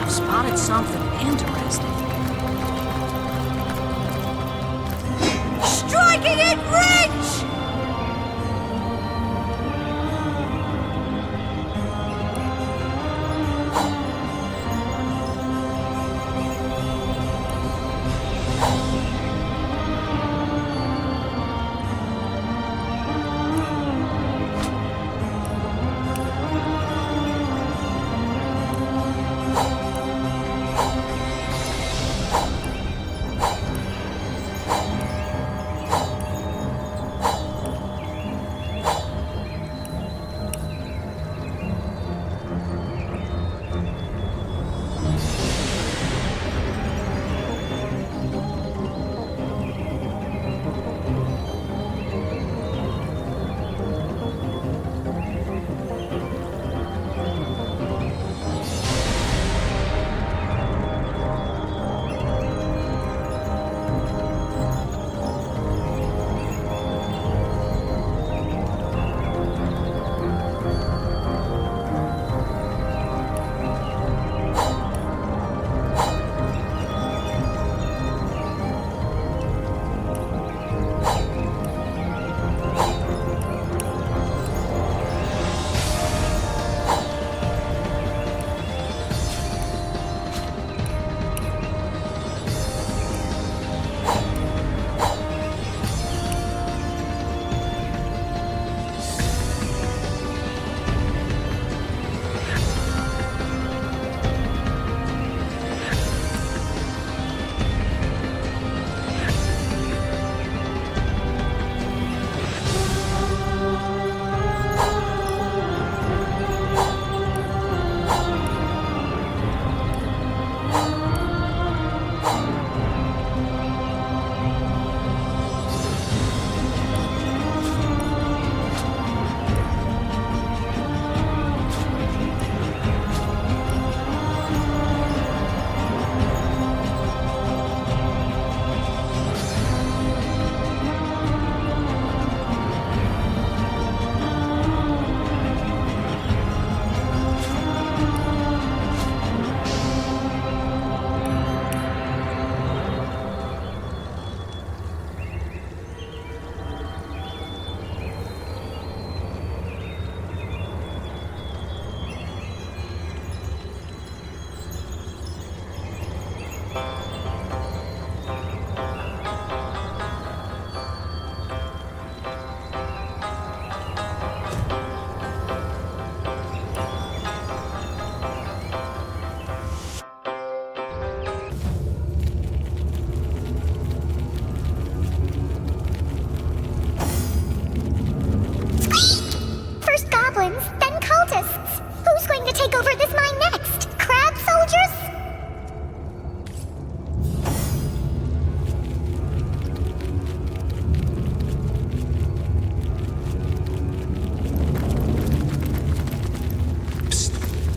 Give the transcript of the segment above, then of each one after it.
I've spotted something interesting. Striking it rich!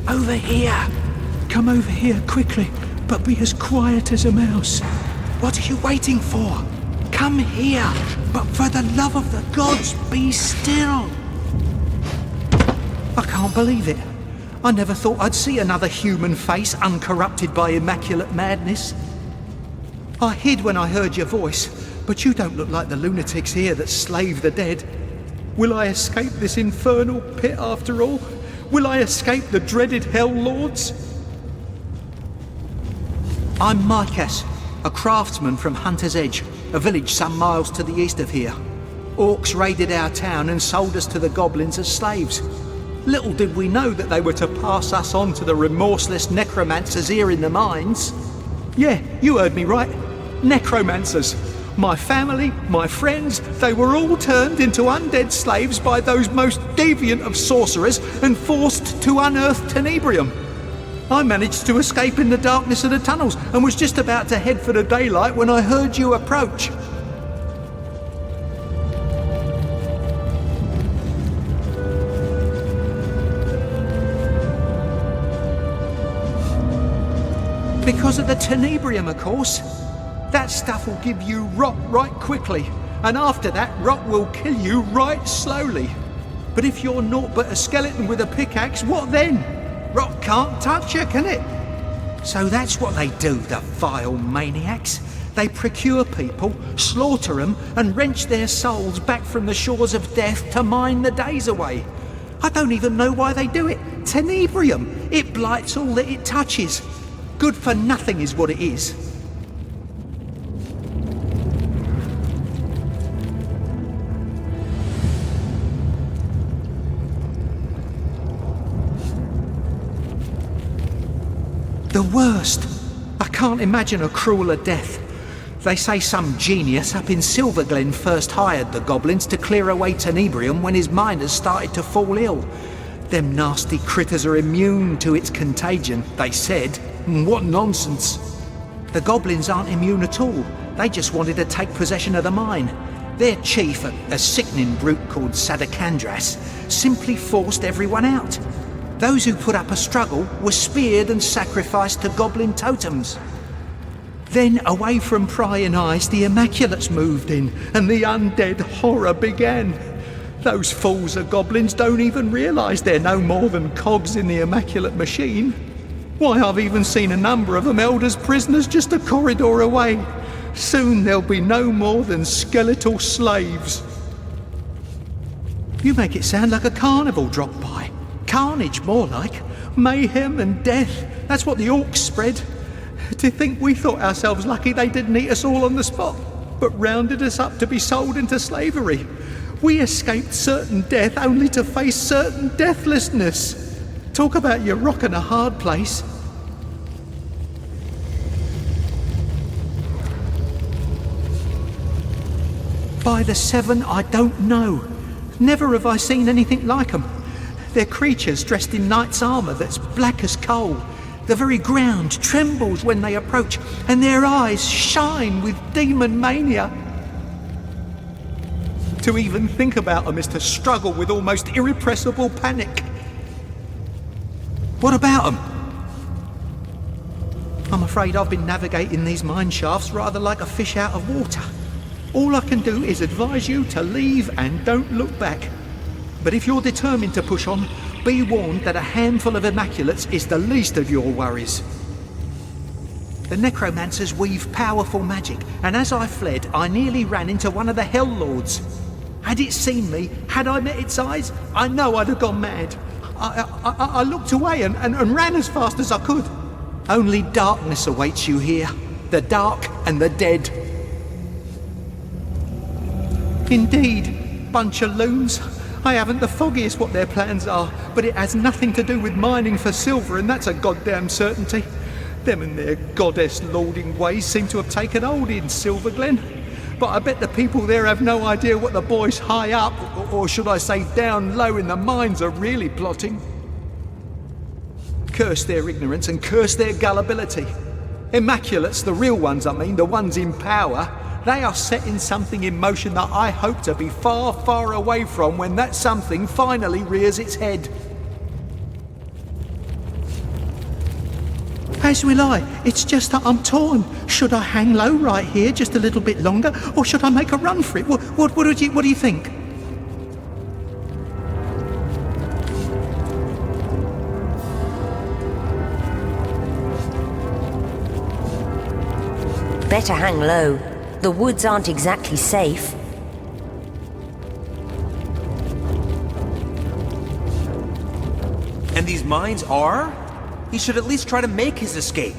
Over here! Come over here quickly, but be as quiet as a mouse. What are you waiting for? Come here, but for the love of the gods, be still! I can't believe it. I never thought I'd see another human face uncorrupted by immaculate madness. I hid when I heard your voice, but you don't look like the lunatics here that slave the dead. Will I escape this infernal pit after all? Will I escape the dreaded Hell Lords? I'm Marcus, a craftsman from Hunter's Edge, a village some miles to the east of here. Orcs raided our town and sold us to the goblins as slaves. Little did we know that they were to pass us on to the remorseless necromancers here in the mines. Yeah, you heard me right. Necromancers. My family, my friends, they were all turned into undead slaves by those most deviant of sorcerers and forced to unearth Tenebrium. I managed to escape in the darkness of the tunnels and was just about to head for the daylight when I heard you approach. Because of the Tenebrium, of course. That stuff will give you rot right quickly, and after that, rot will kill you right slowly. But if you're naught but a skeleton with a pickaxe, what then? Rot can't touch you, can it? So that's what they do, the vile maniacs. They procure people, slaughter them, and wrench their souls back from the shores of death to mine the days away. I don't even know why they do it. Tenebrium. It blights all that it touches. Good for nothing is what it is. The worst. I can't imagine a crueler death. They say some genius up in Silverglen first hired the goblins to clear away Tenebrium when his miners started to fall ill. Them nasty critters are immune to its contagion, they said. What nonsense. The goblins aren't immune at all. They just wanted to take possession of the mine. Their chief, a sickening brute called Sadakandras, simply forced everyone out. Those who put up a struggle were speared and sacrificed to goblin totems. Then, away from prying eyes, the Immaculates moved in, and the undead horror began. Those fools of goblins don't even realise they're no more than cogs in the Immaculate machine. Why, I've even seen a number of them held as prisoners just a corridor away. Soon there'll be no more than skeletal slaves. You make it sound like a carnival dropped by. Carnage, more like. Mayhem and death. That's what the orcs spread. To think we thought ourselves lucky they didn't eat us all on the spot, but rounded us up to be sold into slavery. We escaped certain death only to face certain deathlessness. Talk about your rock and a hard place. By the seven, I don't know. Never have I seen anything like them. They're creatures dressed in knight's armour that's black as coal. The very ground trembles when they approach, and their eyes shine with demon mania. To even think about them is to struggle with almost irrepressible panic. What about them? I'm afraid I've been navigating these mine shafts rather like a fish out of water. All I can do is advise you to leave and don't look back. But if you're determined to push on, be warned that a handful of Immaculates is the least of your worries. The necromancers weave powerful magic, and as I fled, I nearly ran into one of the Hell Lords. Had it seen me, had I met its eyes, I know I'd have gone mad. I looked away and ran as fast as I could. Only darkness awaits you here, the dark and the dead. Indeed, bunch of loons. I haven't the foggiest what their plans are, but it has nothing to do with mining for silver, and that's a goddamn certainty. Them and their goddess-lording ways seem to have taken hold in Silverglen. But I bet the people there have no idea what the boys high up, or should I say down low in the mines, are really plotting. Curse their ignorance and curse their gullibility. Immaculates, the real ones I mean, the ones in power, they are setting something in motion that I hope to be far, far away from when that something finally rears its head. As will I. It's just that I'm torn. Should I hang low right here just a little bit longer, or should I make a run for it? What do you think? Better hang low. The woods aren't exactly safe. And these mines are? He should at least try to make his escape.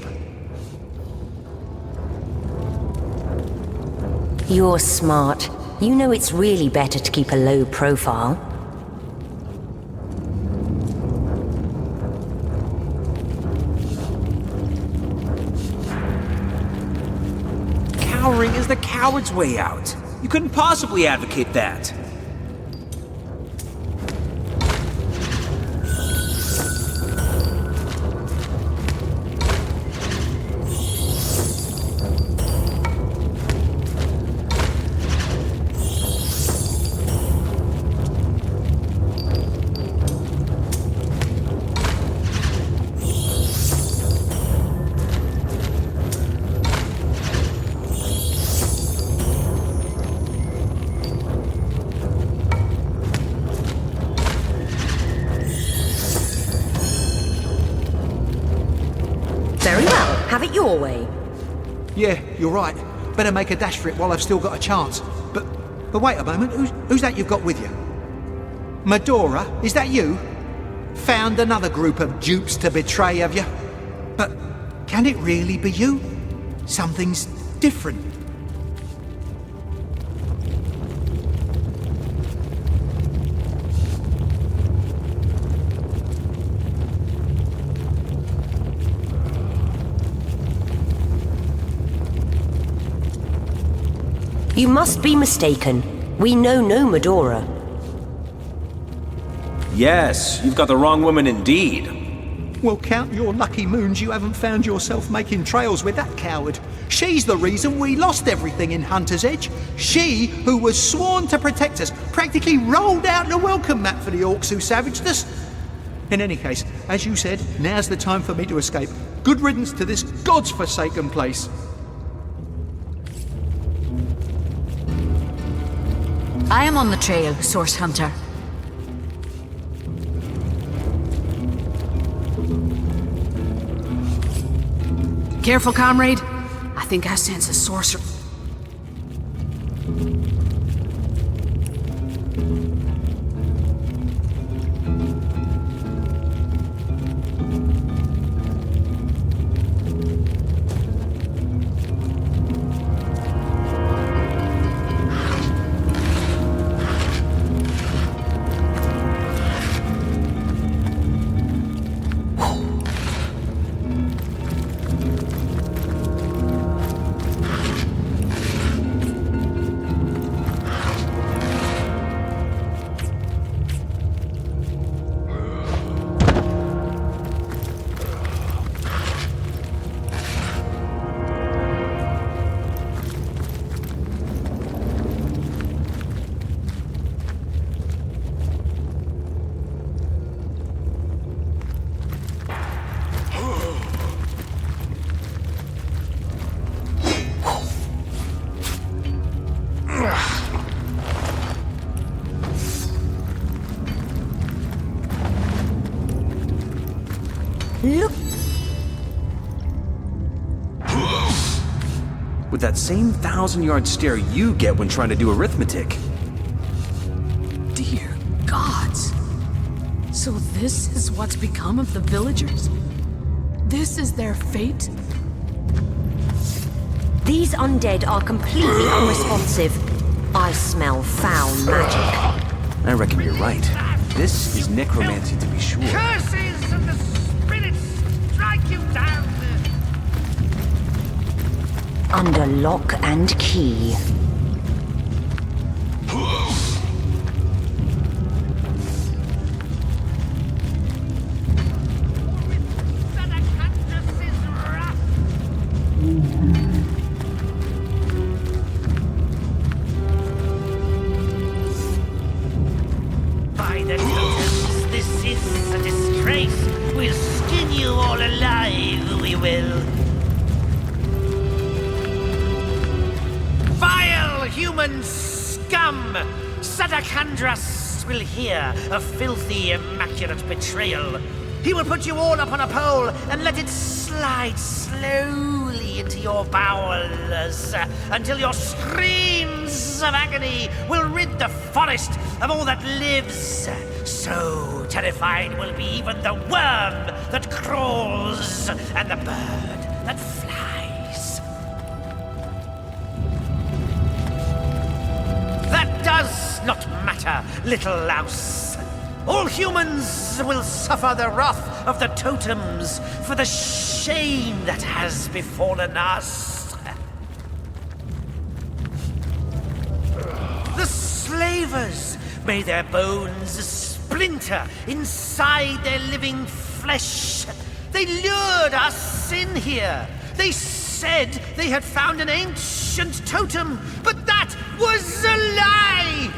You're smart. You know it's really better to keep a low profile. Cowering is the coward's way out. You couldn't possibly advocate that. Have it your way. Yeah, you're right. Better make a dash for it while I've still got a chance. But wait a moment, who's that you've got with you? Medora, is that you? Found another group of dupes to betray, have you? But can it really be you? Something's different. You must be mistaken. We know no Medora. Yes, you've got the wrong woman indeed. Well, count your lucky moons you haven't found yourself making trails with that coward. She's the reason we lost everything in Hunter's Edge. She, who was sworn to protect us, practically rolled out the welcome mat for the orcs who savaged us. In any case, as you said, now's the time for me to escape. Good riddance to this god's-forsaken place. I am on the trail, Source Hunter. Careful, comrade. I think I sense a sorcerer. Look! With that same 1,000-yard stare you get when trying to do arithmetic. Dear gods. So this is what's become of the villagers? This is their fate? These undead are completely unresponsive. I smell foul magic. I reckon you're right. This is necromancy to be sure. Curses and the spirits strike you down! Under lock and key. By the totems, this is a disgrace. We'll skin you all alive, we will. Vile human scum! Sadakandras will hear of filthy, immaculate betrayal. He will put you all up on a pole and let it slide slowly into your bowels until your screams of agony will rid the forest of all that lives. So terrified will be even the worm that crawls and the bird that flies. That does not matter, little louse. All humans will suffer the wrath of the totems for the shame that has befallen us. The slavers, may their bones splinter inside their living flesh. They lured us in here. They said they had found an ancient totem, but that was a lie!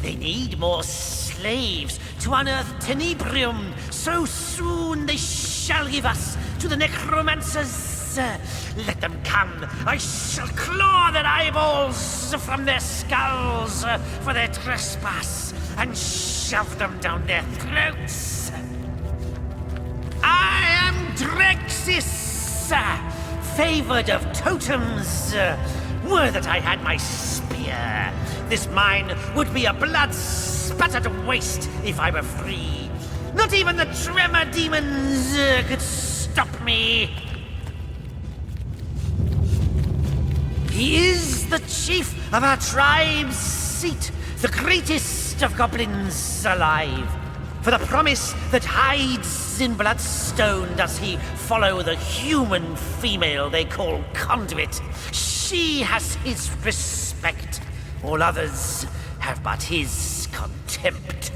They need more slaves to unearth Tenebrium. So soon they shall give us to the necromancers. Let them come. I shall claw their eyeballs from their skulls for their trespass and shove them down their throats. I am Drexis, favored of totems. Were that I had my spear, this mine would be a blood-spattered waste if I were free. Not even the tremor demons could stop me. He is the chief of our tribe's seat, the greatest of goblins alive. For the promise that hides in bloodstone does he follow the human female they call Conduit. She has his respect. All others have but his contempt.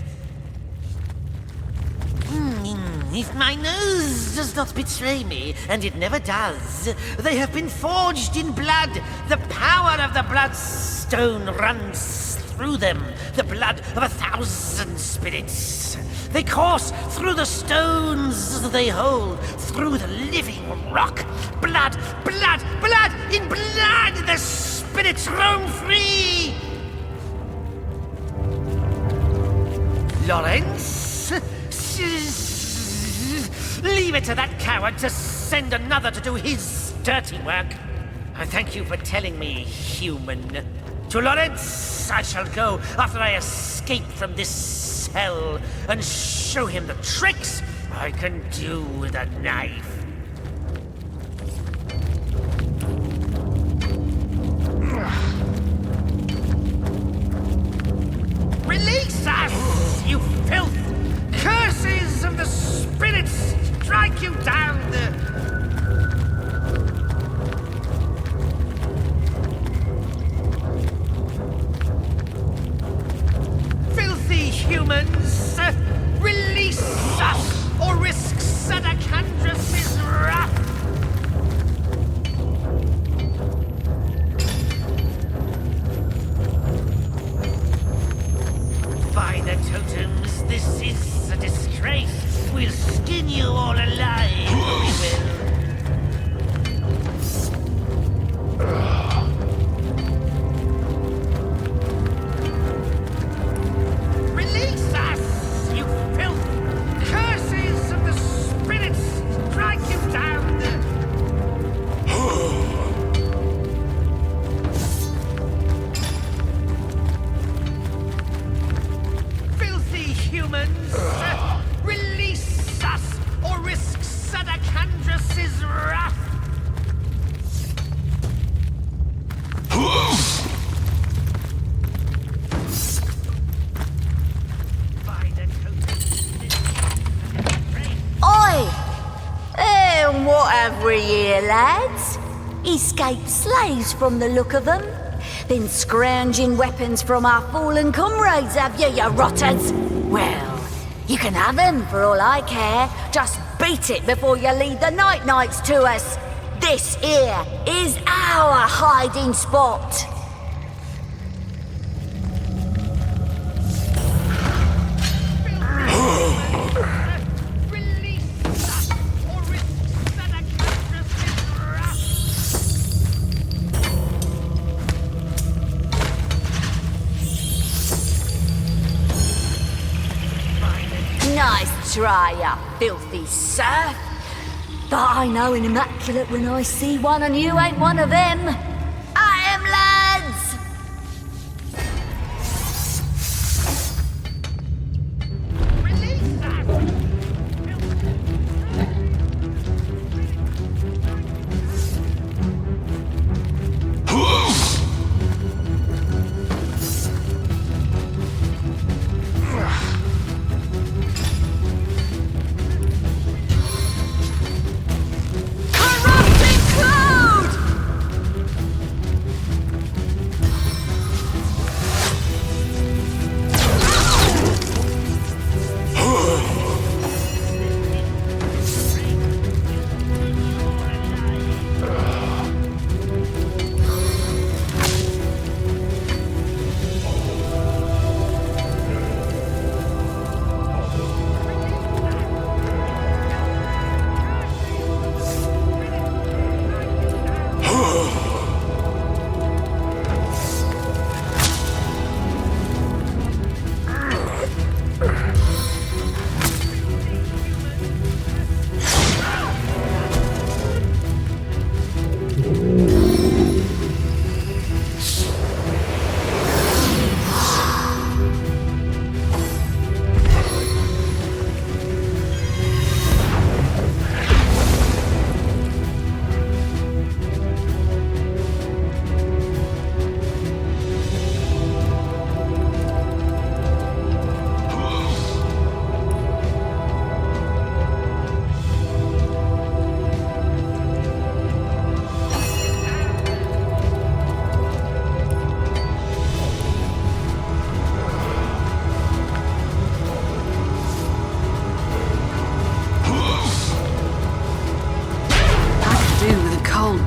If my nose does not betray me, and it never does, they have been forged in blood. The power of the bloodstone runs through them, the blood of 1,000 spirits. They course through the stones they hold, through the living rock. Blood, blood, blood! In blood the spirits roam free! Lawrence? Leave it to that coward to send another to do his dirty work. I thank you for telling me, human. To Lawrence I shall go after I escape from this cell and show him the tricks I can do with a knife. Release us, you filth! Curses of the spirits strike you down! Filthy humans! Release us, or risk Sadakandras' wrath! By the totems, this is a disgrace. We'll skin you all alive, we will. Release us, you filth! Curses of the spirits strike you down! Filthy humans! Release us, or risk Sadakandras' wrath! By the Oi! And what have we here, lads? Escaped slaves from the look of them. Been scrounging weapons from our fallen comrades, have you, you rotters? Well, you can have them for all I care. Just beat it before you leave the night-nights to us. This here is our hiding spot. Release us, or risk Sadakandras' wrath! Nice try, you filthy sir. But I know an immaculate when I see one, and you ain't one of them. I am, lads! Release us! Corrupting cloud!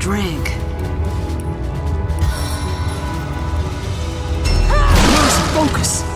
drink. Lose focus.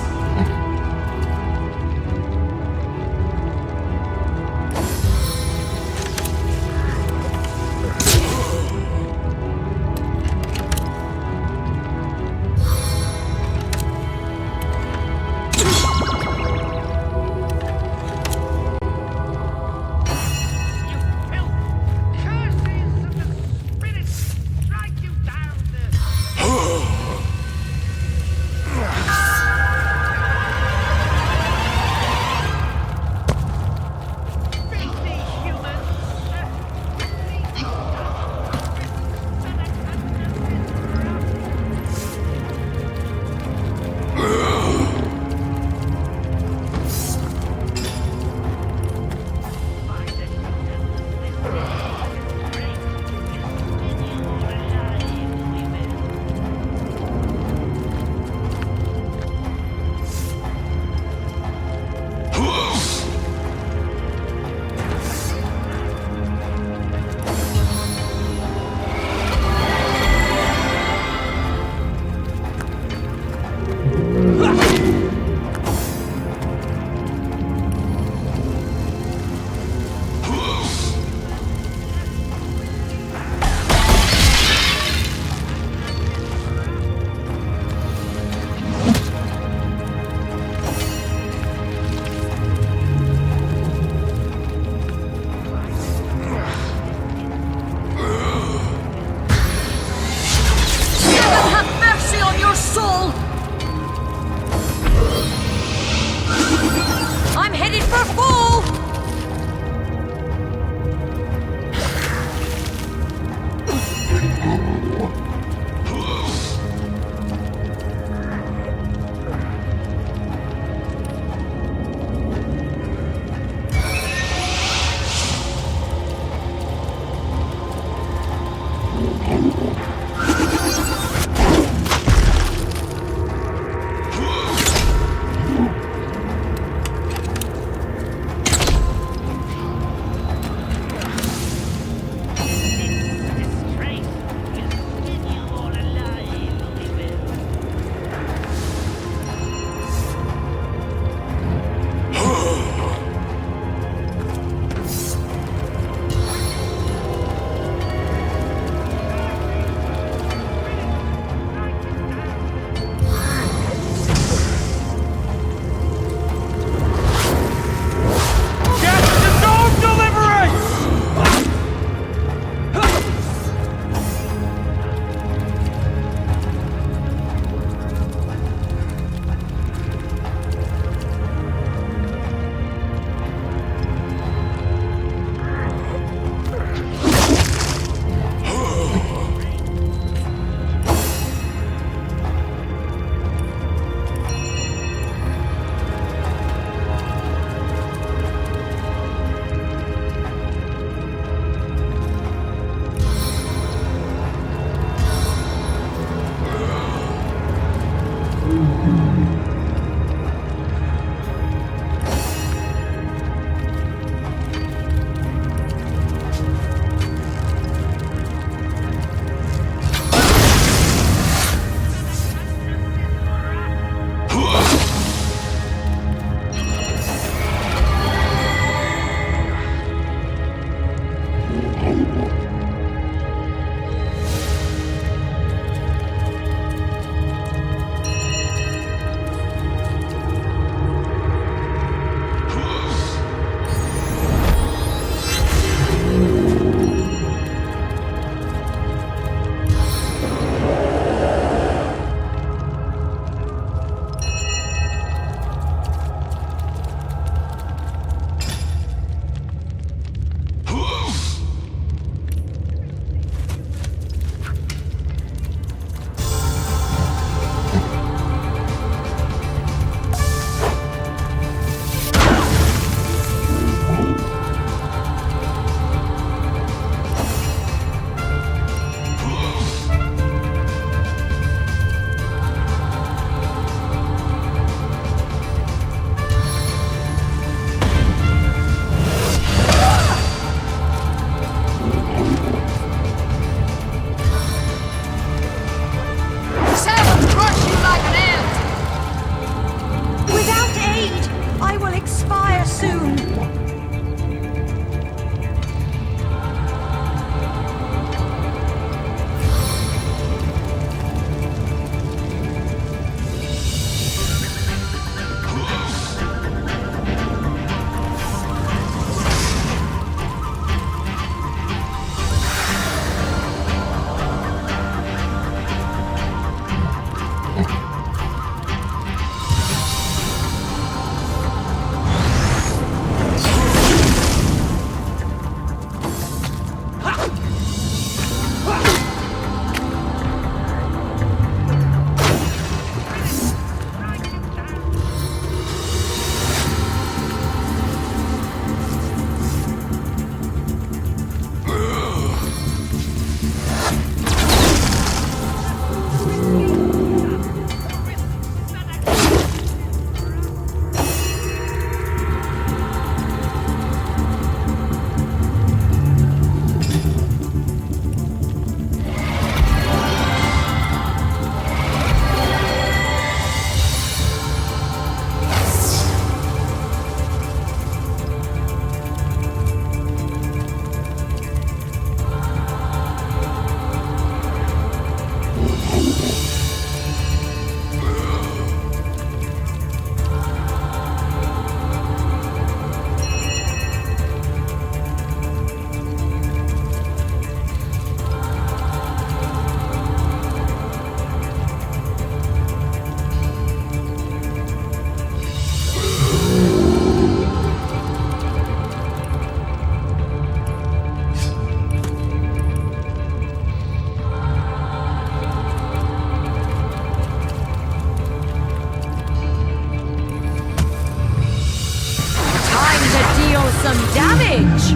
some damage!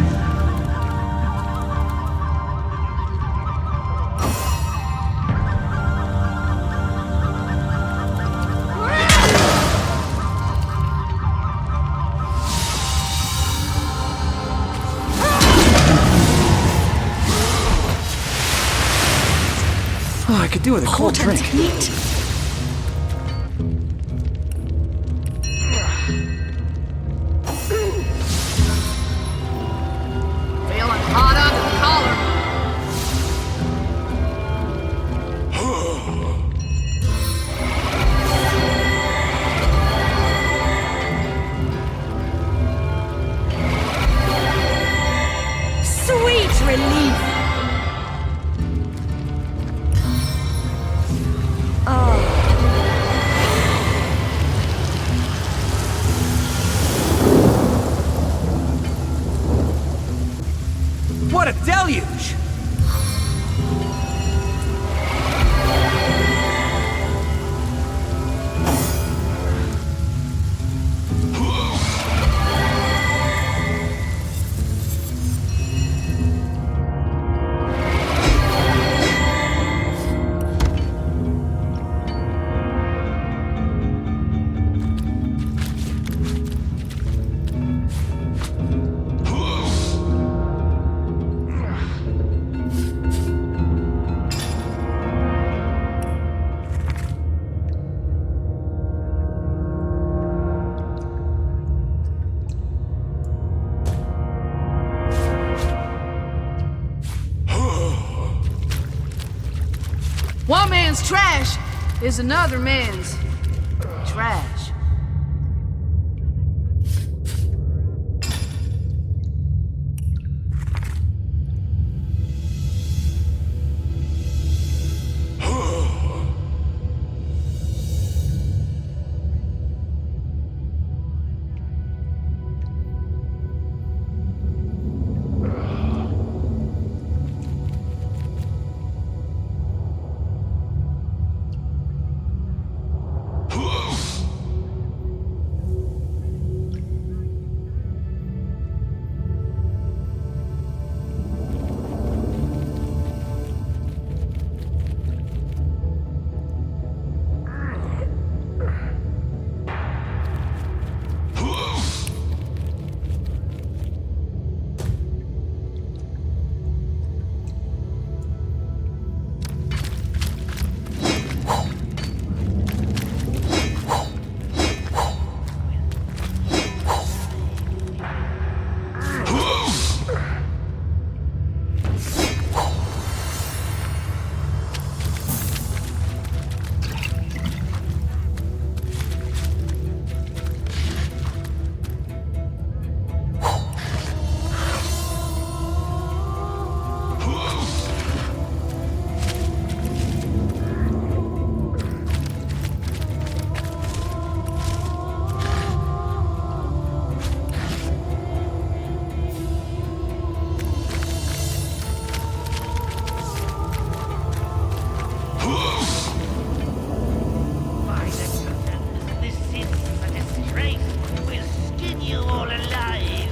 Oh, I could do with a cold drink. Heat. Feeling hot under the collar. Sweet relief! What a deluge! One man's trash is another man's trash.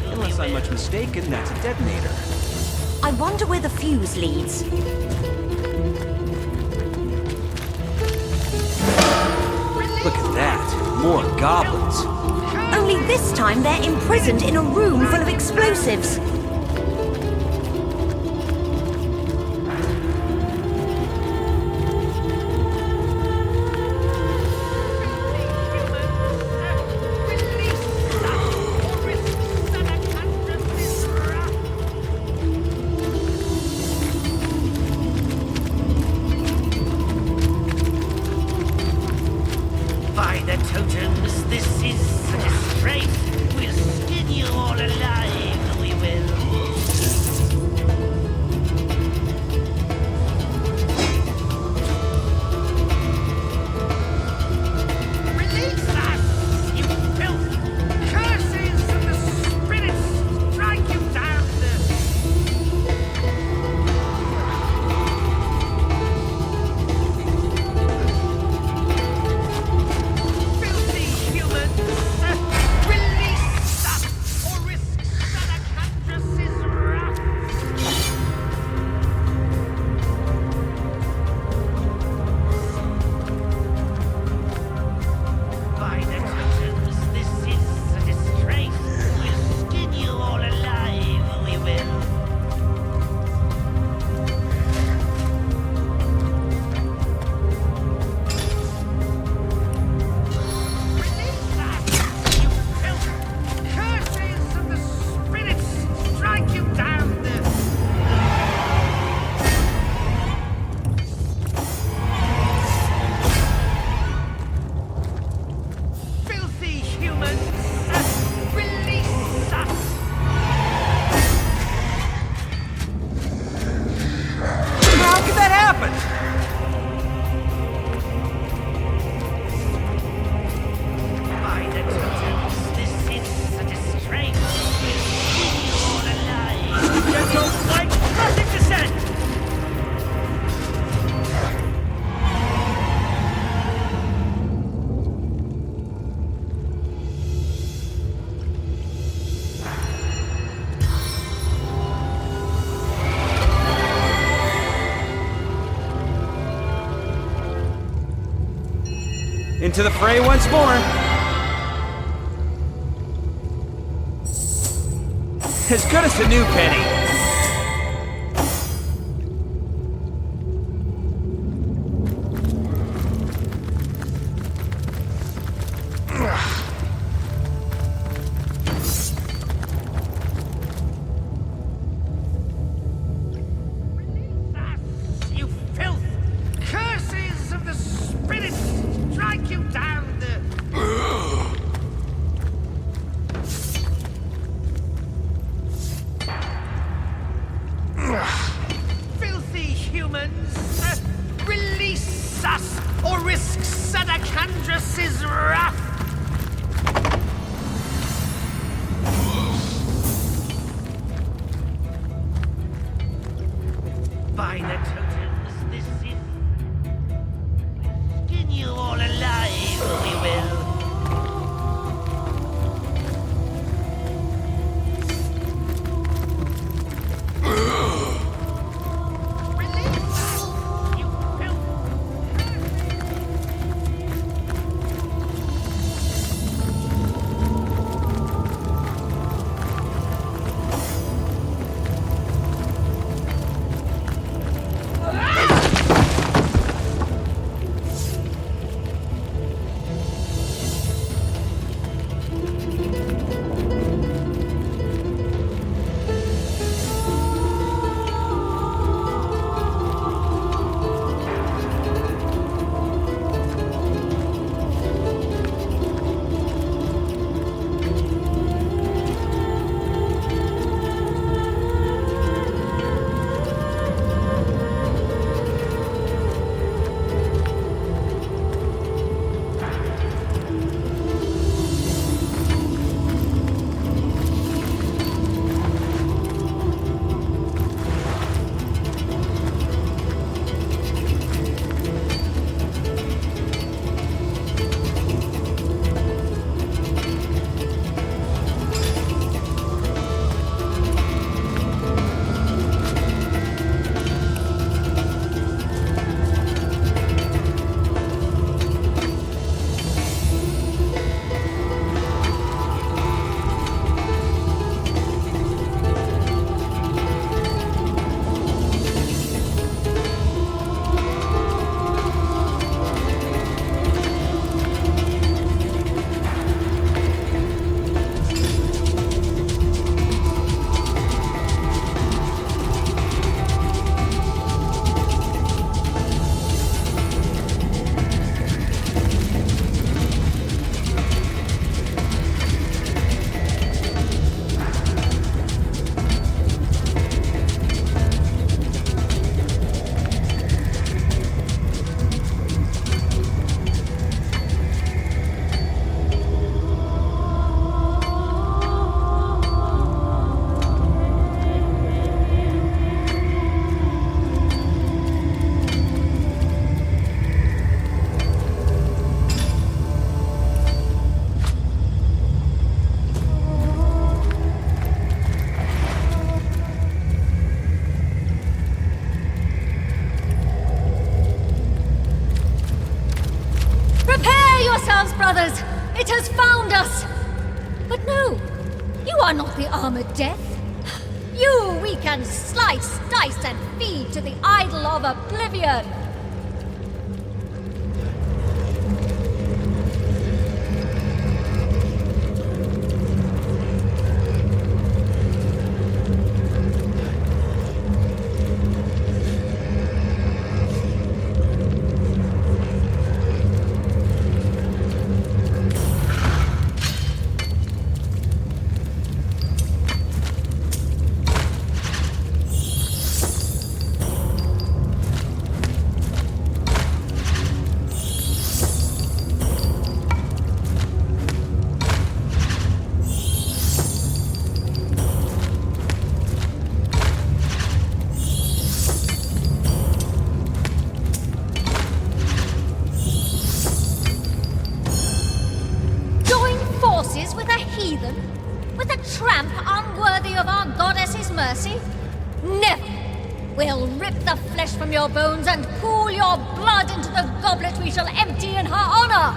Unless I'm much mistaken, that's a detonator. I wonder where the fuse leads. Look at that. More goblins. Only this time they're imprisoned in a room full of explosives. By the totems, this is a disgrace. We'll skin you all alive, we will. into the fray once more. As good as a new penny. You filth! Curses of the spirits strike you down the... Filthy humans! Release us, or risk Sadakandrus's wrath! By the totems, this is... Skin you all alive, we will. Release us, you filth! brothers! It has found us! But no, you are not the armored death. You we can slice, dice, and feed to the idol of oblivion! With a heathen? With a tramp unworthy of our goddess's mercy? Never! We'll rip the flesh from your bones and pool your blood into the goblet we shall empty in her honor!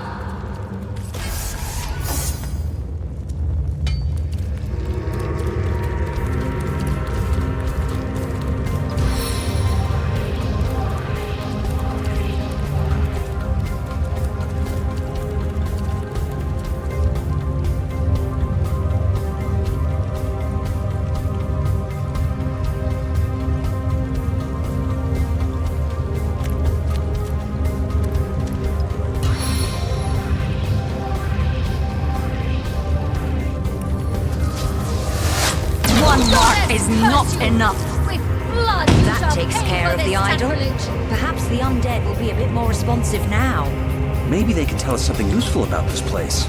One mark is not enough. With blood, That takes care of the idol. Perhaps the undead will be a bit more responsive now. Maybe they can tell us something useful about this place.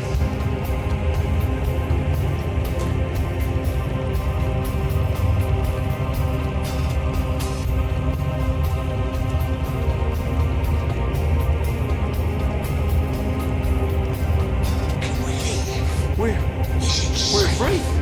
We're free.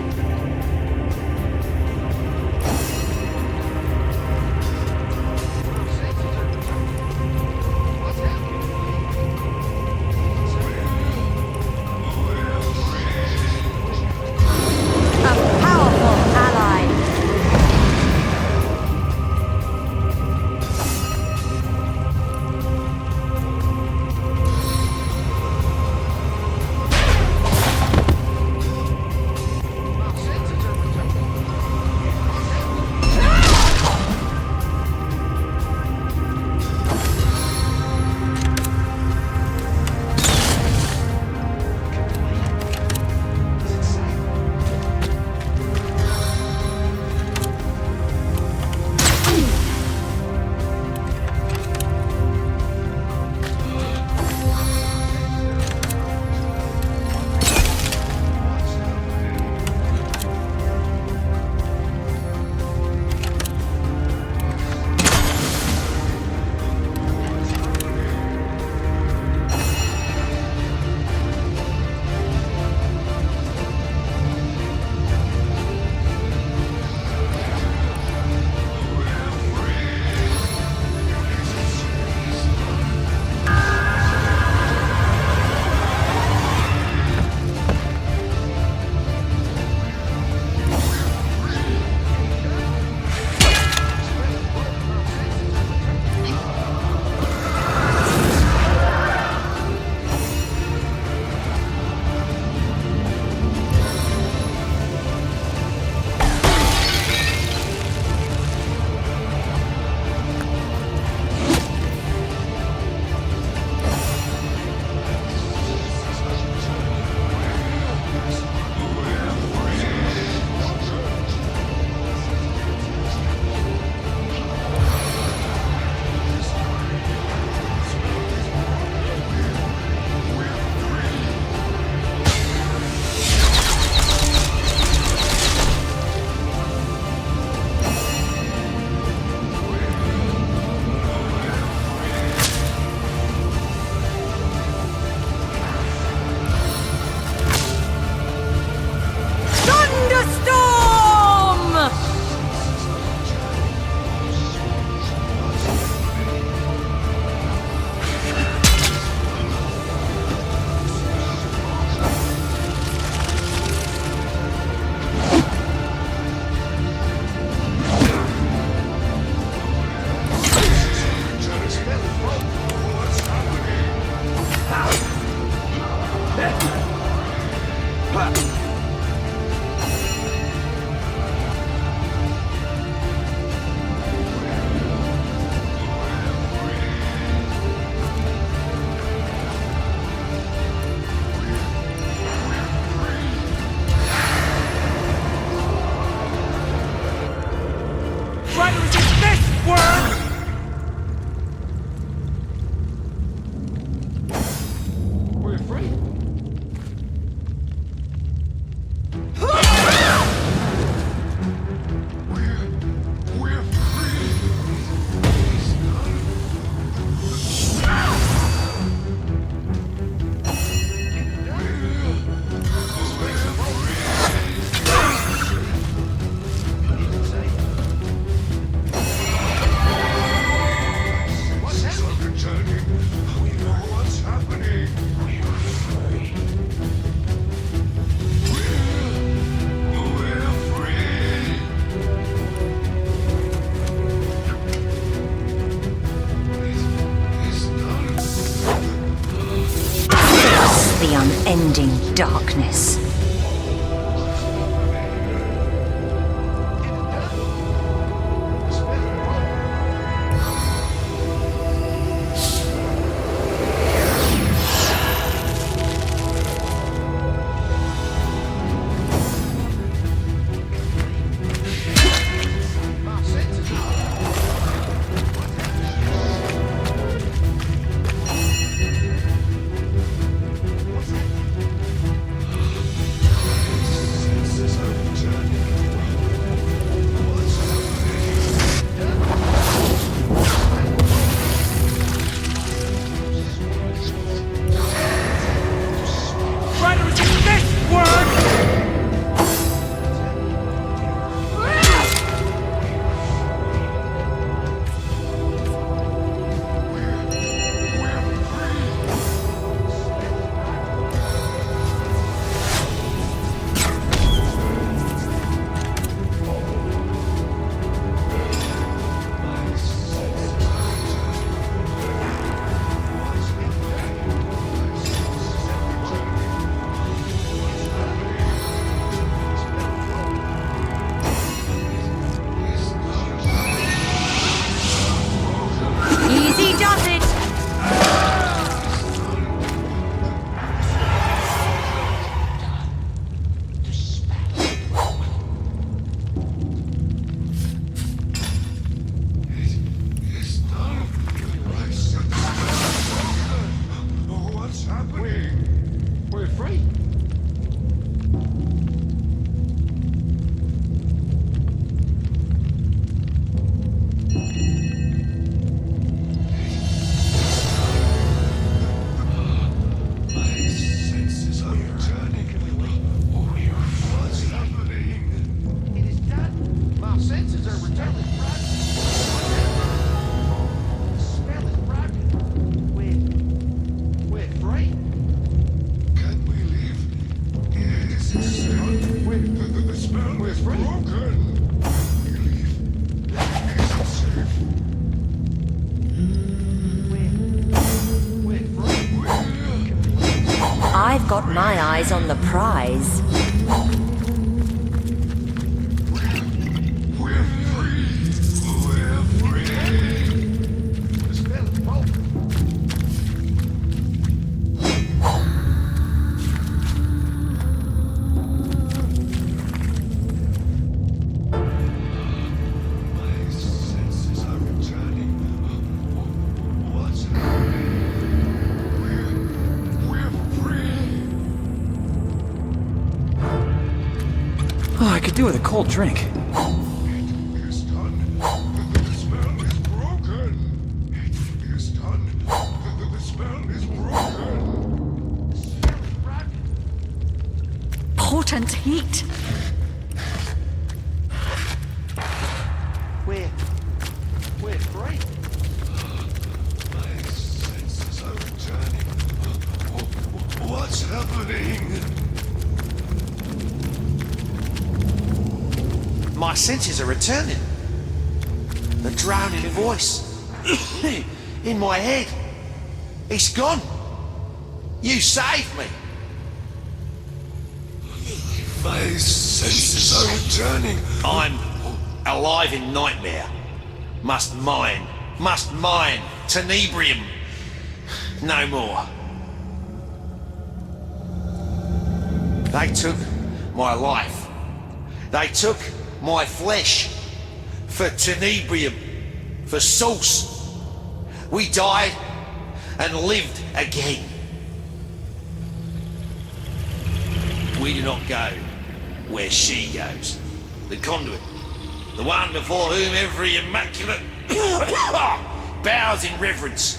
My senses are returning. Smell it, right? We're free. Can we leave? Yes, the smell is broken. We leave. Isn't safe. We're free. I've got my eyes on the prize. We're free. We're free. The smell is broken. My senses are returning. What's happening? We're free. Oh, I could do with a cold drink. It is done. The spell is broken. It is done. The spell is broken. Smell it, right? Potent heat. We're free. My senses are returning. What's happening? My senses are returning. The drowning voice in my head. It's gone. You saved me. My senses are returning. I'm alive in nightmare. Must mine tenebrium. No more. They took my life. They took my flesh for tenebrium, for sauce. We died and lived again. We do not go where she goes. The conduit, the one before whom every immaculate bows in reverence.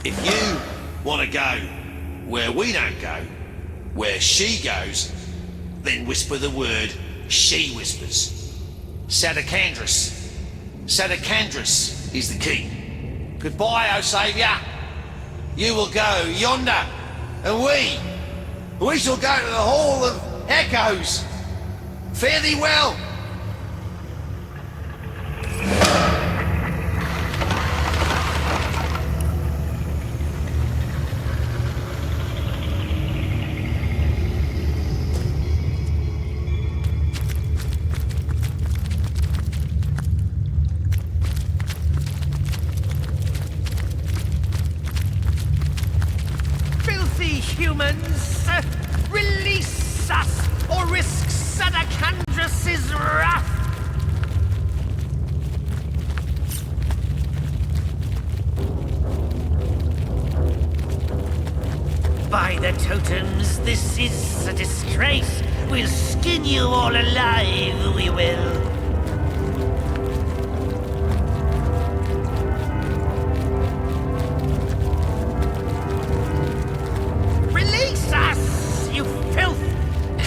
If you want to go where we don't go, where she goes, then whisper the word she whispers. Sadakandrus. Sadakandrus is the key. Goodbye, O Saviour. You will go yonder, and we shall go to the Hall of Echoes. Fare thee well. Filthy humans, release us or risk Sadakandrus' wrath. By the totems, this is a disgrace. We'll skin you all alive, we will. Release us, you filth!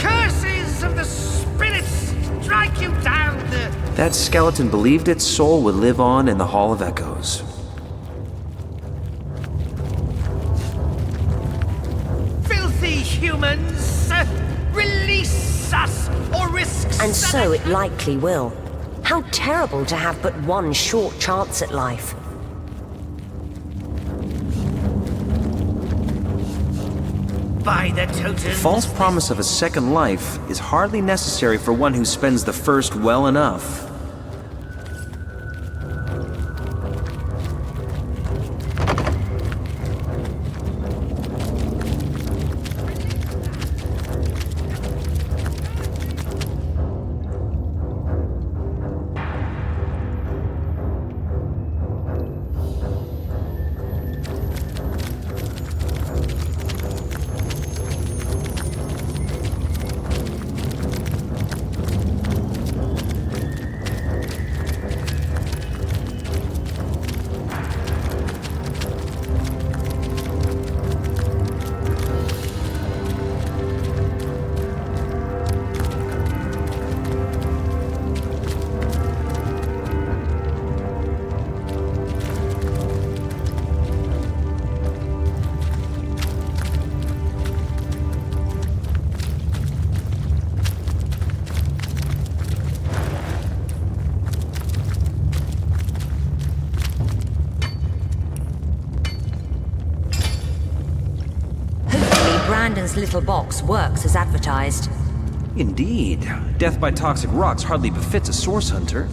Curses of the spirits strike you down the... That skeleton believed its soul would live on in the Hall of Echoes. Filthy humans! Release us or risk... And so it likely will. How terrible to have but one short chance at life. By the totems... The false promise of a second life is hardly necessary for one who spends the first well enough. man's little box works as advertised. Indeed. Death by toxic rocks hardly befits a source hunter.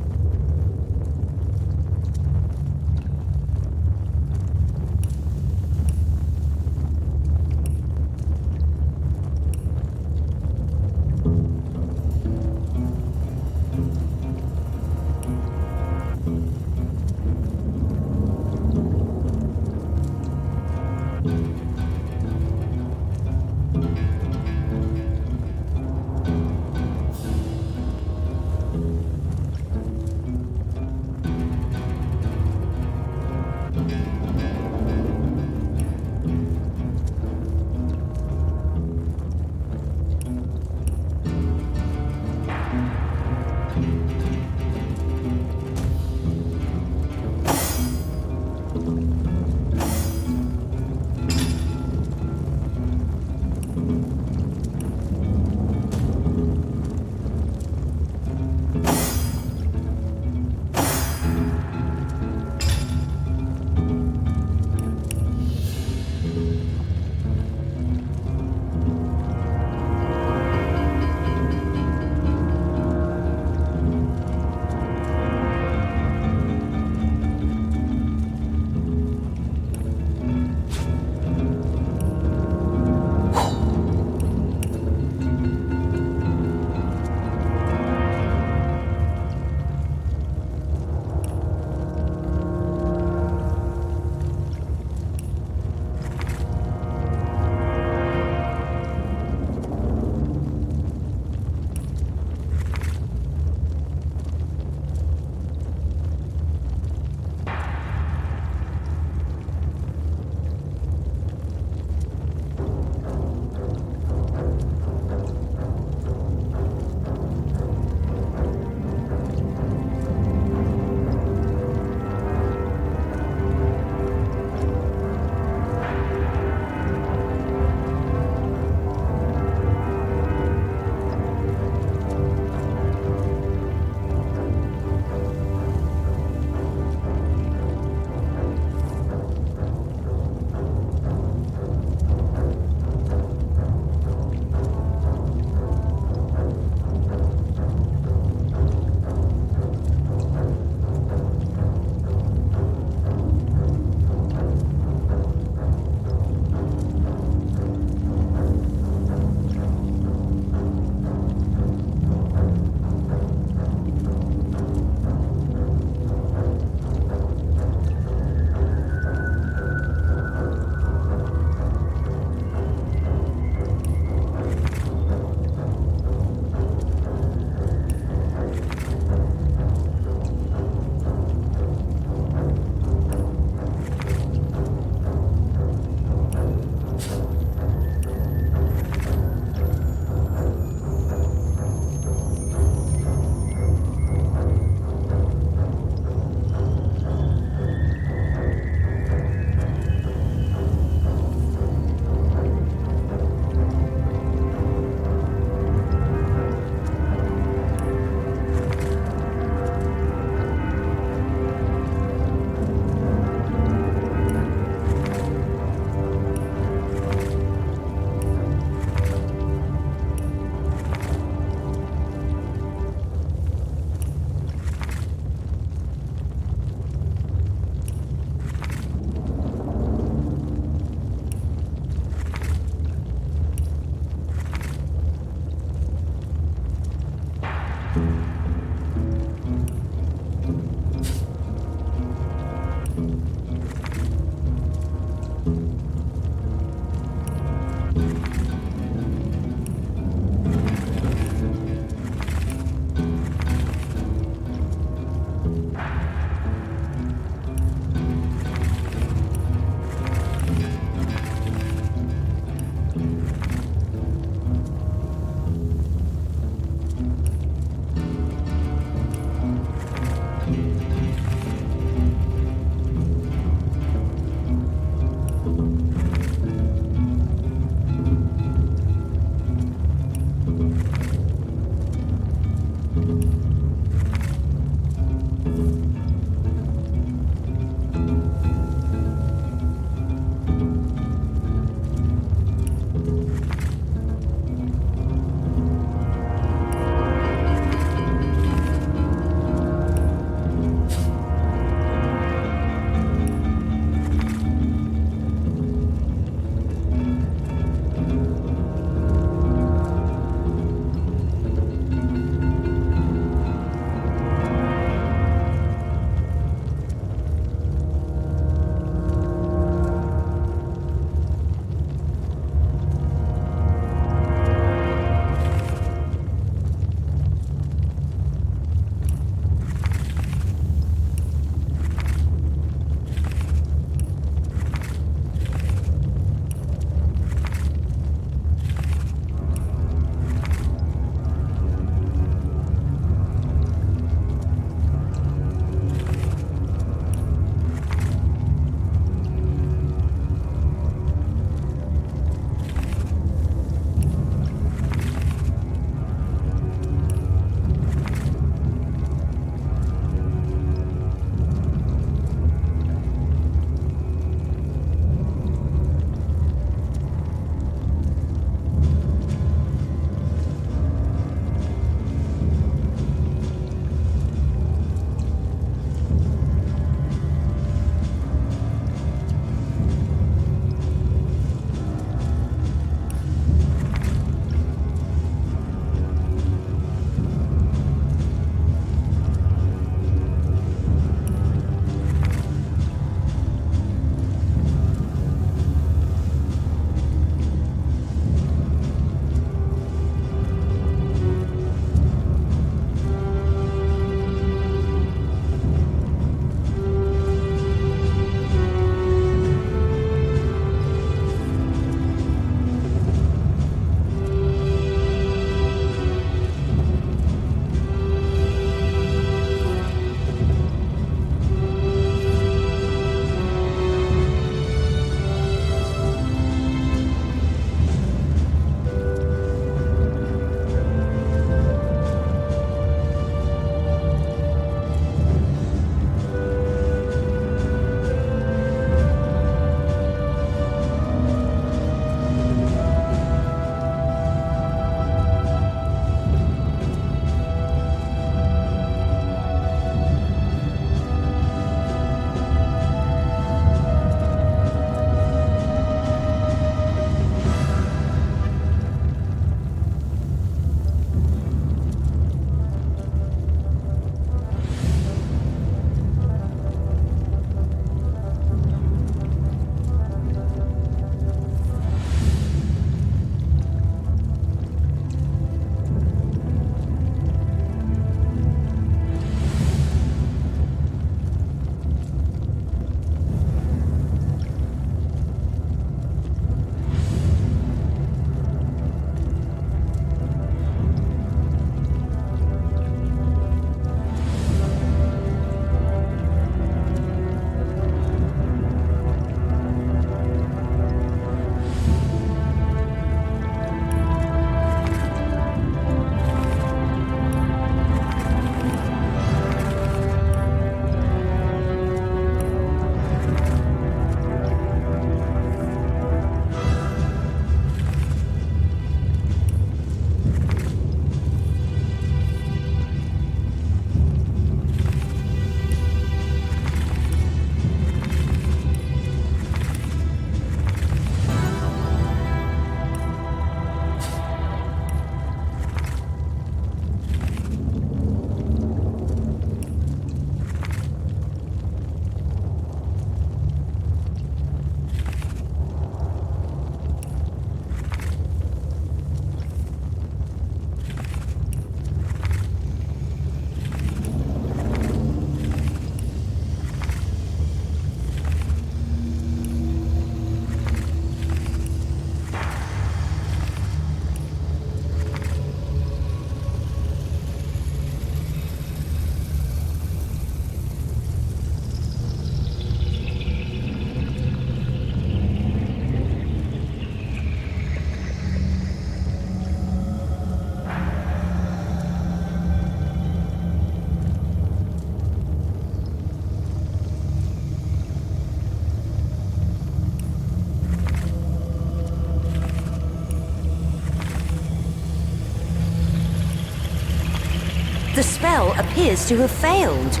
The spell appears to have failed.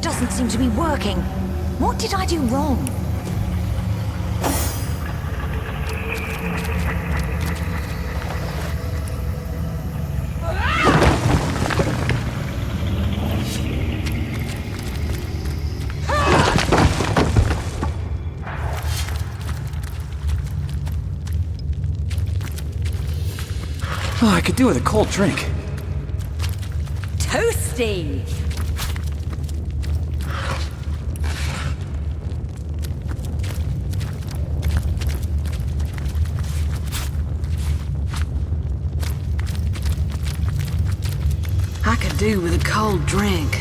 Doesn't seem to be working. What did I do wrong? Oh, I could do with a cold drink. Toasty! I could do with a cold drink.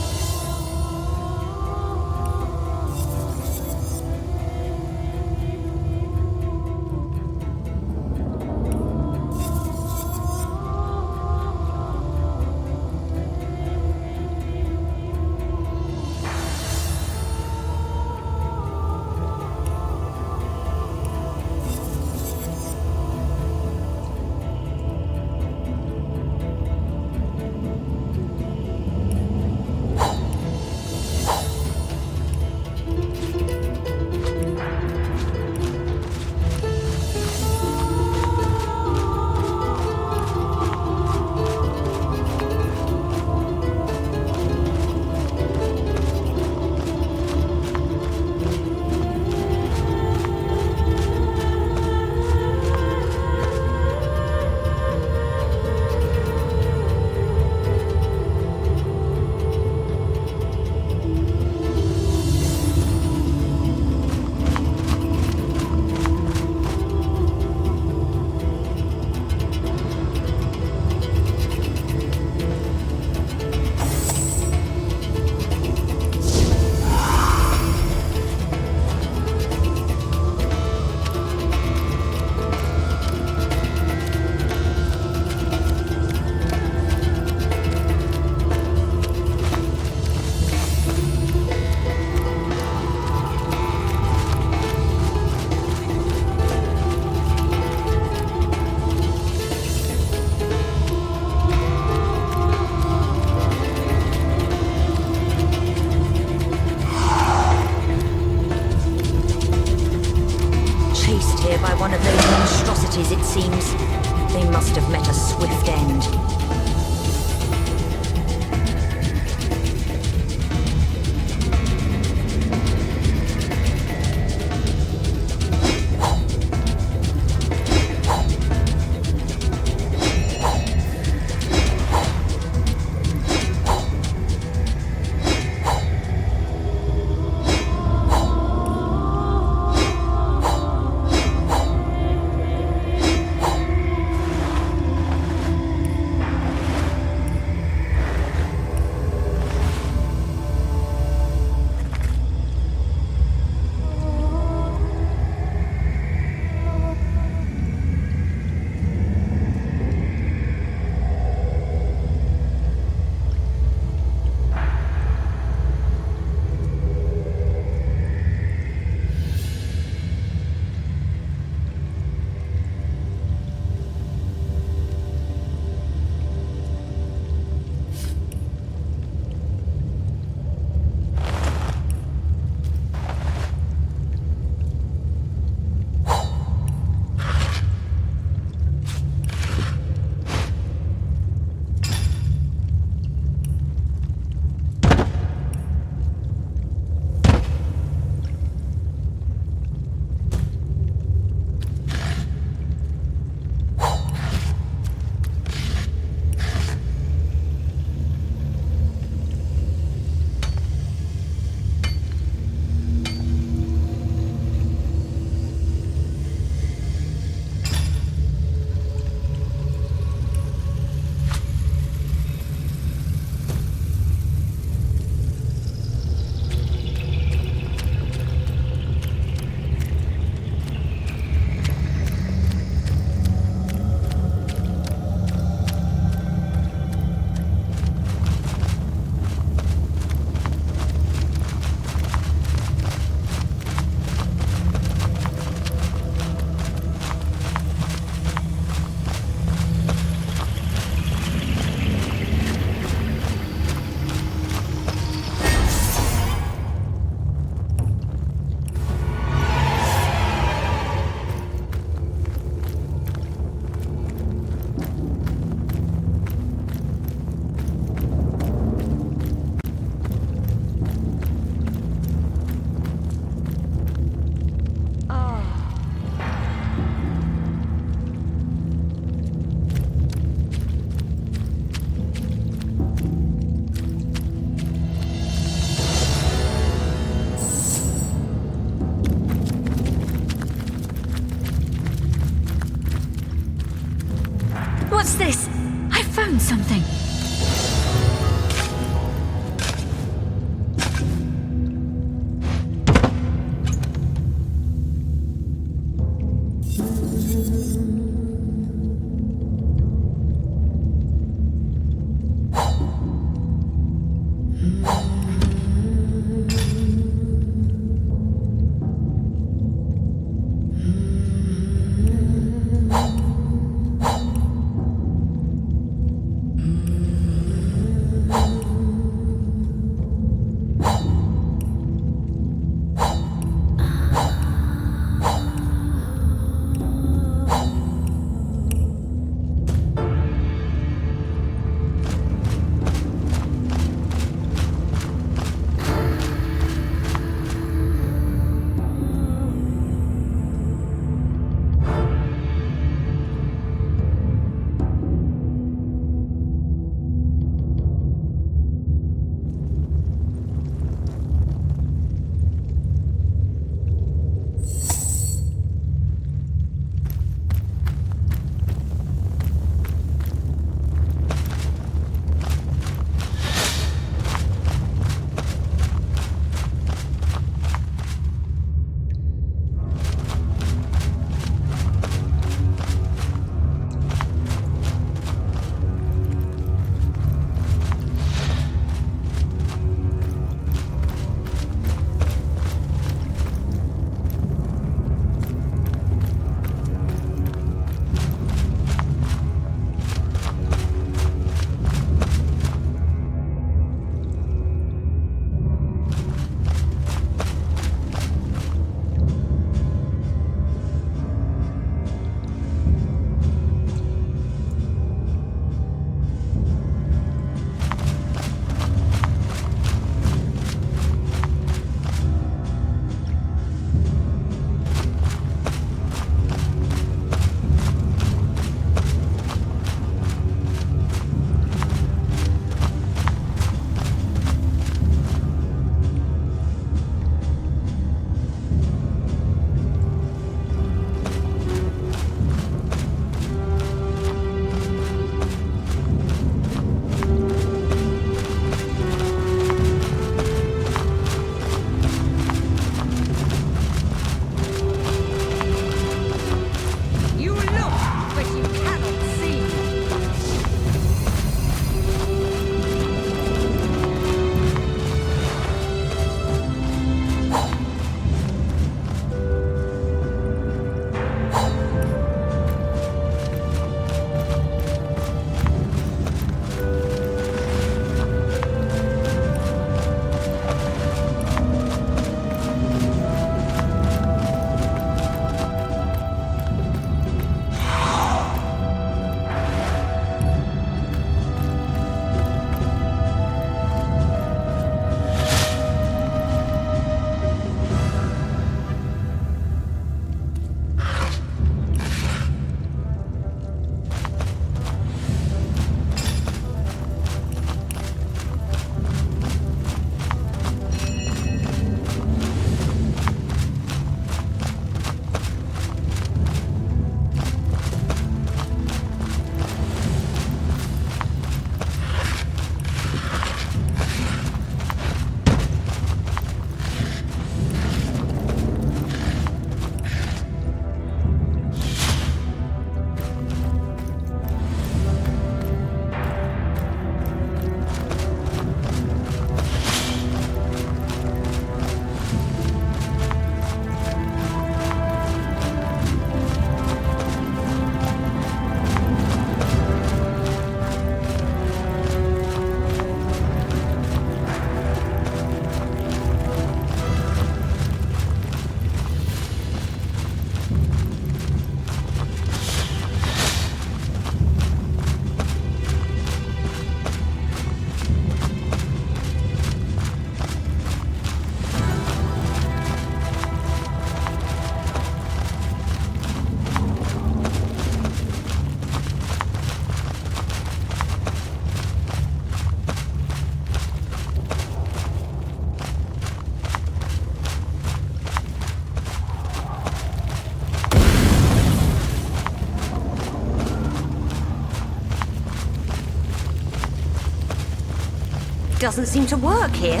Doesn't seem to work here.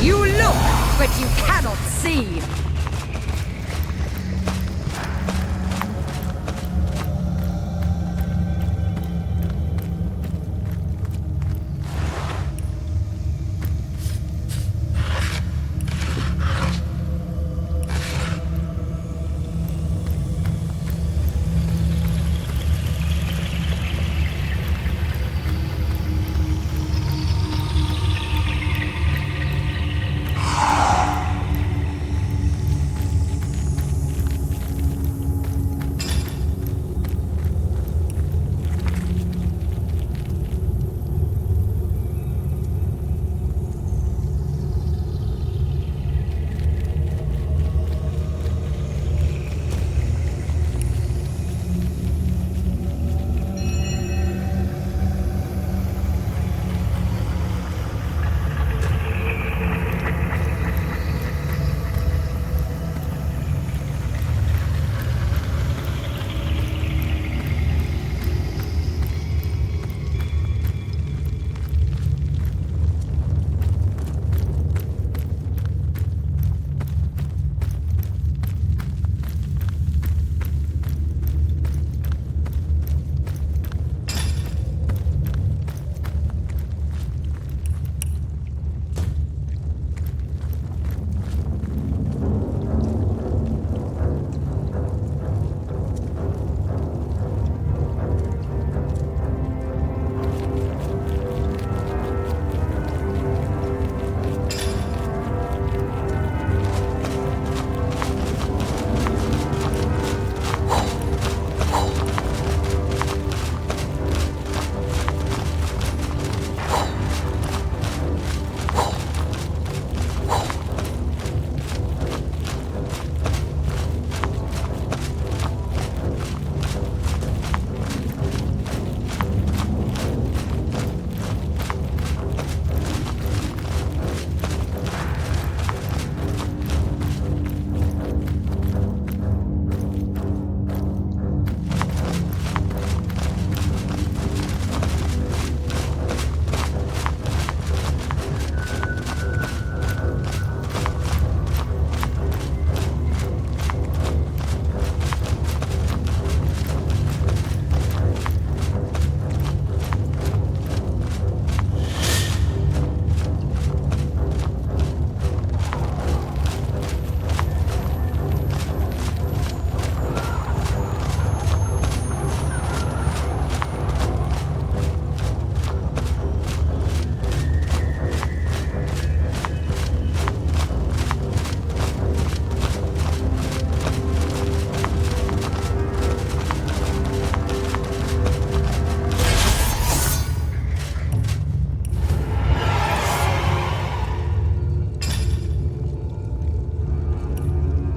You look, but you cannot see.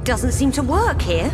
Doesn't seem to work here.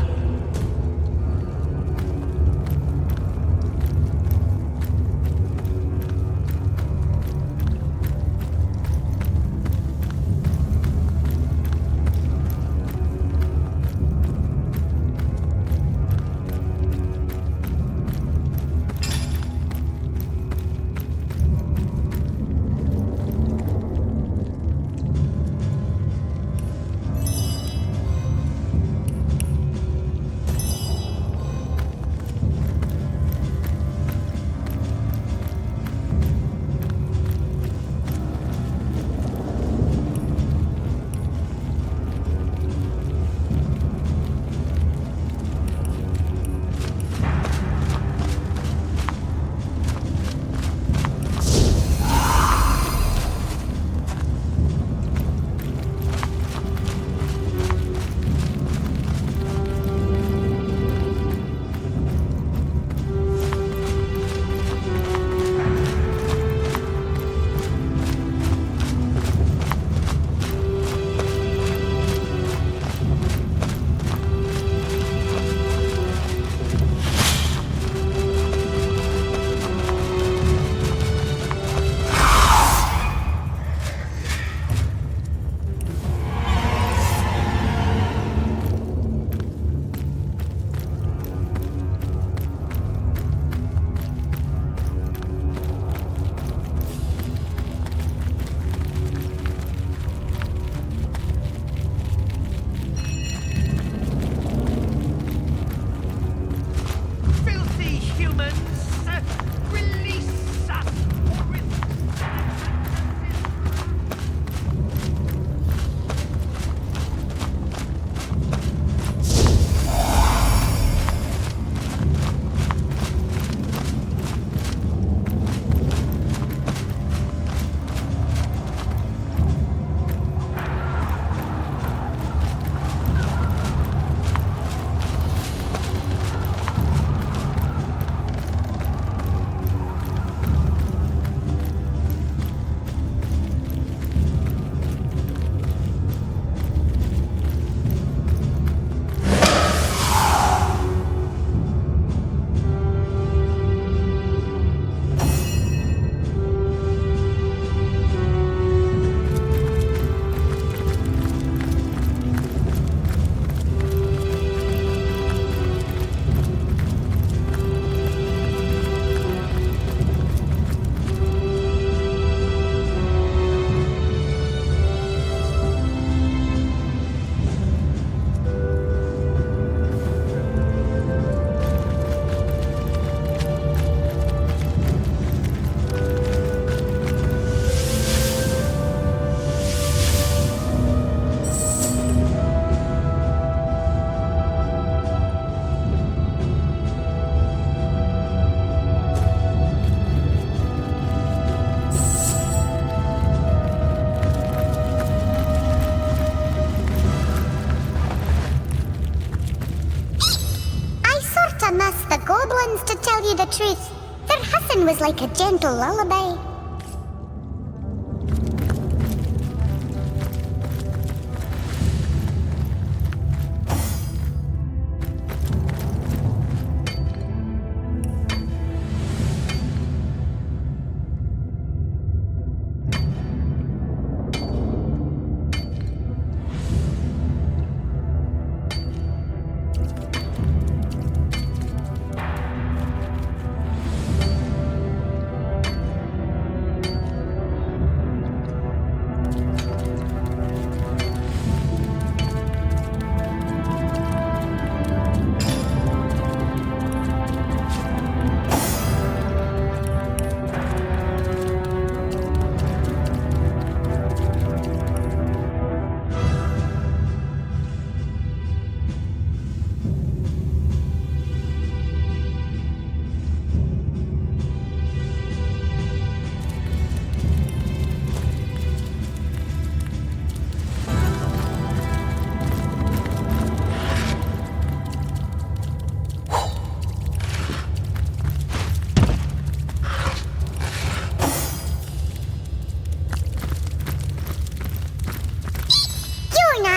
ones to tell you the truth. Their hissing was like a gentle lullaby.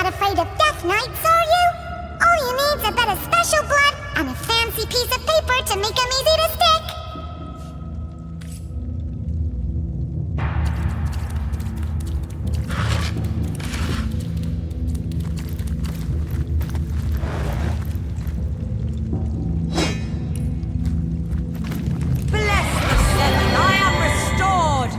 Afraid of death knights, are you? All you need's a bit of special blood and a fancy piece of paper to make 'em easy to stick. Bless the seven, I am restored!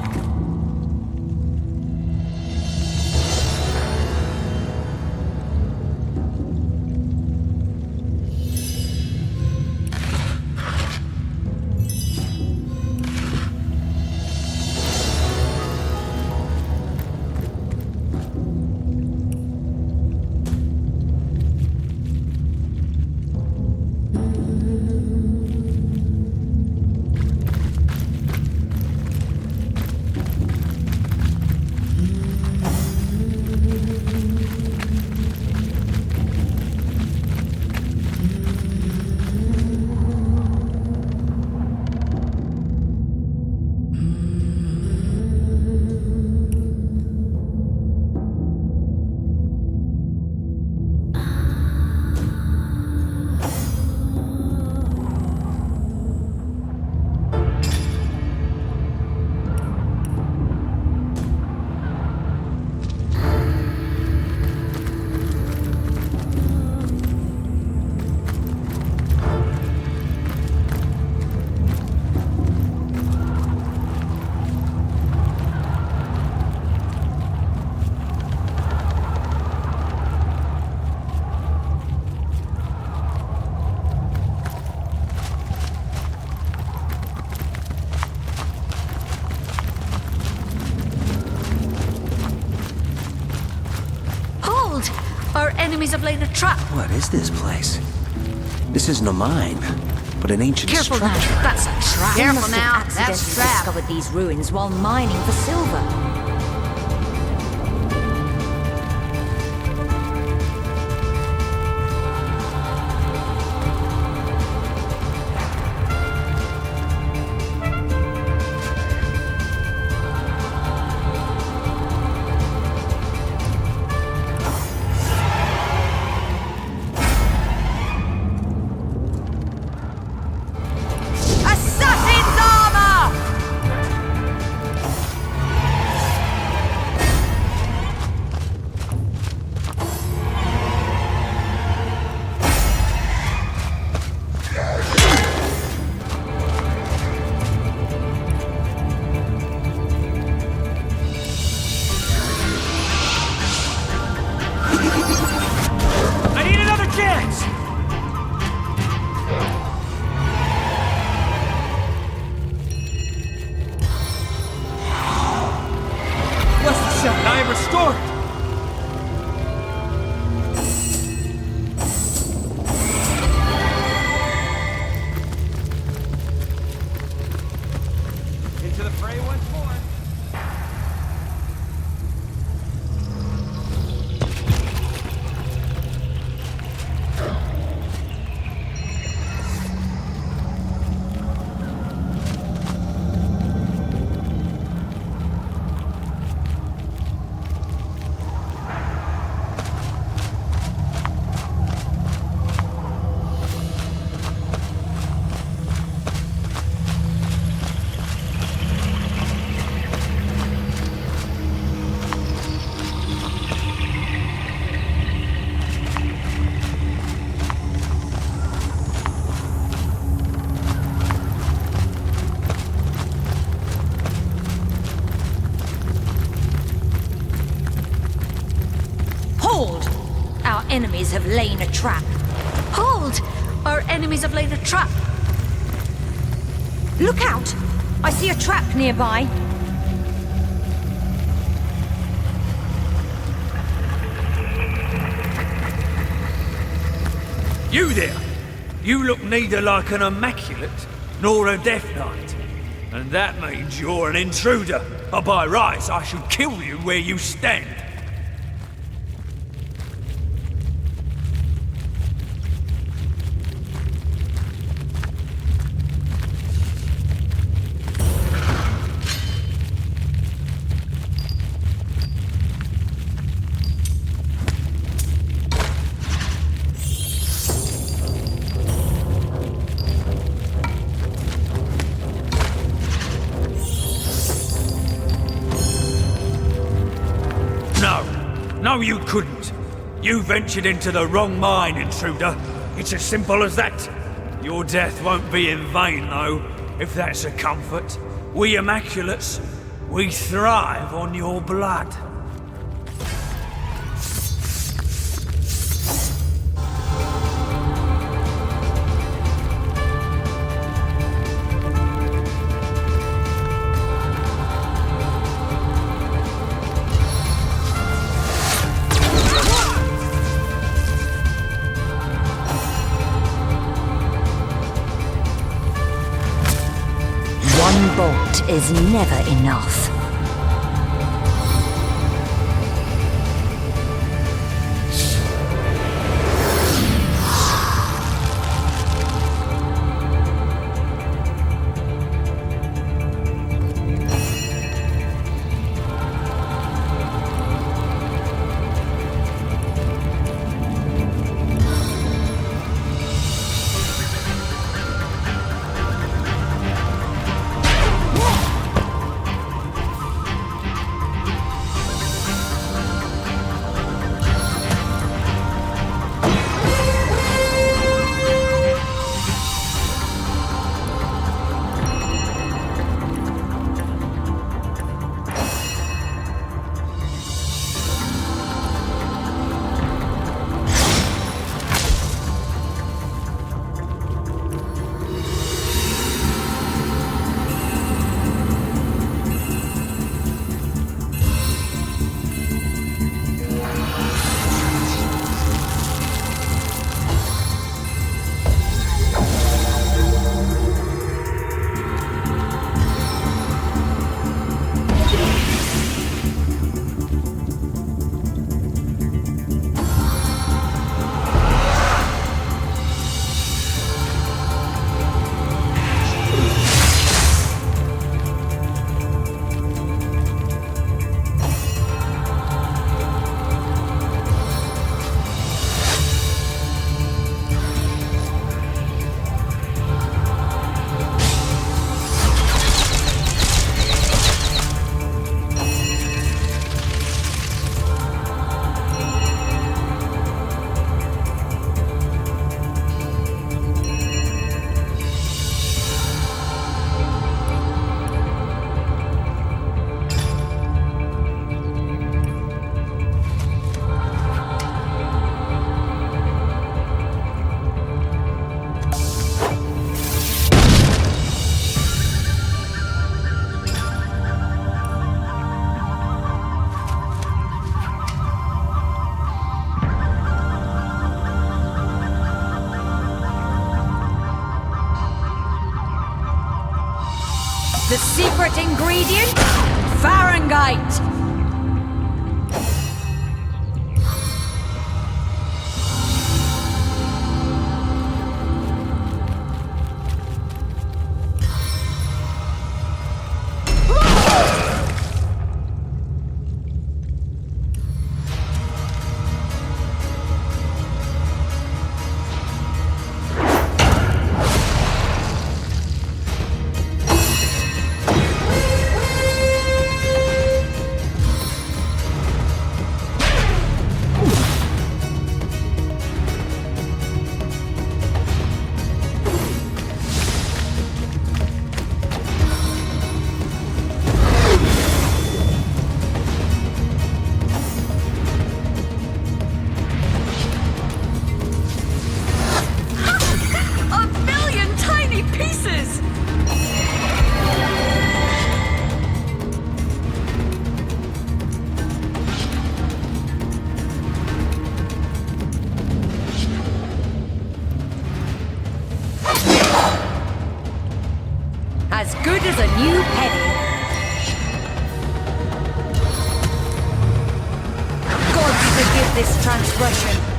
Our enemies have laid a trap. What is this place? This isn't a mine, but an ancient Careful now, structure. that's a trap. They Careful must now, have that's accidentally a trap. discovered these ruins while mining for silver. Assassin's armor! Hold! Our enemies have laid a trap. Hold! Our enemies have laid a trap. Look out! I see a trap nearby. You there! You look neither like an Immaculate nor a Death Knight. And that means you're an intruder. Or by rights, I should kill you where you stand. No, you couldn't. You ventured into the wrong mine, intruder. It's as simple as that. Your death won't be in vain, though, if that's a comfort. We Immaculates, we thrive on your blood. One bolt is never enough. The secret ingredient? Fahrenheit! this transgression.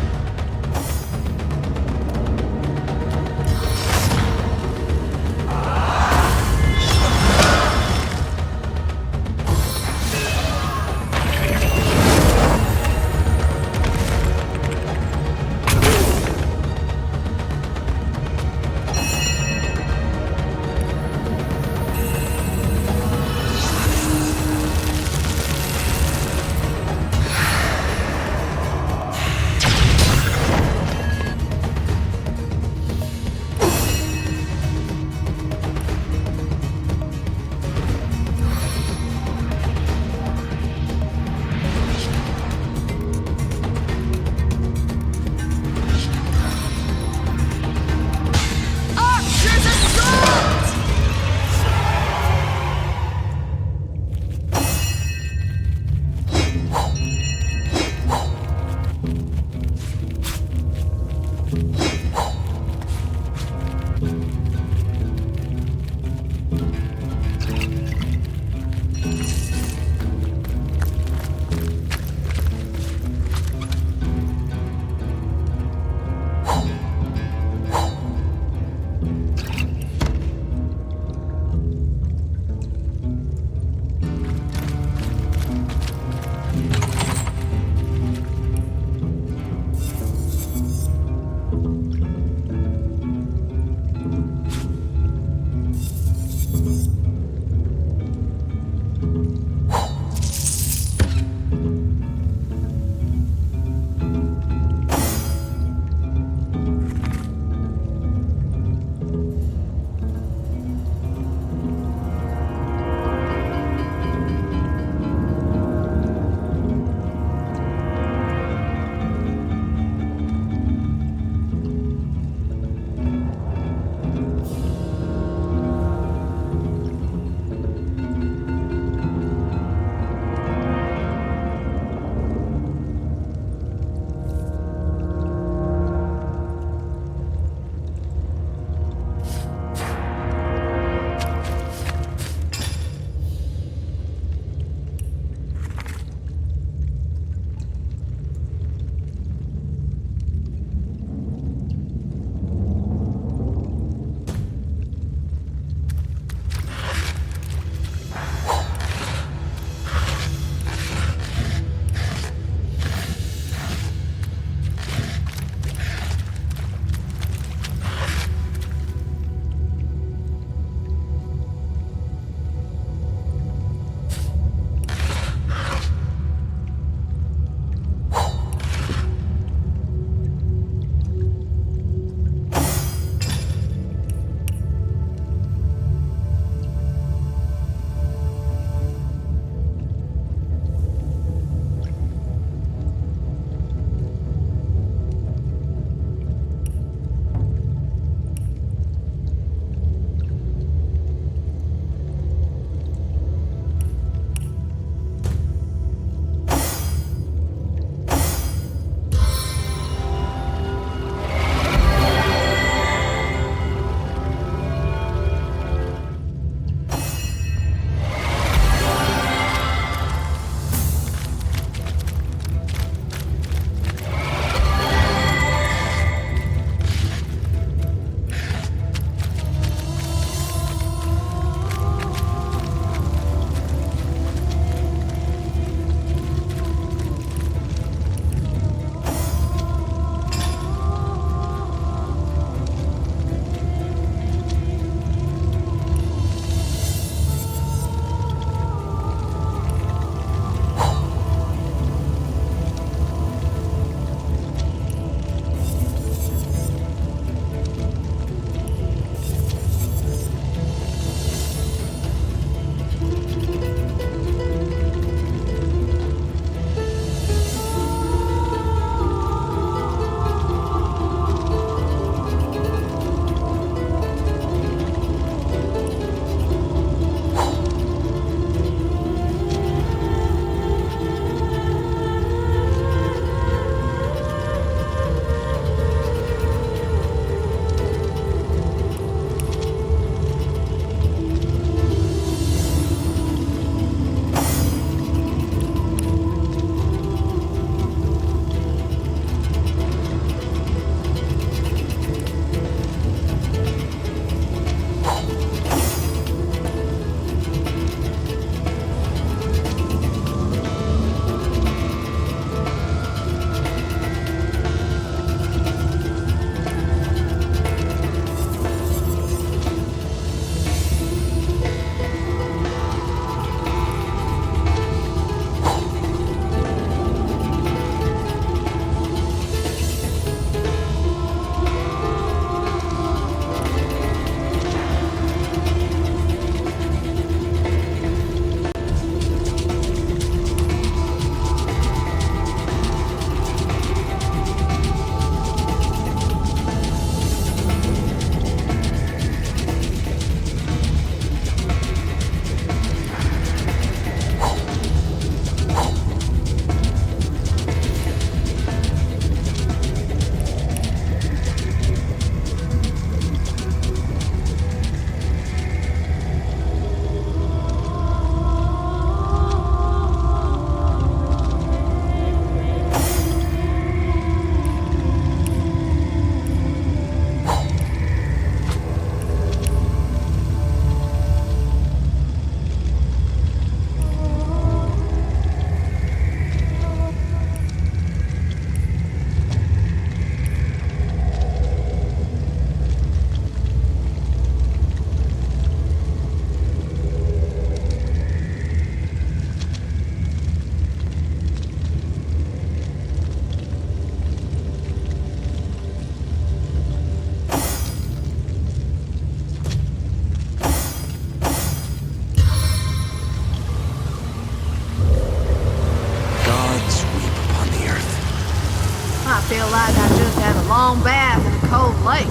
feel like I just had a long bath in a cold lake.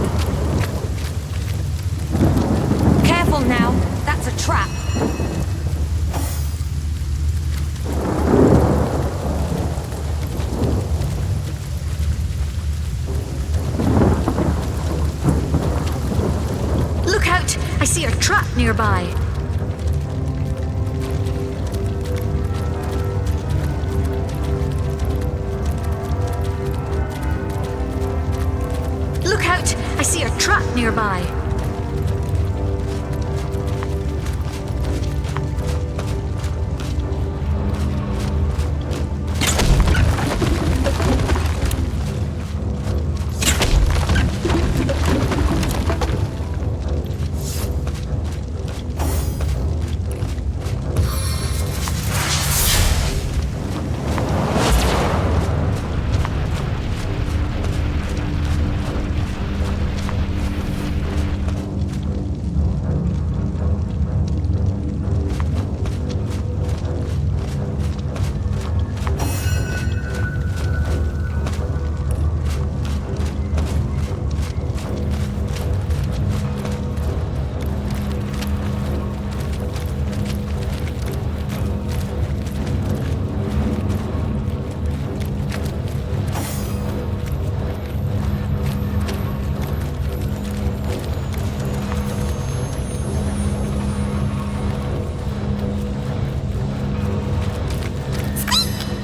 Careful now. That's a trap. Look out! I see a trap nearby. Look out! I see a trap nearby.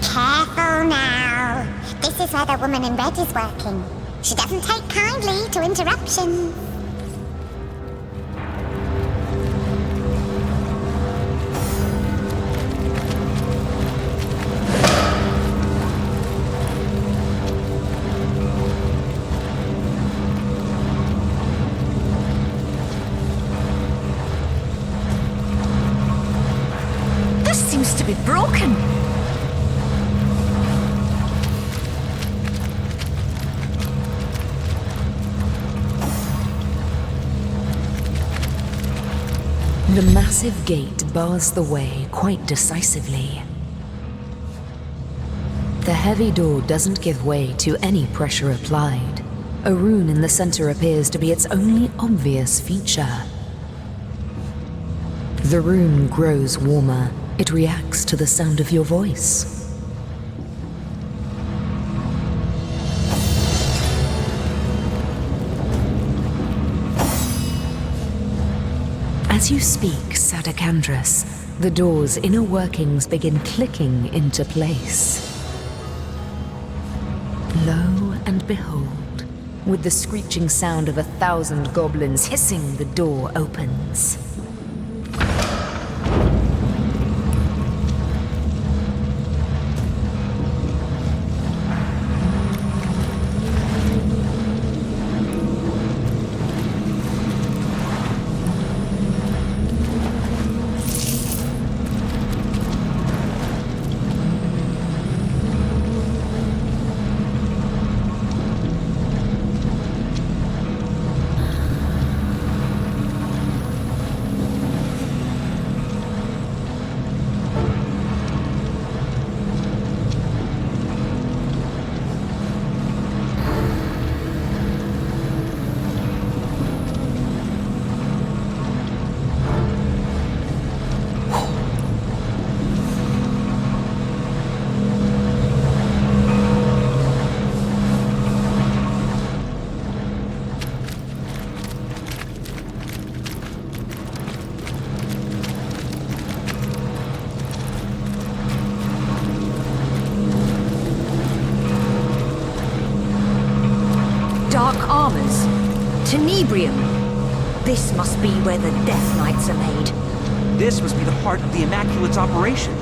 Careful now. This is where the woman in red is working. She doesn't take kindly to interruptions. This seems to be broken. The massive gate bars the way quite decisively. The heavy door doesn't give way to any pressure applied. A rune in the center appears to be its only obvious feature. The rune grows warmer. It reacts to the sound of your voice. As you speak, Sadakandras, the door's inner workings begin clicking into place. Lo and behold, with the screeching sound of 1,000 goblins hissing, the door opens. Dark armors. Tenebrium. This must be where the Death Knights are made. This must be the heart of the Immaculate's operation.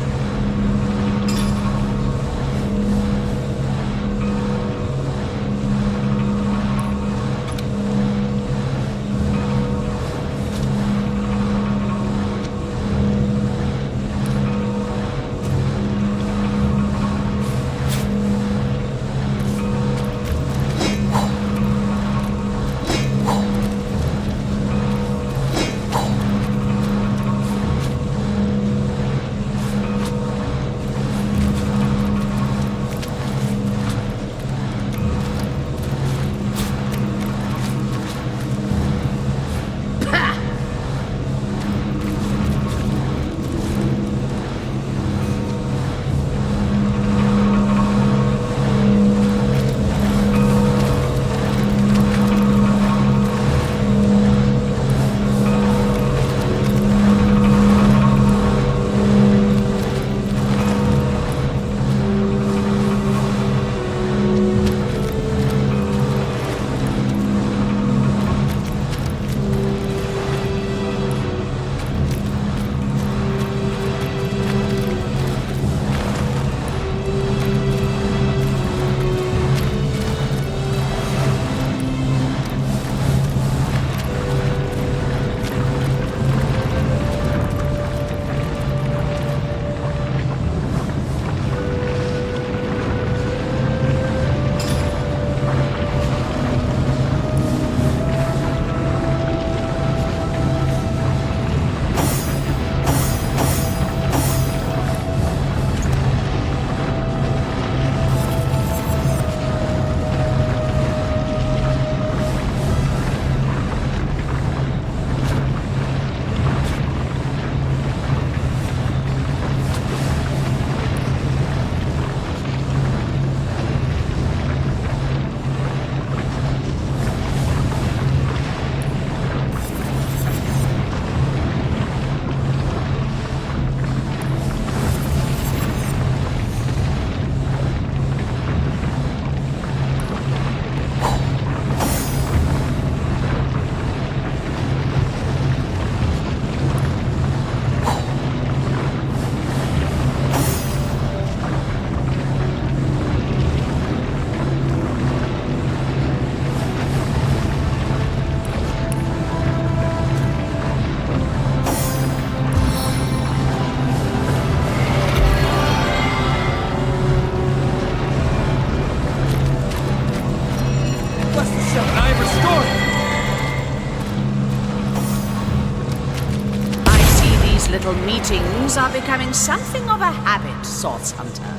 Council meetings are becoming something of a habit, Source Hunter.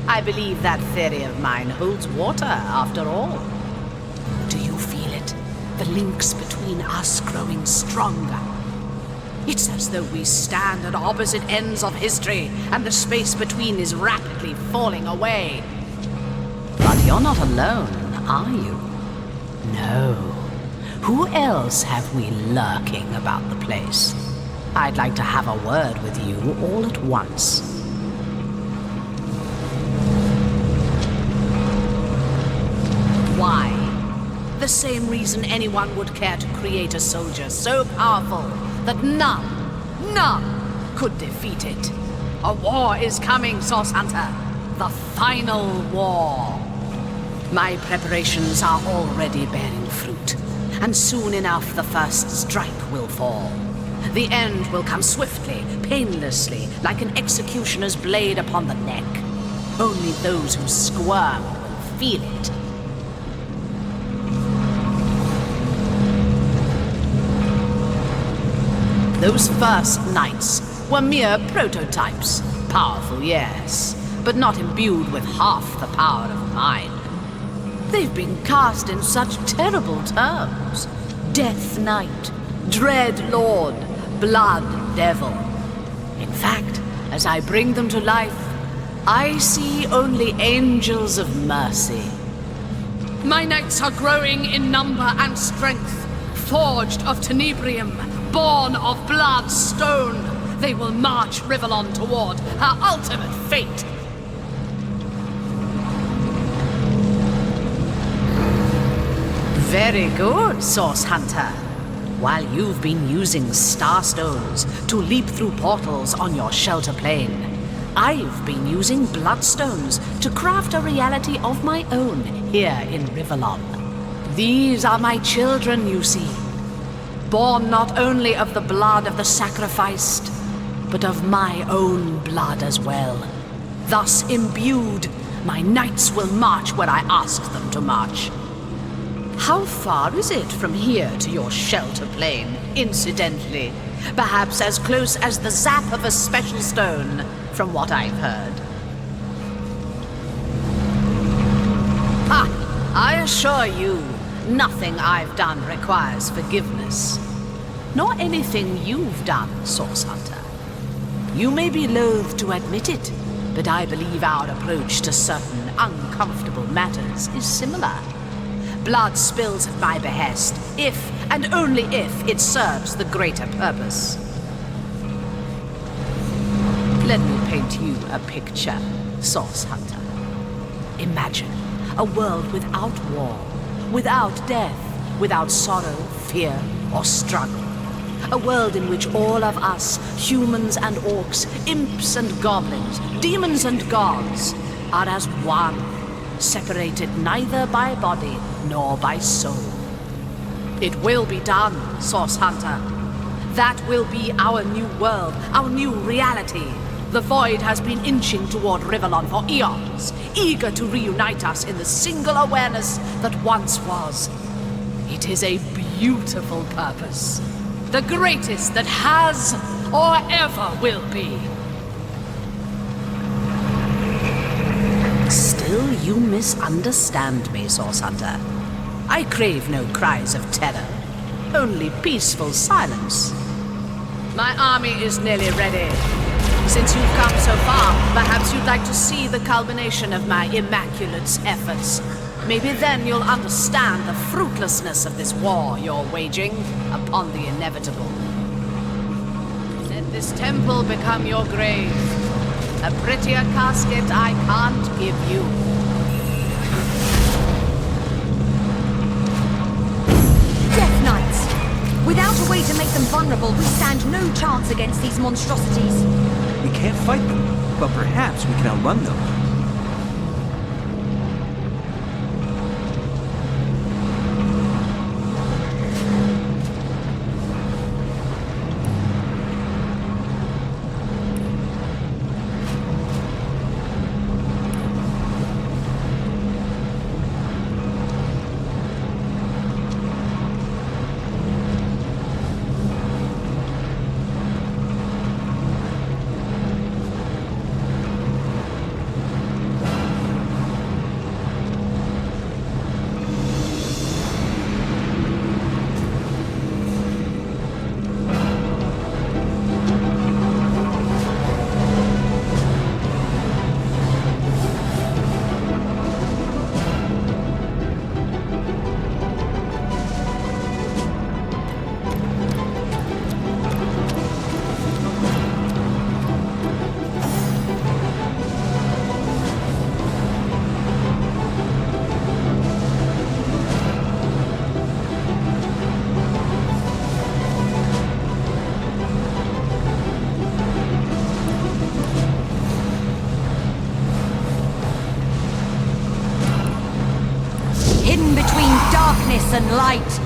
I believe that theory of mine holds water, after all. Do you feel it? The links between us growing stronger. It's as though we stand at opposite ends of history, and the space between is rapidly falling away. But you're not alone, are you? No. Who else have we lurking about the place? I'd like to have a word with you all at once. Why? The same reason anyone would care to create a soldier so powerful that none could defeat it. A war is coming, Source Hunter. The final war. My preparations are already bearing fruit, and soon enough the first strike will fall. The end will come swiftly, painlessly, like an executioner's blade upon the neck. Only those who squirm will feel it. Those first knights were mere prototypes. Powerful, yes, but not imbued with half the power of mine. They've been cast in such terrible terms. Death Knight, Dread Lord, Blood Devil. In fact, as I bring them to life, I see only angels of mercy. My knights are growing in number and strength, forged of tenebrium, born of blood stone. They will march Rivellon toward her ultimate fate. Very good, Source Hunter. While you've been using Starstones to leap through portals on your shelter plane, I've been using Bloodstones to craft a reality of my own here in Rivellon. These are my children, you see. Born not only of the blood of the sacrificed, but of my own blood as well. Thus imbued, my knights will march where I ask them to march. How far is it from here to your shelter plane, incidentally? Perhaps as close as the zap of a special stone, from what I've heard. I assure you, nothing I've done requires forgiveness. Nor anything you've done, Source Hunter. You may be loath to admit it, but I believe our approach to certain uncomfortable matters is similar. Blood spills at my behest, if and only if it serves the greater purpose. Let me paint you a picture, Source Hunter. Imagine a world without war, without death, without sorrow, fear, or struggle. A world in which all of us, humans and orcs, imps and goblins, demons and gods, are as one, separated neither by body nor by soul. It will be done, Source Hunter. That will be our new world, our new reality. The Void has been inching toward Rivellon for eons, eager to reunite us in the single awareness that once was. It is a beautiful purpose. The greatest that has or ever will be. Still, you misunderstand me, Source Hunter. I crave no cries of terror, only peaceful silence. My army is nearly ready. Since you've come so far, perhaps you'd like to see the culmination of my Immaculate's efforts. Maybe then you'll understand the fruitlessness of this war you're waging upon the inevitable. Let this temple become your grave. A prettier casket I can't give you. Death Knights! Without a way to make them vulnerable, we stand no chance against these monstrosities. We can't fight them, but perhaps we can outrun them. darkness and light.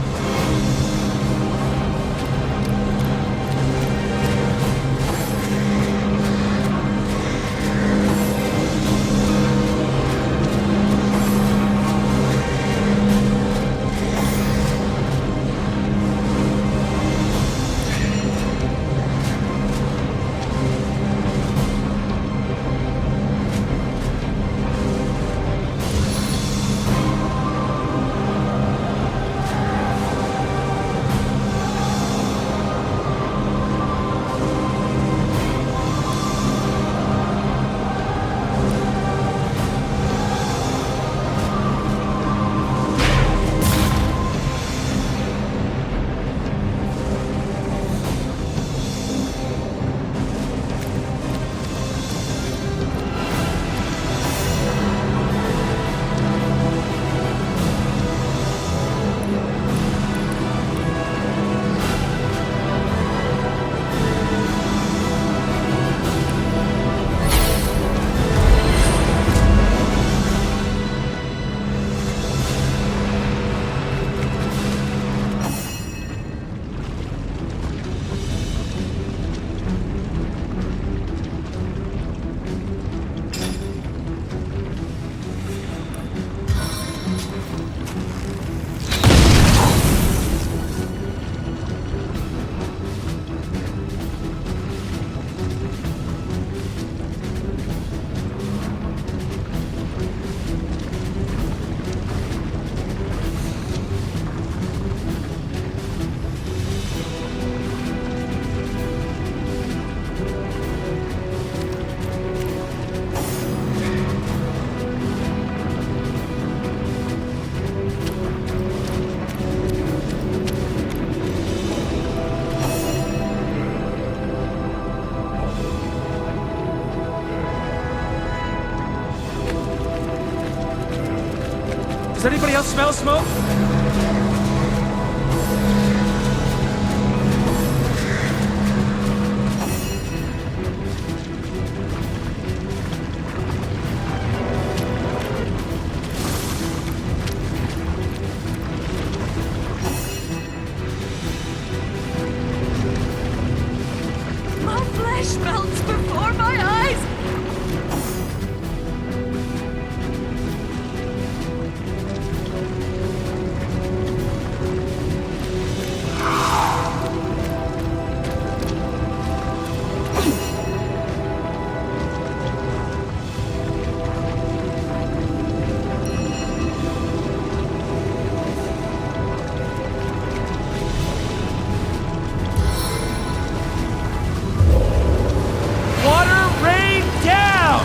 Does anybody else smell smoke? My flesh melts before my eyes. Water rain down!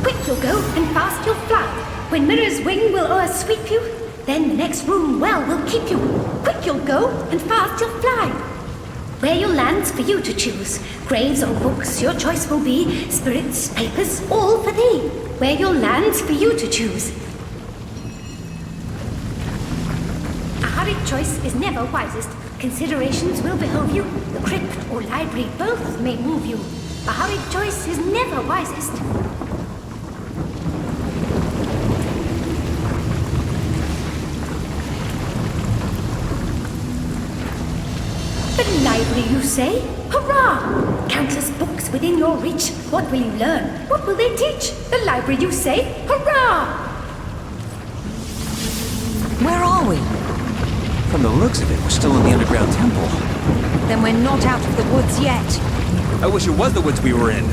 Quick you'll go, and fast you'll fly. When Mirror's wing will o'ersweep you, then the next room well will keep you. Quick you'll go, and fast you'll fly. Where you'll land's for you to choose. Graves or books, your choice will be. Spirits, papers, all for thee. Where you'll land's for you to choose. A hurried choice is never wisest. Considerations will behove you. The crypt or library both may move you. A hurried choice is never wisest. The library, you say? Hurrah! Countless books within your reach. What will you learn? What will they teach? The library, you say? Hurrah! Where are we? From the looks of it, we're still in the underground temple. Then we're not out of the woods yet. I wish it was the woods we were in.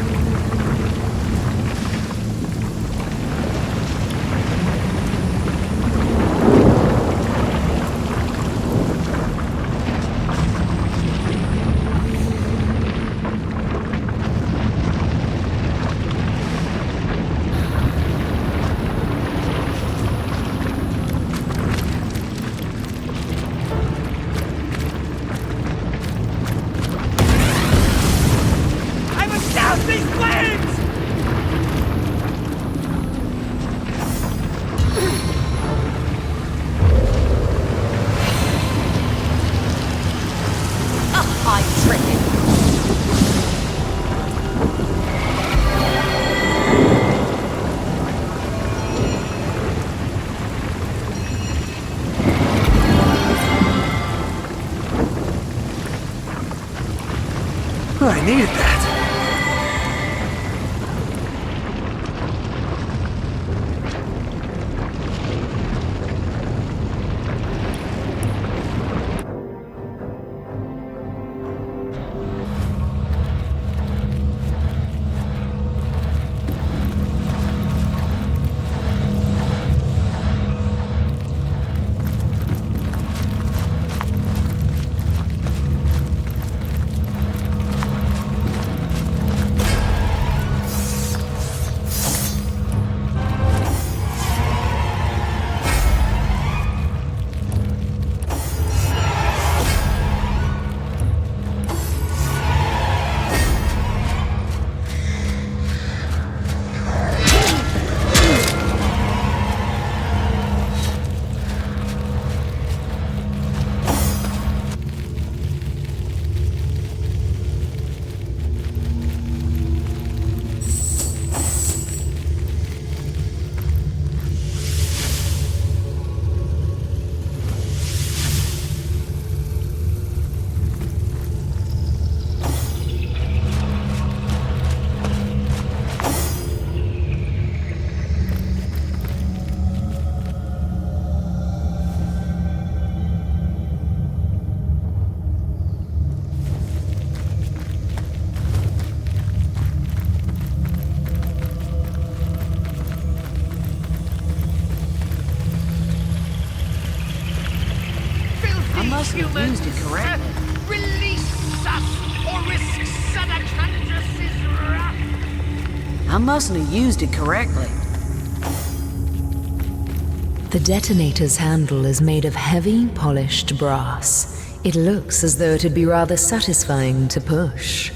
I must douse these I needed that. Used it correctly. Release us or risk Sadakandras' wrath. I mustn't have used it correctly. The detonator's handle is made of heavy, polished brass. It looks as though it'd be rather satisfying to push.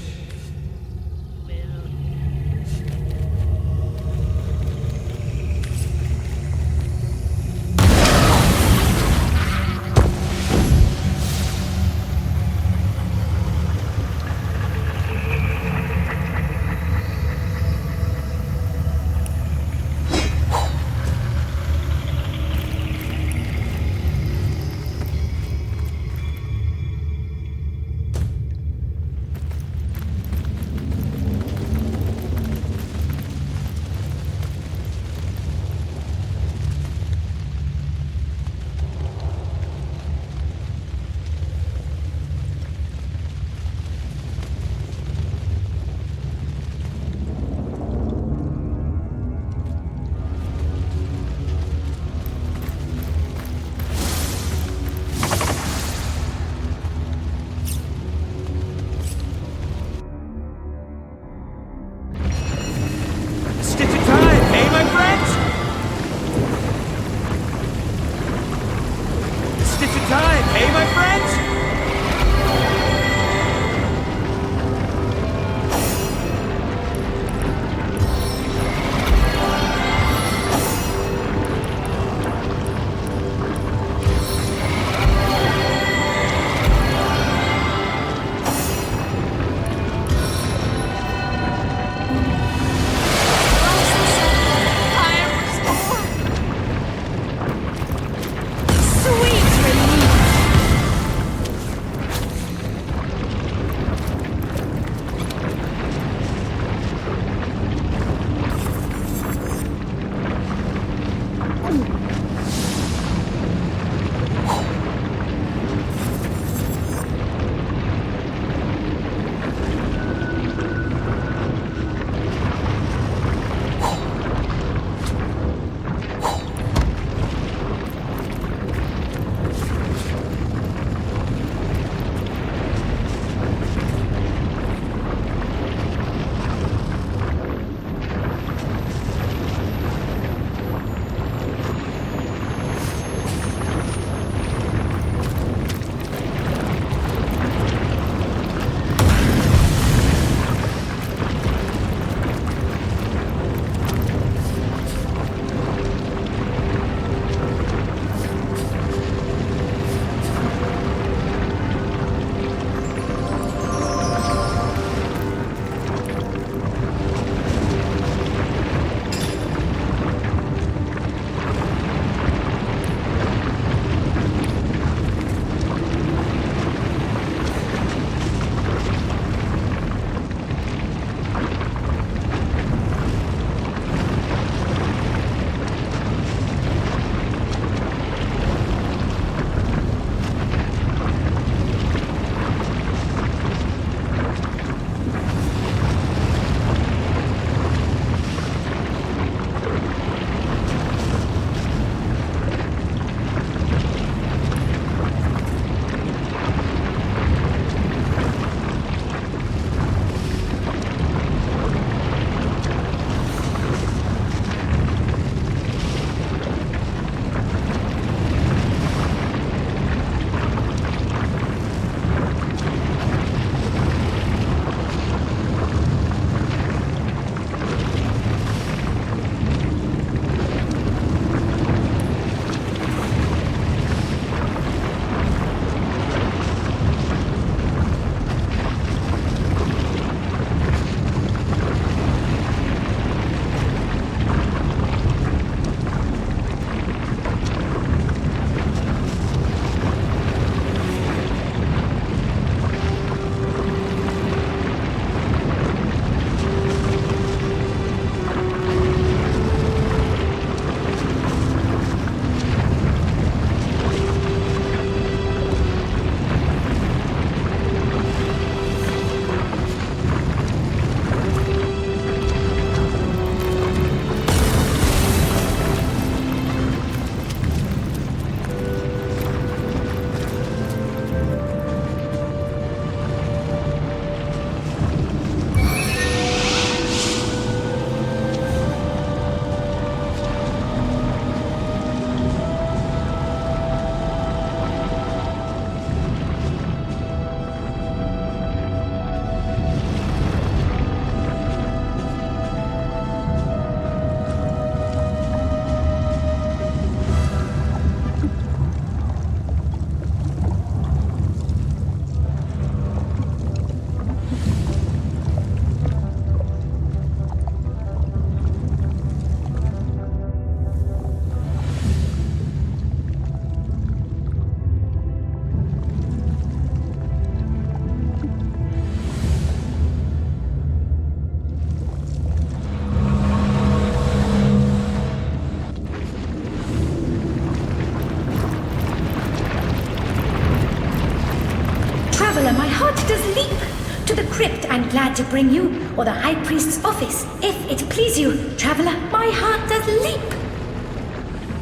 Traveler, my heart does leap. To the crypt I'm glad to bring you, or the High Priest's office, if it please you. Traveler, my heart does leap.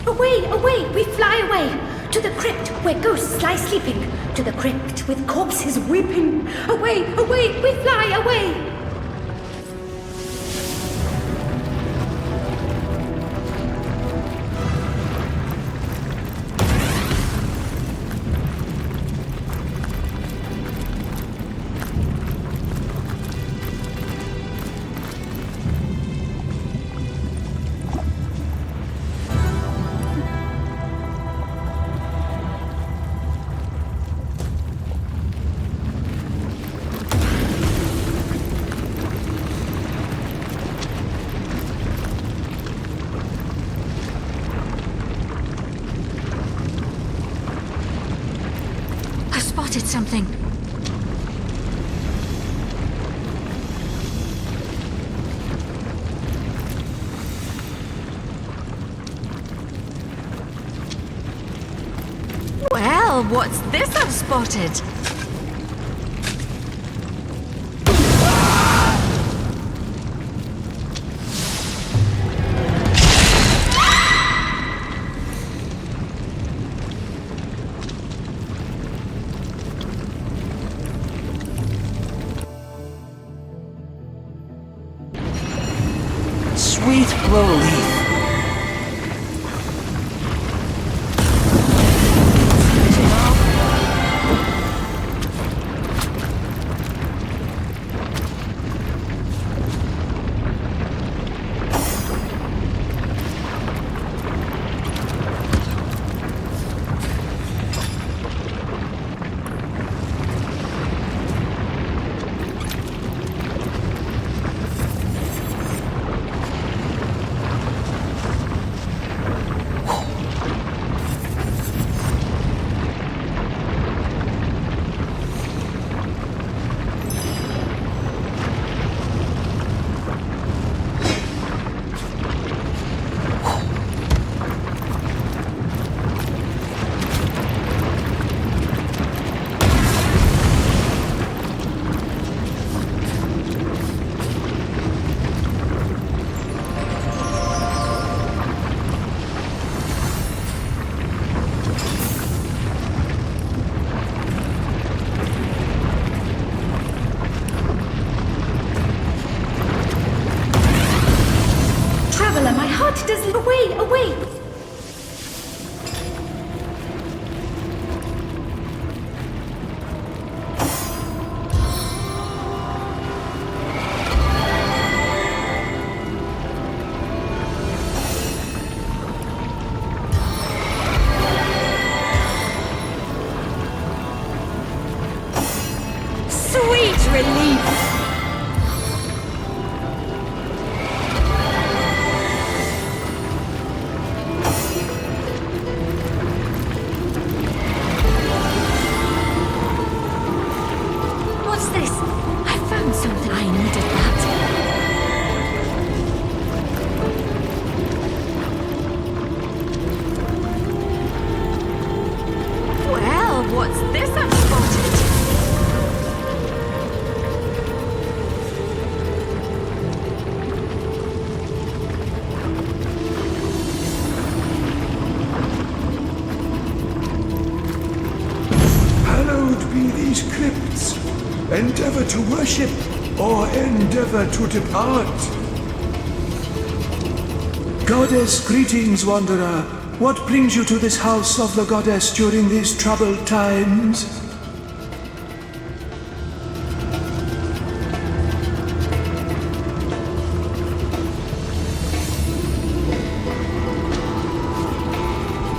Away, away, we fly away. To the crypt where ghosts lie sleeping. To the crypt with corpses weeping. Away, away, we fly away. Spotted something. Well, what's this I've spotted? Sweet relief. Traveler, my heart does away, away. Sweet relief! What's this? I found something. I needed that. Well, what's this I've spotted? Hallowed be these crypts. Endeavor to worship or endeavor to depart. Goddess, greetings, wanderer. What brings you to this house of the goddess during these troubled times?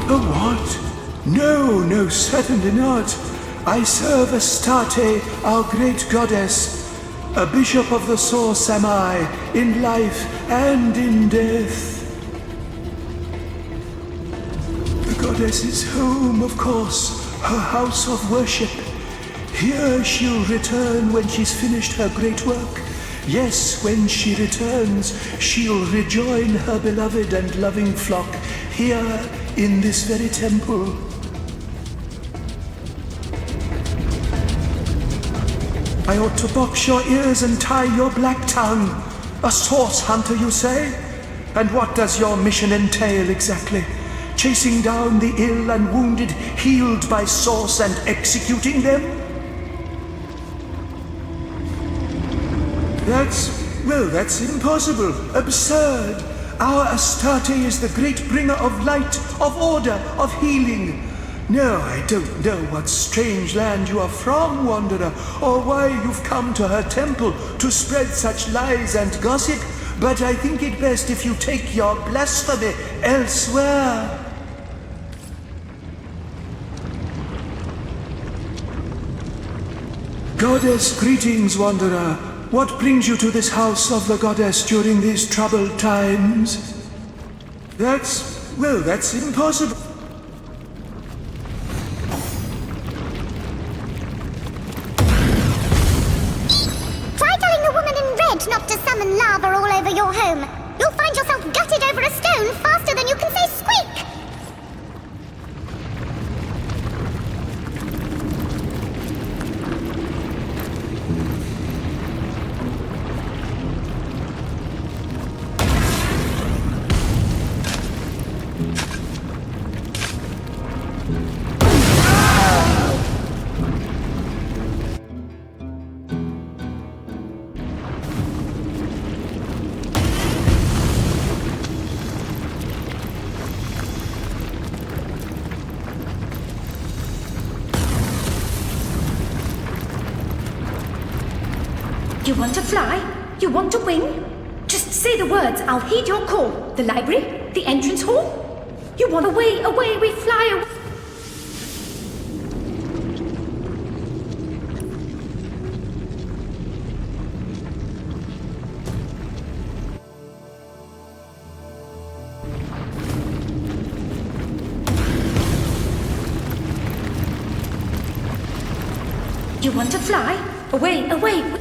A what? No, certainly not. I serve Astarte, our great goddess, a bishop of the source am I, in life and in death. The goddess's home, of course, her house of worship. Here she'll return when she's finished her great work. Yes, when she returns, she'll rejoin her beloved and loving flock here in this very temple. I ought to box your ears and tie your black tongue. A source hunter, you say? And what does your mission entail exactly? Chasing down the ill and wounded, healed by source, and executing them? That's impossible. Absurd. Our Astarte is the great bringer of light, of order, of healing. No, I don't know what strange land you are from, wanderer, or why you've come to her temple to spread such lies and gossip, but I think it best if you take your blasphemy elsewhere. Goddess, greetings, wanderer. What brings you to this house of the goddess during these troubled times? That's impossible. Try telling the woman in red not to summon lava all over your home. You'll find yourself gutted over a stone faster than you can say squeak. You want to fly? You want to wing? Just say the words, I'll heed your call. The library? The entrance hall? You want away, away, we fly away. You want to fly? Away, away.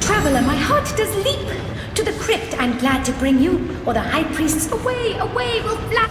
Traveler, my heart does leap. To the crypt I'm glad to bring you, or the high priests away, away will fly.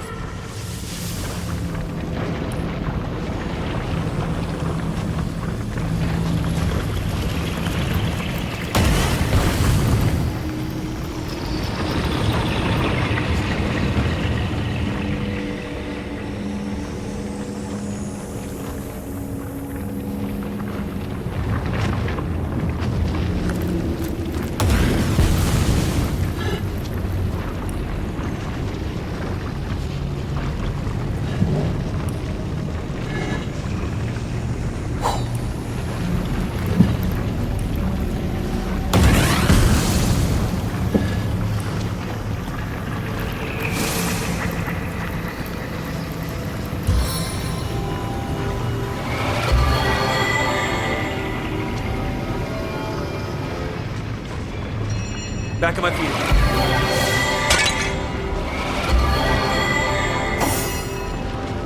Back on my feet.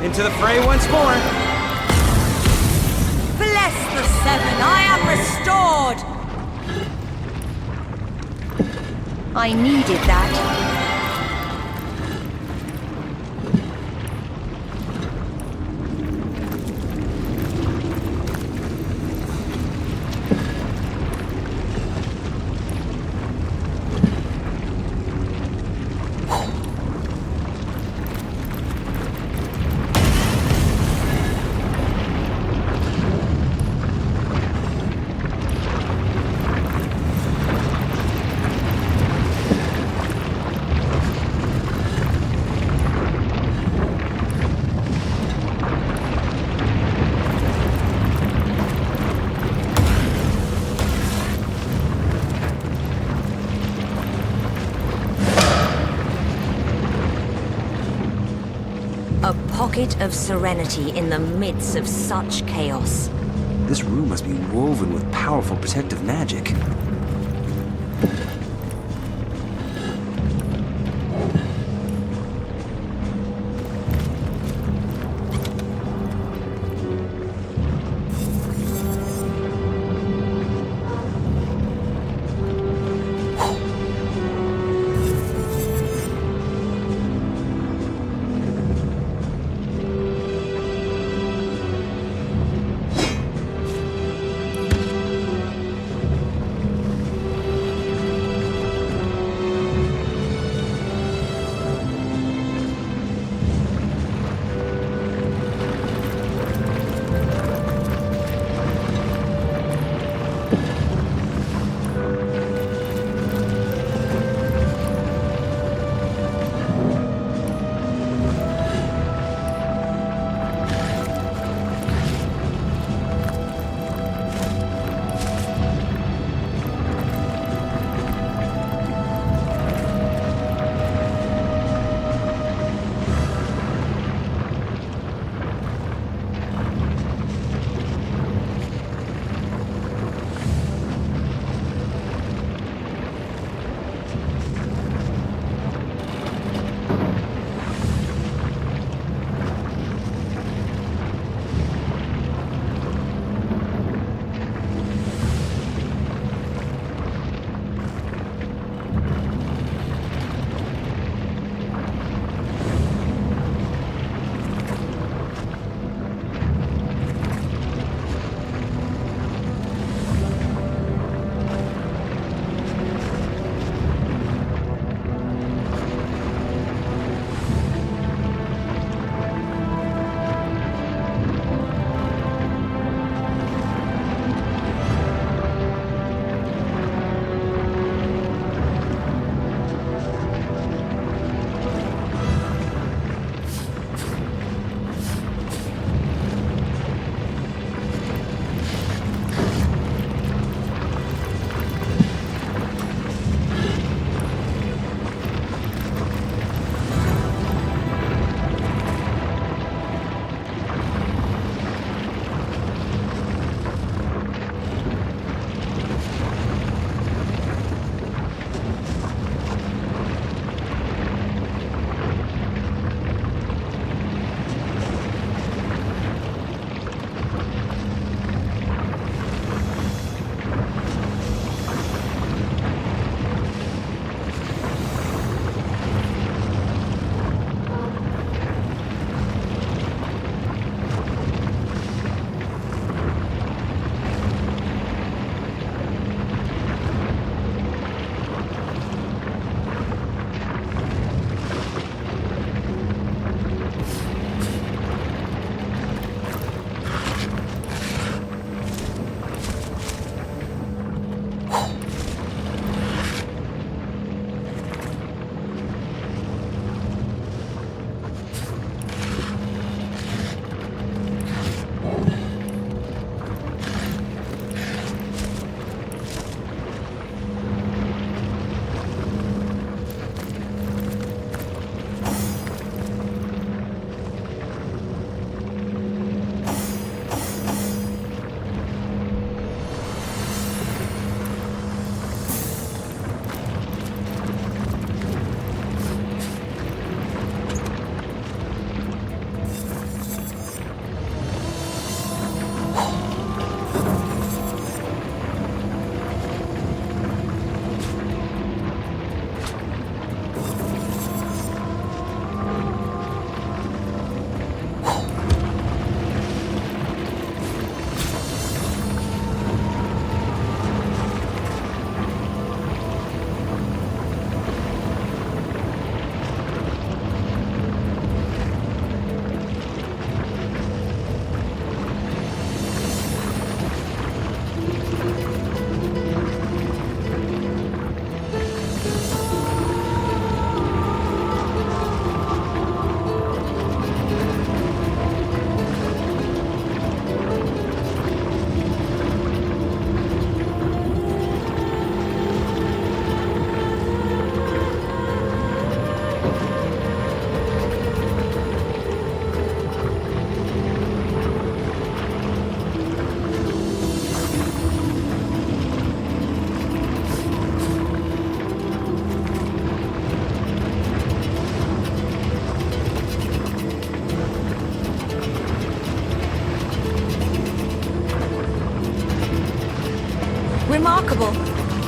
Into the fray once more. Bless the Seven, I am restored! I needed that. A pocket of serenity in the midst of such chaos. This room must be woven with powerful protective magic.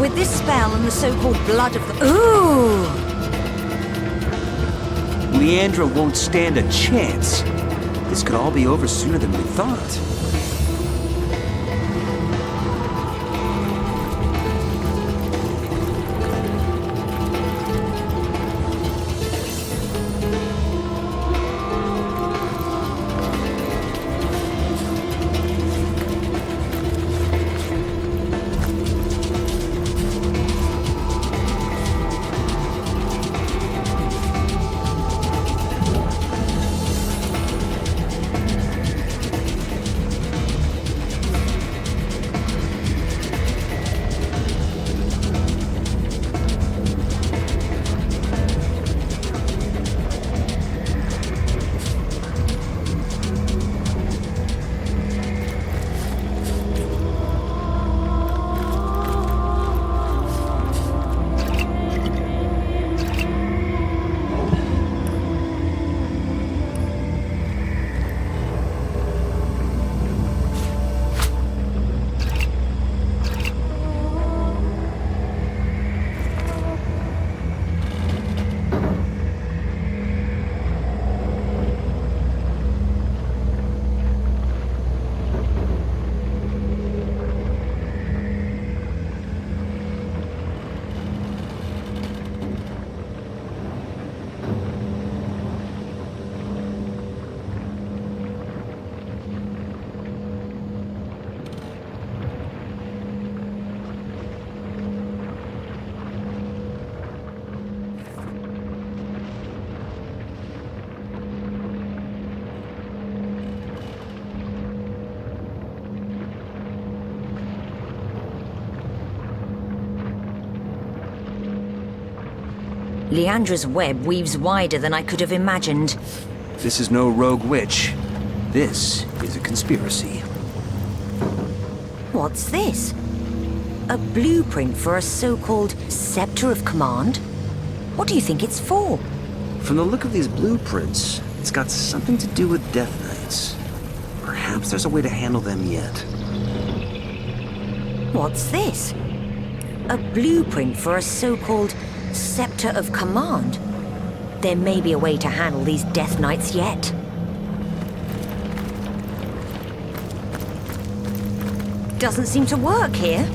With this spell and the so-called blood of the... Ooh! Leandra won't stand a chance. This could all be over sooner than we thought. Leandra's web weaves wider than I could have imagined. This is no rogue witch. This is a conspiracy. What's this? A blueprint for a so-called Scepter of Command? What do you think it's for? From the look of these blueprints, it's got something to do with Death Knights. Perhaps there's a way to handle them yet. What's this? A blueprint for a so-called Scepter of Command? There may be a way to handle these Death Knights yet. Doesn't seem to work here.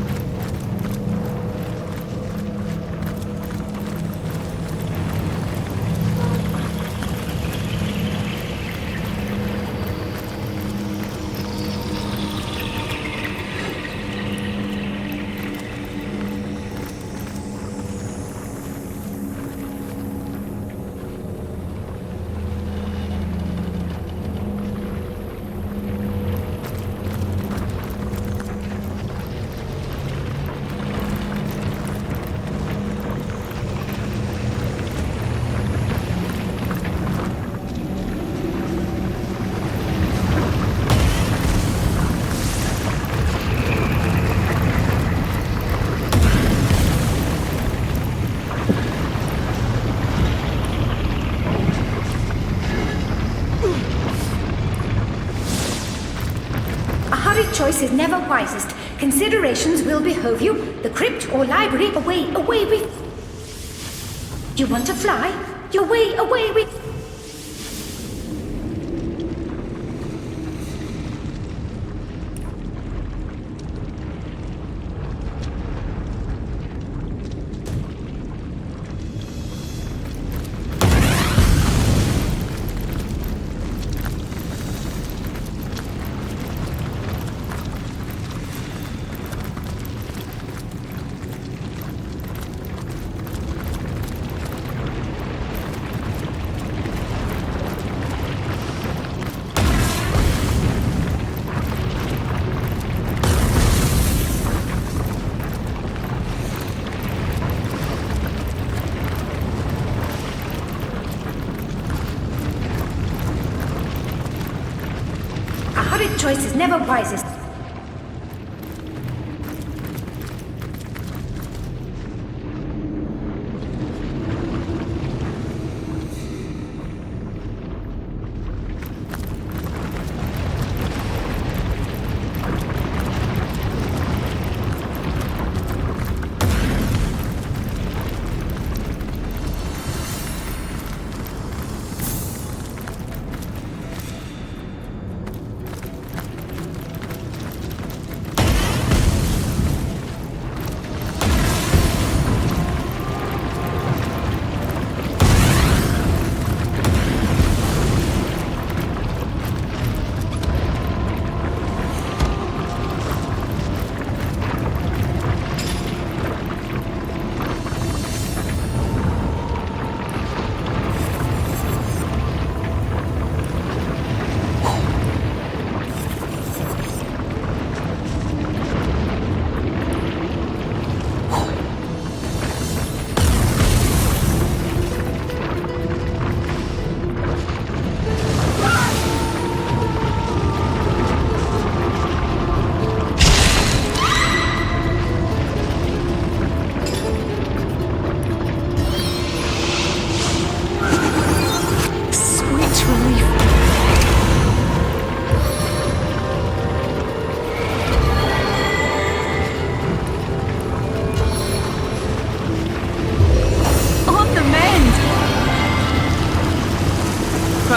Choice is never wisest. Considerations will behove you. The crypt or library, away with... You want to fly? Away with... Choice is never wisest.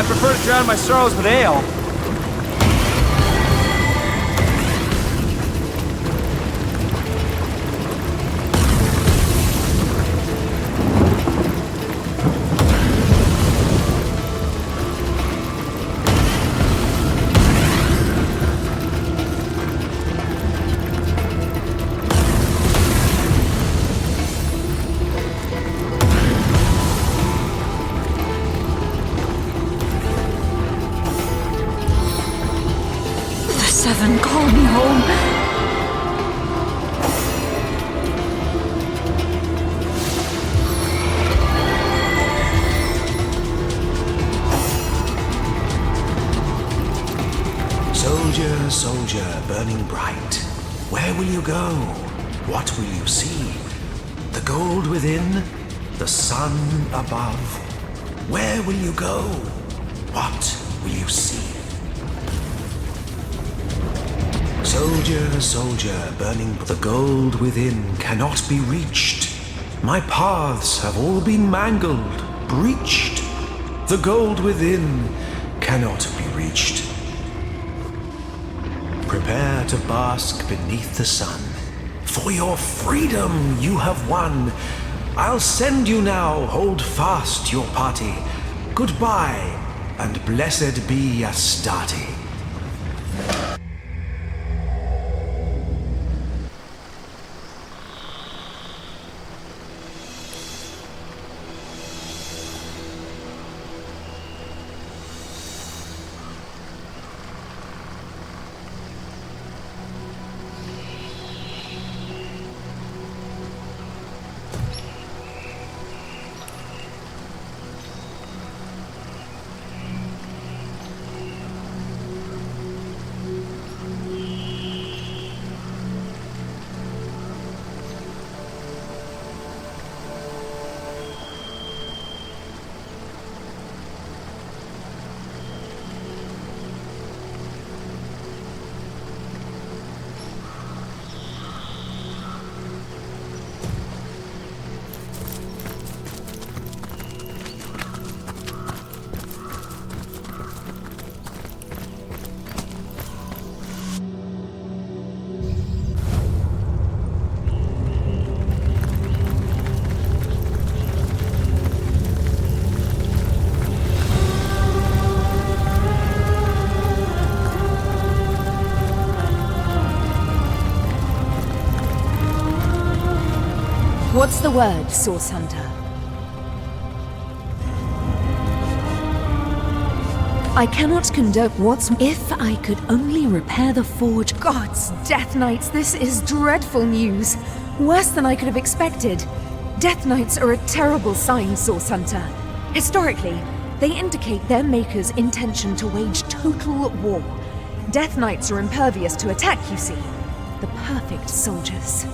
prefer to drown my sorrows with ale. Seven, call me home. Soldier, soldier, burning bright, where will you go? What will you see? The gold within, the sun above. Where will you go? What will you see? Soldier, soldier, burning, the gold within cannot be reached. My paths have all been mangled, breached. The gold within cannot be reached. Prepare to bask beneath the sun. For your freedom you have won. I'll send you now, hold fast your party. Goodbye, and blessed be Astarte. What's the word, Source Hunter? I cannot condone what's... If I could only repair the forge... Gods, Death Knights, this is dreadful news. Worse than I could have expected. Death Knights are a terrible sign, Source Hunter. Historically, they indicate their maker's intention to wage total war. Death Knights are impervious to attack, you see. The perfect soldiers.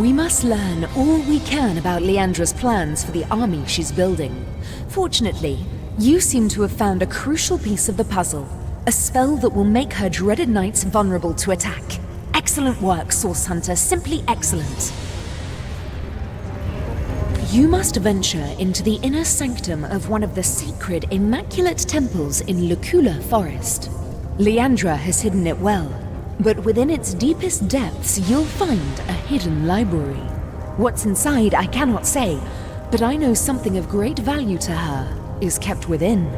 We must learn all we can about Leandra's plans for the army she's building. Fortunately, you seem to have found a crucial piece of the puzzle. A spell that will make her dreaded knights vulnerable to attack. Excellent work, Source Hunter. Simply excellent. You must venture into the inner sanctum of one of the sacred Immaculate Temples in Lucula Forest. Leandra has hidden it well, but within its deepest depths you'll find a hidden library. What's inside I cannot say, but I know something of great value to her is kept within.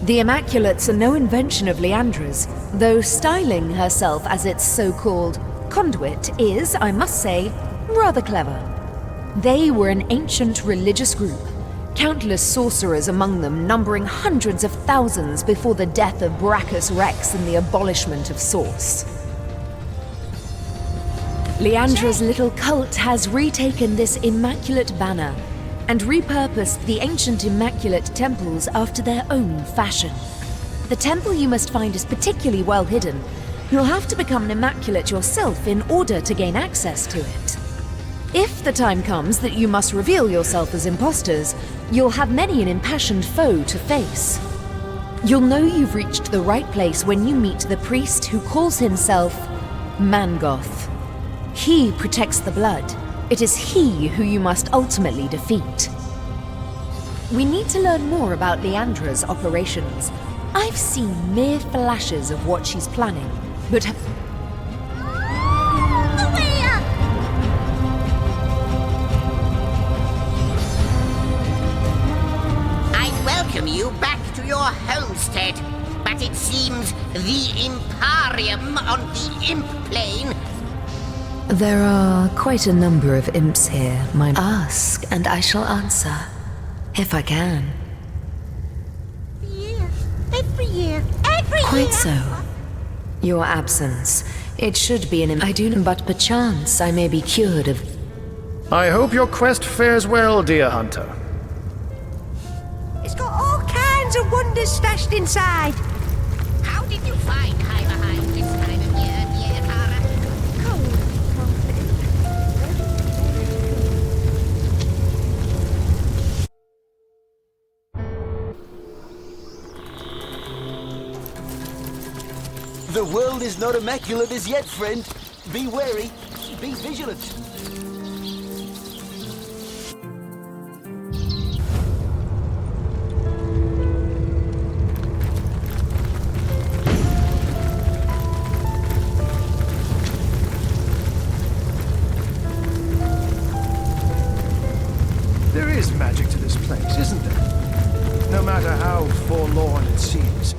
The Immaculates are no invention of Leandra's, though styling herself as its so-called conduit is, I must say, rather clever. They were an ancient religious group, countless sorcerers among them numbering hundreds of thousands before the death of Brachus Rex and the abolishment of Source. Leandra's little cult has retaken this immaculate banner and repurposed the ancient Immaculate temples after their own fashion. The temple you must find is particularly well hidden. You'll have to become an Immaculate yourself in order to gain access to it. If the time comes that you must reveal yourself as imposters, you'll have many an impassioned foe to face. You'll know you've reached the right place when you meet the priest who calls himself Mangoth. He protects the blood. It is he who you must ultimately defeat. We need to learn more about Leandra's operations. I've seen mere flashes of what she's planning, but I welcome you back to your homestead, but it seems the Imperium on the Imp Plane. there are quite a number of imps here. Ask, and I shall answer, if I can. Every year. Quite so. Your absence. It should be an I do know, but perchance I may be cured of. I hope your quest fares well, dear hunter. It's got all kinds of wonders stashed inside. How did you find Heimerheim this time of year, dear Kara? The world is not immaculate as yet, friend. Be wary, be vigilant. There is magic to this place, isn't there? No matter how forlorn it seems.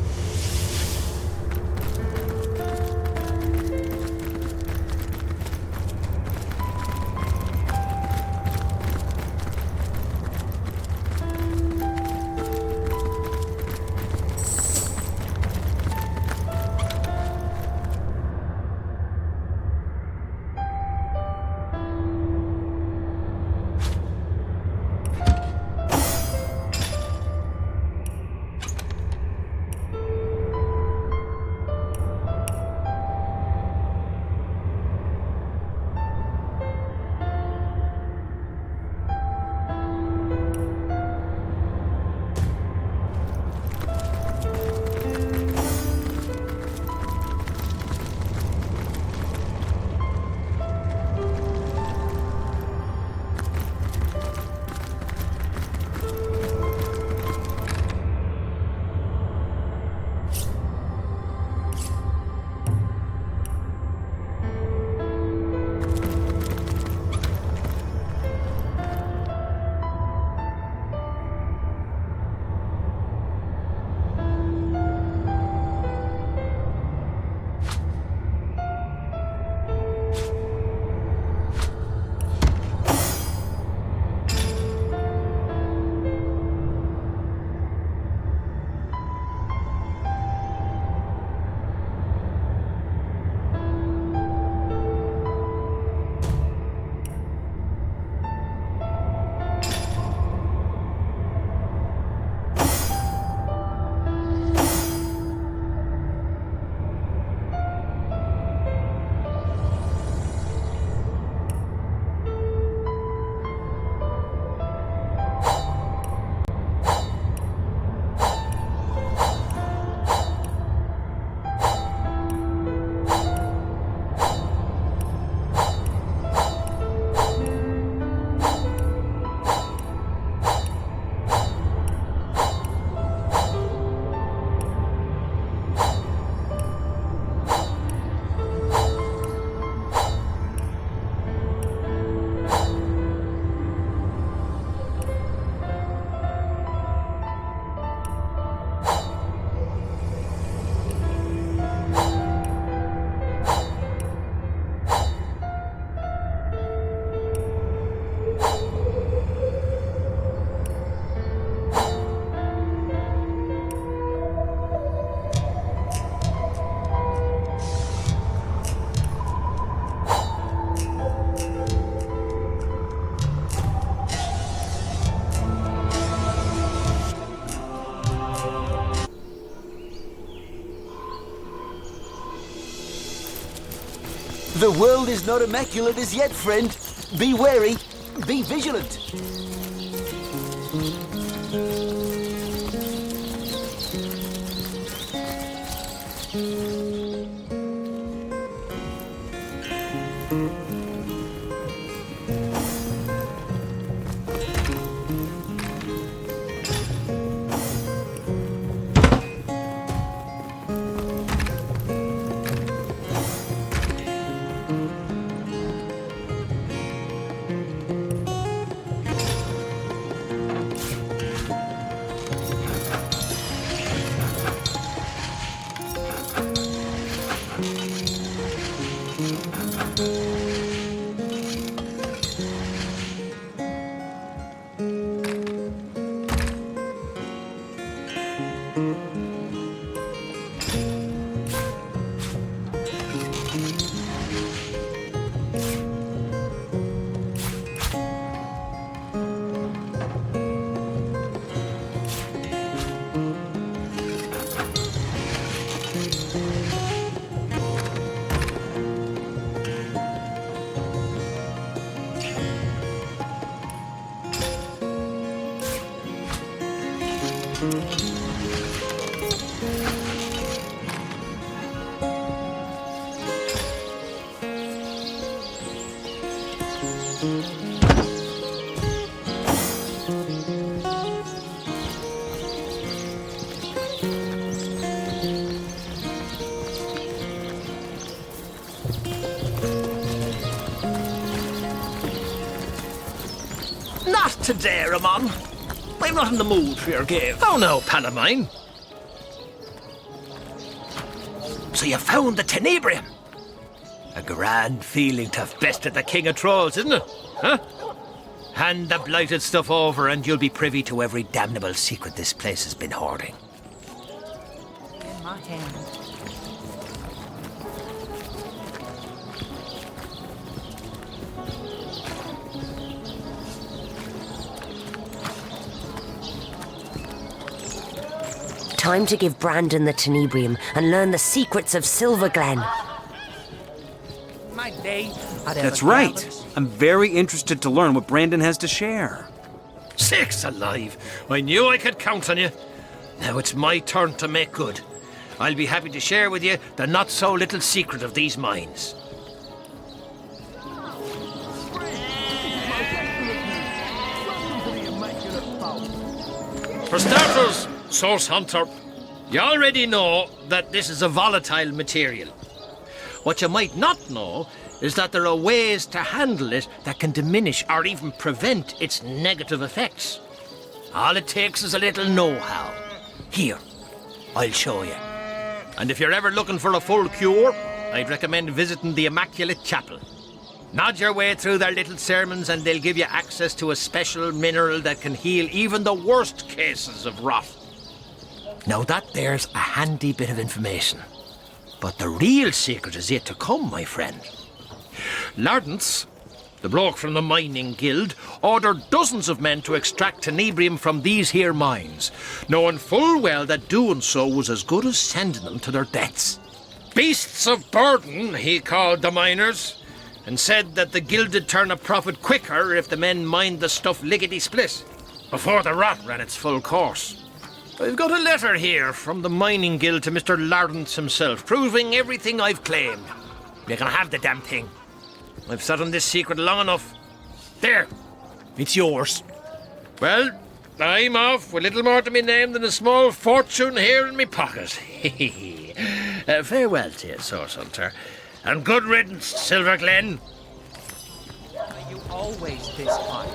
The world is not immaculate as yet, friend. Be wary, be vigilant. Not today, Ramon. I'm not in the mood for your game. Oh no, pal of mine. So you found the Tenebrium? A grand feeling to have bested the King of Trolls, isn't it? Huh? Hand the blighted stuff over and you'll be privy to every damnable secret this place has been hoarding. In my hand. Time to give Brandon the Tenebrium and learn the secrets of Silverglen. That's right. I'm very interested to learn what Brandon has to share. Sakes alive! I knew I could count on you. Now it's my turn to make good. I'll be happy to share with you the not-so-little secret of these mines. For starters, Source Hunter, you already know that this is a volatile material. What you might not know is that there are ways to handle it that can diminish or even prevent its negative effects. All it takes is a little know-how. Here, I'll show you. And if you're ever looking for a full cure, I'd recommend visiting the Immaculate Chapel. Nod your way through their little sermons and they'll give you access to a special mineral that can heal even the worst cases of rot. Now that there's a handy bit of information. But the real secret is yet to come, my friend. Lardance, the bloke from the mining guild, ordered dozens of men to extract tenebrium from these here mines, knowing full well that doing so was as good as sending them to their deaths. Beasts of burden, he called the miners, and said that the guild'd turn a profit quicker if the men mined the stuff lickety-split, before the rot ran its full course. I've got a letter here from the mining guild to Mr. Lardance himself, proving everything I've claimed. You can have the damn thing. I've sat on this secret long enough. There, it's yours. Well, I'm off with little more to me name than a small fortune here in me pocket. Farewell to you, Source Hunter, and good riddance, Silverglen. Are you always this kind?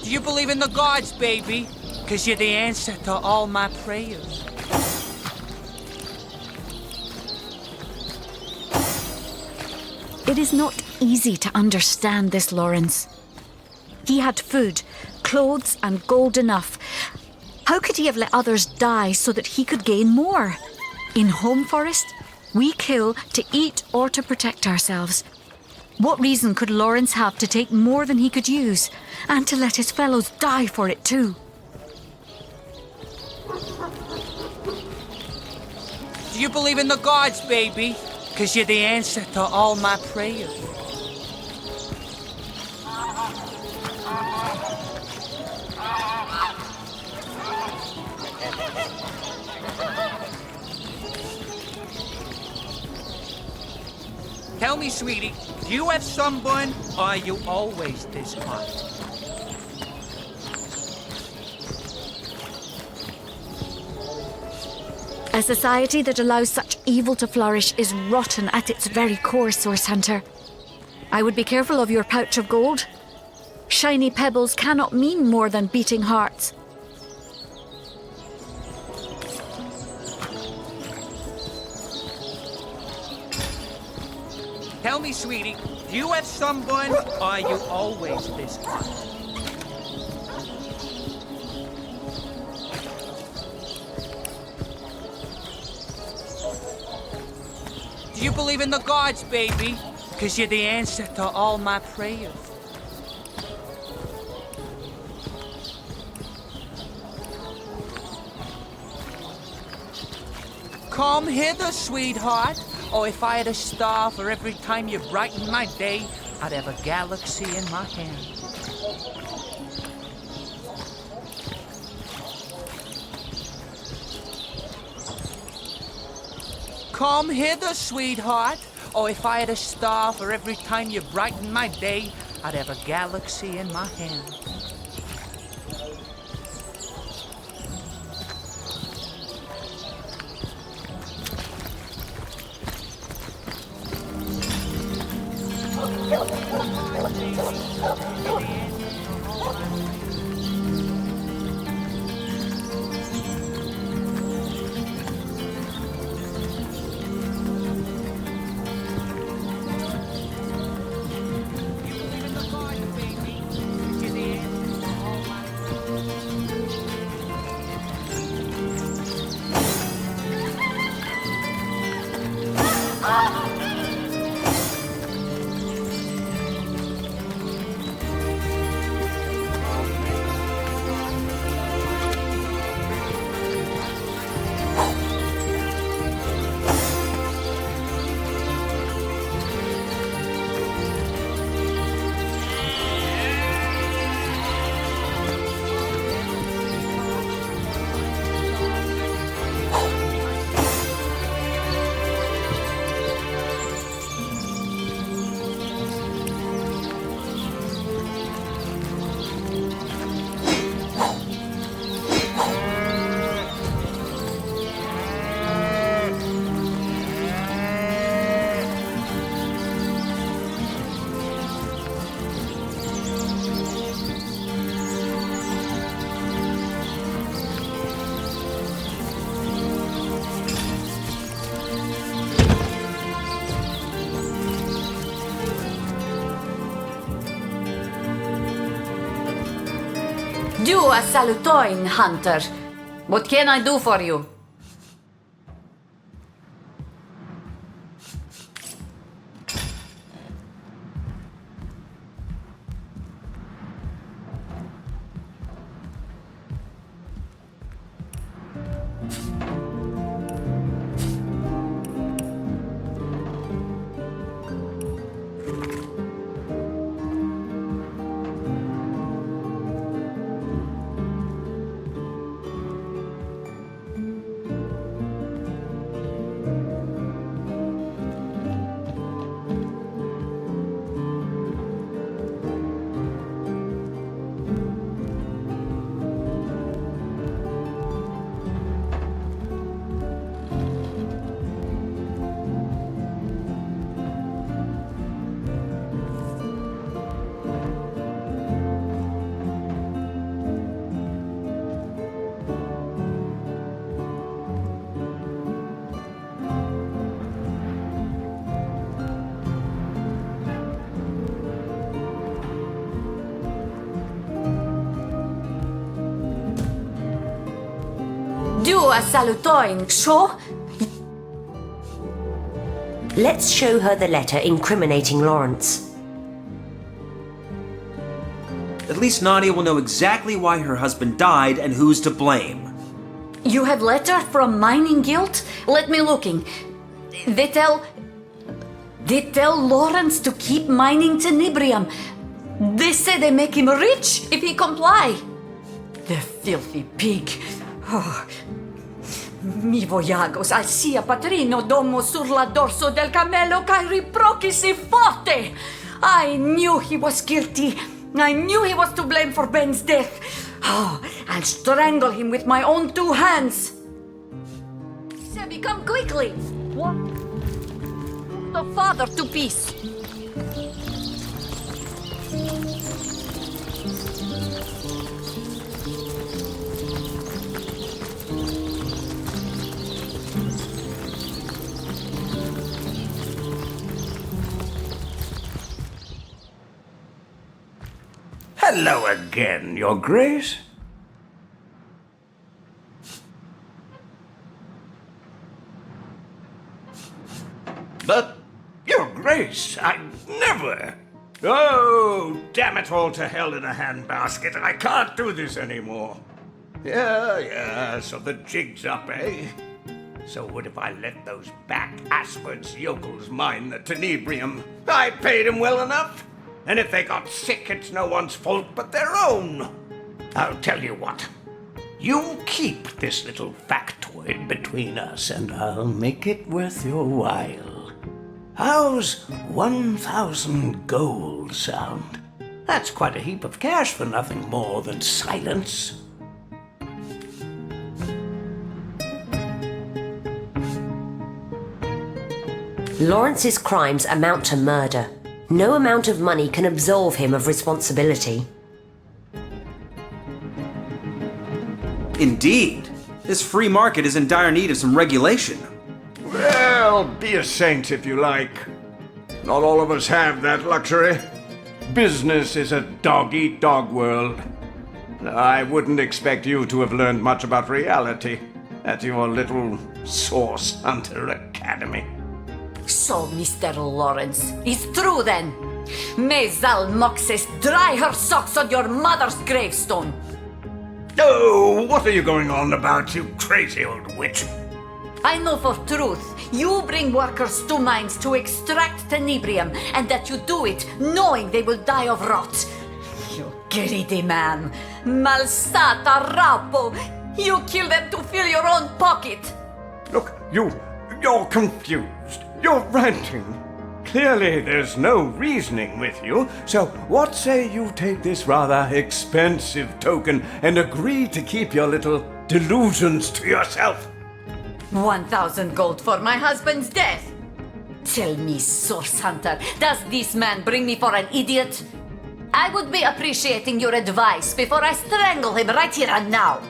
Do you believe in the gods, baby? 'Cause you're the answer to all my prayers. It is not easy to understand this, Lawrence. He had food, clothes, and gold enough. How could he have let others die so that he could gain more? In Home Forest, we kill to eat or to protect ourselves. What reason could Lawrence have to take more than he could use, and to let his fellows die for it too? Do you believe in the gods, baby? 'Cause you're the answer to all my prayers. Tell me, sweetie, do you have sunburn, or are you always this hot? A society that allows such evil to flourish is rotten at its very core, Source Hunter. I would be careful of your pouch of gold. Shiny pebbles cannot mean more than beating hearts. Tell me, sweetie, do you have someone, or are you always this hot? Do you believe in the gods, baby? Because you're the answer to all my prayers. Come hither, sweetheart. Or if I had a star for every time you brighten my day, I'd have a galaxy in my hand. Come hither, sweetheart. Or if I had a star for every time you brighten my day, I'd have a galaxy in my hand. Do a salutoin, Hunter. What can I do for you? Do a salutoin, sure? Let's show her the letter incriminating Lawrence. At least Nadia will know exactly why her husband died and who's to blame. You have letter from mining guild? Let me looking. They tell Lawrence to keep mining tenebrium. They say they make him rich if he comply. The filthy pig. Oh. Mi voyagos al sia patrino domo sur la dorso del cammello kai riprochi si forte. I knew he was guilty. I knew he was to blame for Ben's death. Oh, I'll strangle him with my own two hands. Sebby, come quickly. What? The father to peace. Hello again, Your Grace. But, Your Grace, I never... Oh, damn it all to hell in a handbasket. I can't do this anymore. Yeah, so the jig's up, eh? So what if I let those back-asswards yokels mine the tenebrium? I paid 'em well enough. And if they got sick, it's no one's fault but their own. I'll tell you what. You keep this little factoid between us, and I'll make it worth your while. How's 1,000 gold sound? That's quite a heap of cash for nothing more than silence. Lawrence's crimes amount to murder. No amount of money can absolve him of responsibility. Indeed. This free market is in dire need of some regulation. Well, be a saint if you like. Not all of us have that luxury. Business is a dog-eat-dog world. I wouldn't expect you to have learned much about reality at your little Source Hunter Academy. So, Mr. Lawrence, it's true then. May Zalmoxis dry her socks on your mother's gravestone. Oh, what are you going on about, you crazy old witch? I know for truth you bring workers to mines to extract tenebrium, and that you do it knowing they will die of rot. You greedy man. Malsata rapo. You kill them to fill your own pocket. Look, you're confused. You're ranting. Clearly there's no reasoning with you, so what say you take this rather expensive token and agree to keep your little delusions to yourself? 1,000 gold for my husband's death. Tell me, Source Hunter, does this man bring me for an idiot? I would be appreciating your advice before I strangle him right here and now.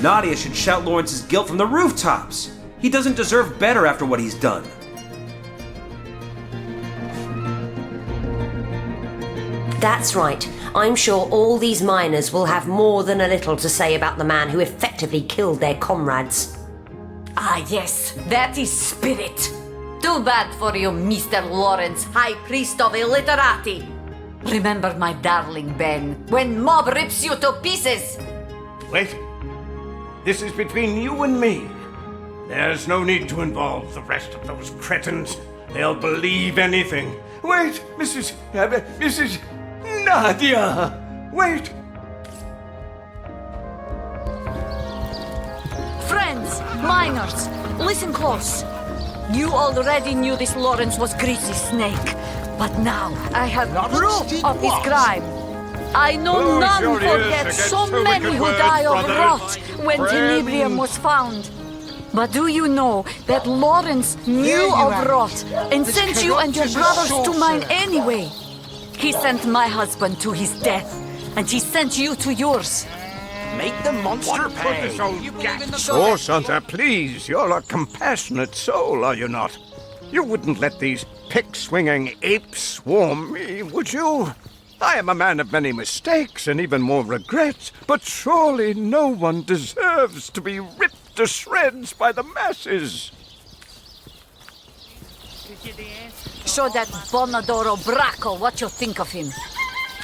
Nadia should shout Lawrence's guilt from the rooftops. He doesn't deserve better after what he's done. That's right. I'm sure all these miners will have more than a little to say about the man who effectively killed their comrades. Ah, yes, that is spirit. Too bad for you, Mr. Lawrence, High Priest of Illiterati. Remember, my darling Ben, when mob rips you to pieces. Wait. This is between you and me. There's no need to involve the rest of those cretins. They'll believe anything. Wait, Mrs. Nadia! Wait! Friends, miners, listen close. You already knew this Lawrence was Greasy's snake, but now I have proof of his crime. I know none forget so many who die of rot when tenebrium was found. But do you know that Lawrence knew of rot and sent you and your brothers to mine anyway? He sent my husband to his death, and he sent you to yours. Make the monster pay. Source Hunter, please, you're a compassionate soul, are you not? You wouldn't let these pick-swinging apes swarm me, would you? I am a man of many mistakes and even more regrets, but surely no one deserves to be ripped to shreds by the masses. Show that Bonadoro Bracco what you think of him.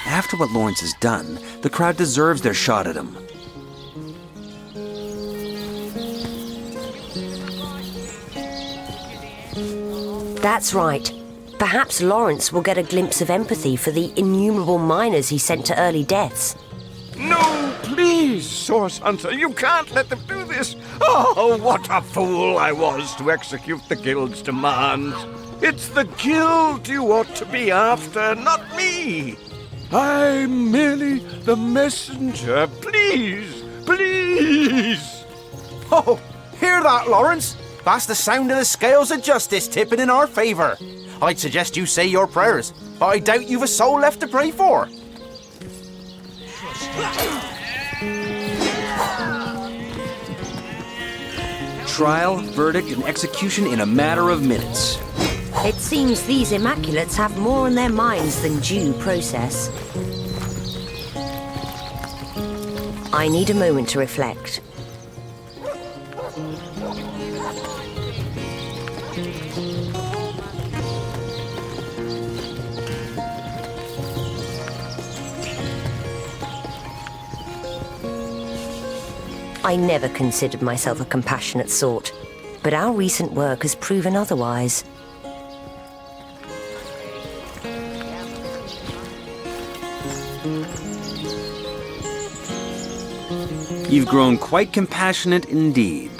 After what Lawrence has done, the crowd deserves their shot at him. That's right. Perhaps Lawrence will get a glimpse of empathy for the innumerable miners he sent to early deaths. No, please, Source Hunter, you can't let them do this. Oh, what a fool I was to execute the Guild's demands. It's the Guild you ought to be after, not me. I'm merely the messenger. Please, please. Oh, hear that, Lawrence? That's the sound of the scales of justice tipping in our favor. I'd suggest you say your prayers, but I doubt you've a soul left to pray for. Trial, verdict, and execution in a matter of minutes. It seems these Immaculates have more on their minds than due process. I need a moment to reflect. I never considered myself a compassionate sort, but our recent work has proven otherwise. You've grown quite compassionate indeed.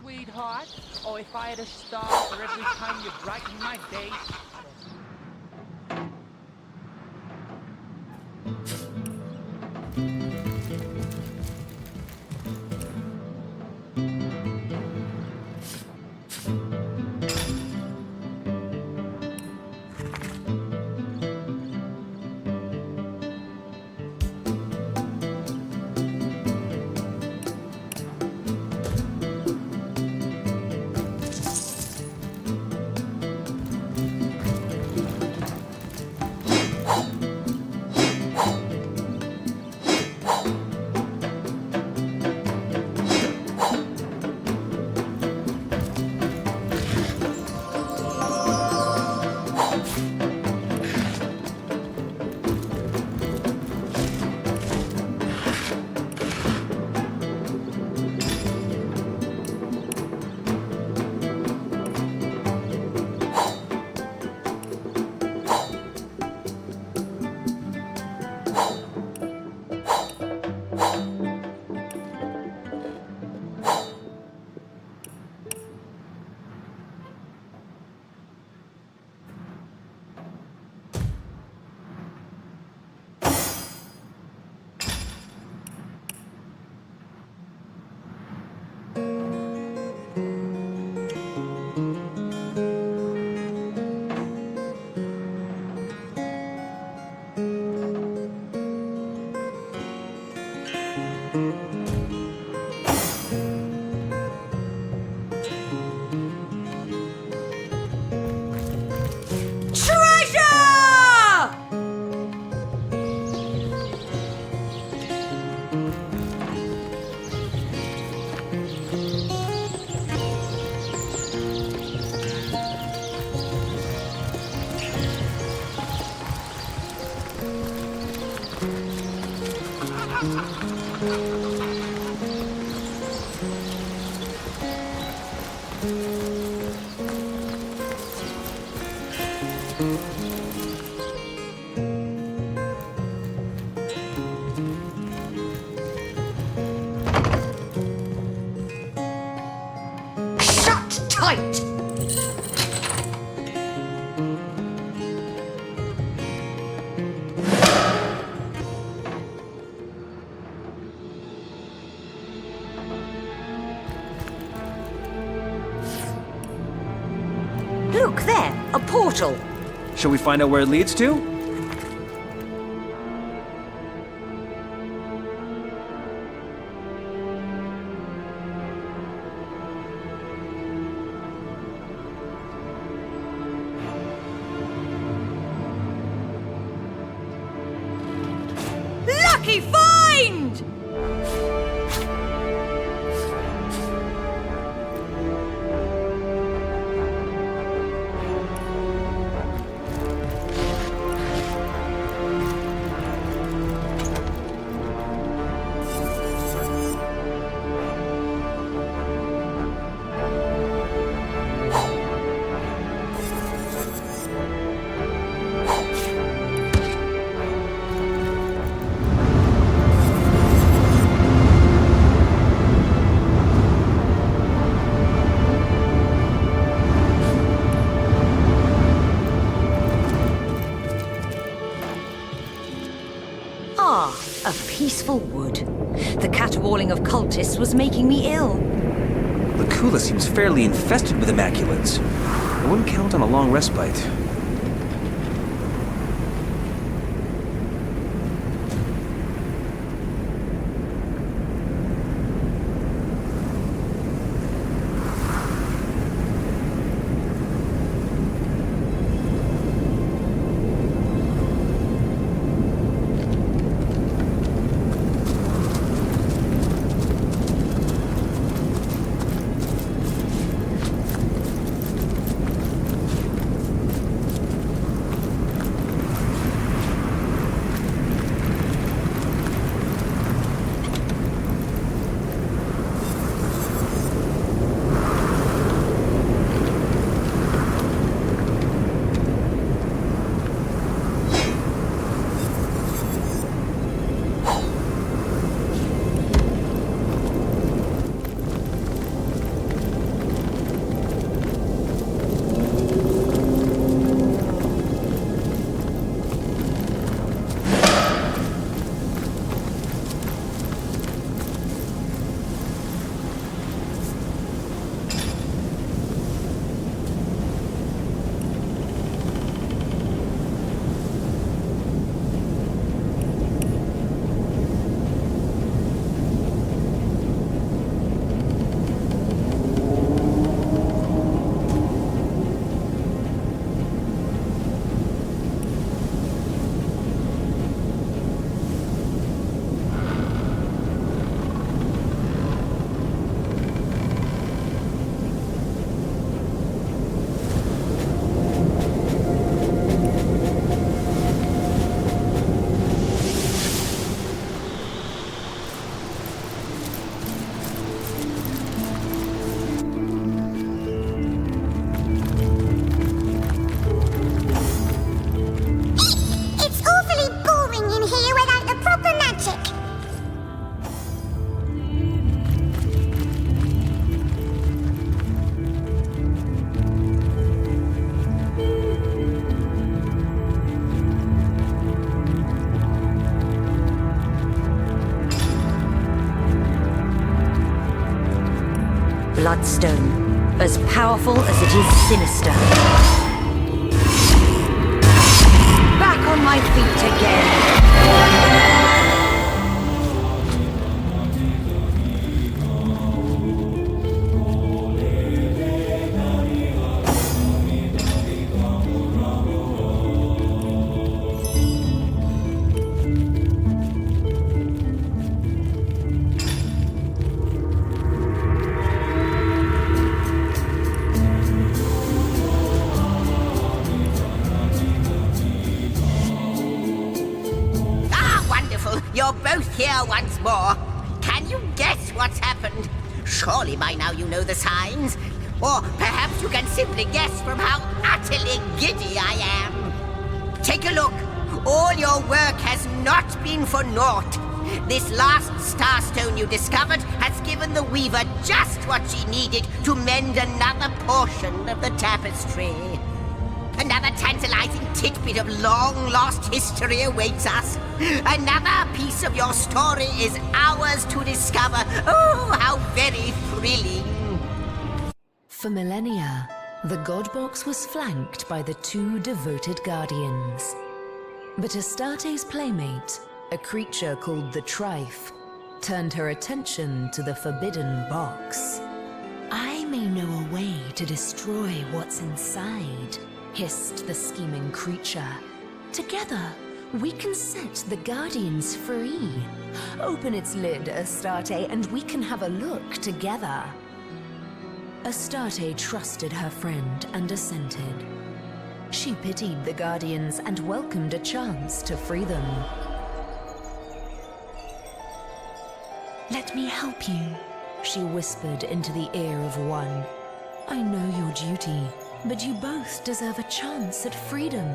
Sweetheart, oh, if I had a star for every time you brighten my day. Shut tight! Look there, a portal. Shall we find out where it leads to? Lucky find! a peaceful wood. The caterwauling of cultists was making me ill. Lucula seems fairly infested with Immaculates. I wouldn't count on a long respite. Bloodstone, as powerful as it is sinister. Back on my feet again. You're both here once more. Can you guess what's happened? Surely by now you know the signs. Or perhaps you can simply guess from how utterly giddy I am. Take a look. All your work has not been for naught. This last starstone you discovered has given the Weaver just what she needed to mend another portion of the tapestry. Another tantalizing tidbit of long-lost history awaits us. Another piece of your story is ours to discover. Oh, how very thrilling. For millennia, the God Box was flanked by the two devoted guardians. But Astarte's playmate, a creature called the Trife, turned her attention to the Forbidden Box. I may know a way to destroy what's inside, hissed the scheming creature. Together, we can set the Guardians free. Open its lid, Astarte, and we can have a look together. Astarte trusted her friend and assented. She pitied the Guardians and welcomed a chance to free them. Let me help you, she whispered into the ear of one. I know your duty, but you both deserve a chance at freedom.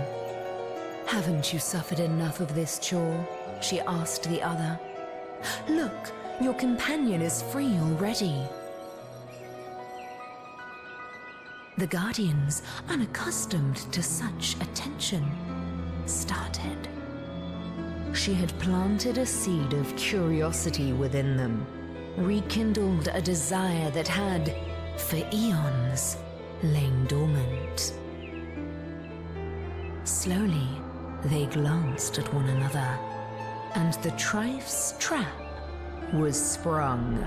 Haven't you suffered enough of this chore? She asked the other. Look, your companion is free already. The Guardians, unaccustomed to such attention, started. she had planted a seed of curiosity within them, rekindled a desire that had, for eons, lain dormant. Slowly, they glanced at one another, and the Trife's trap was sprung.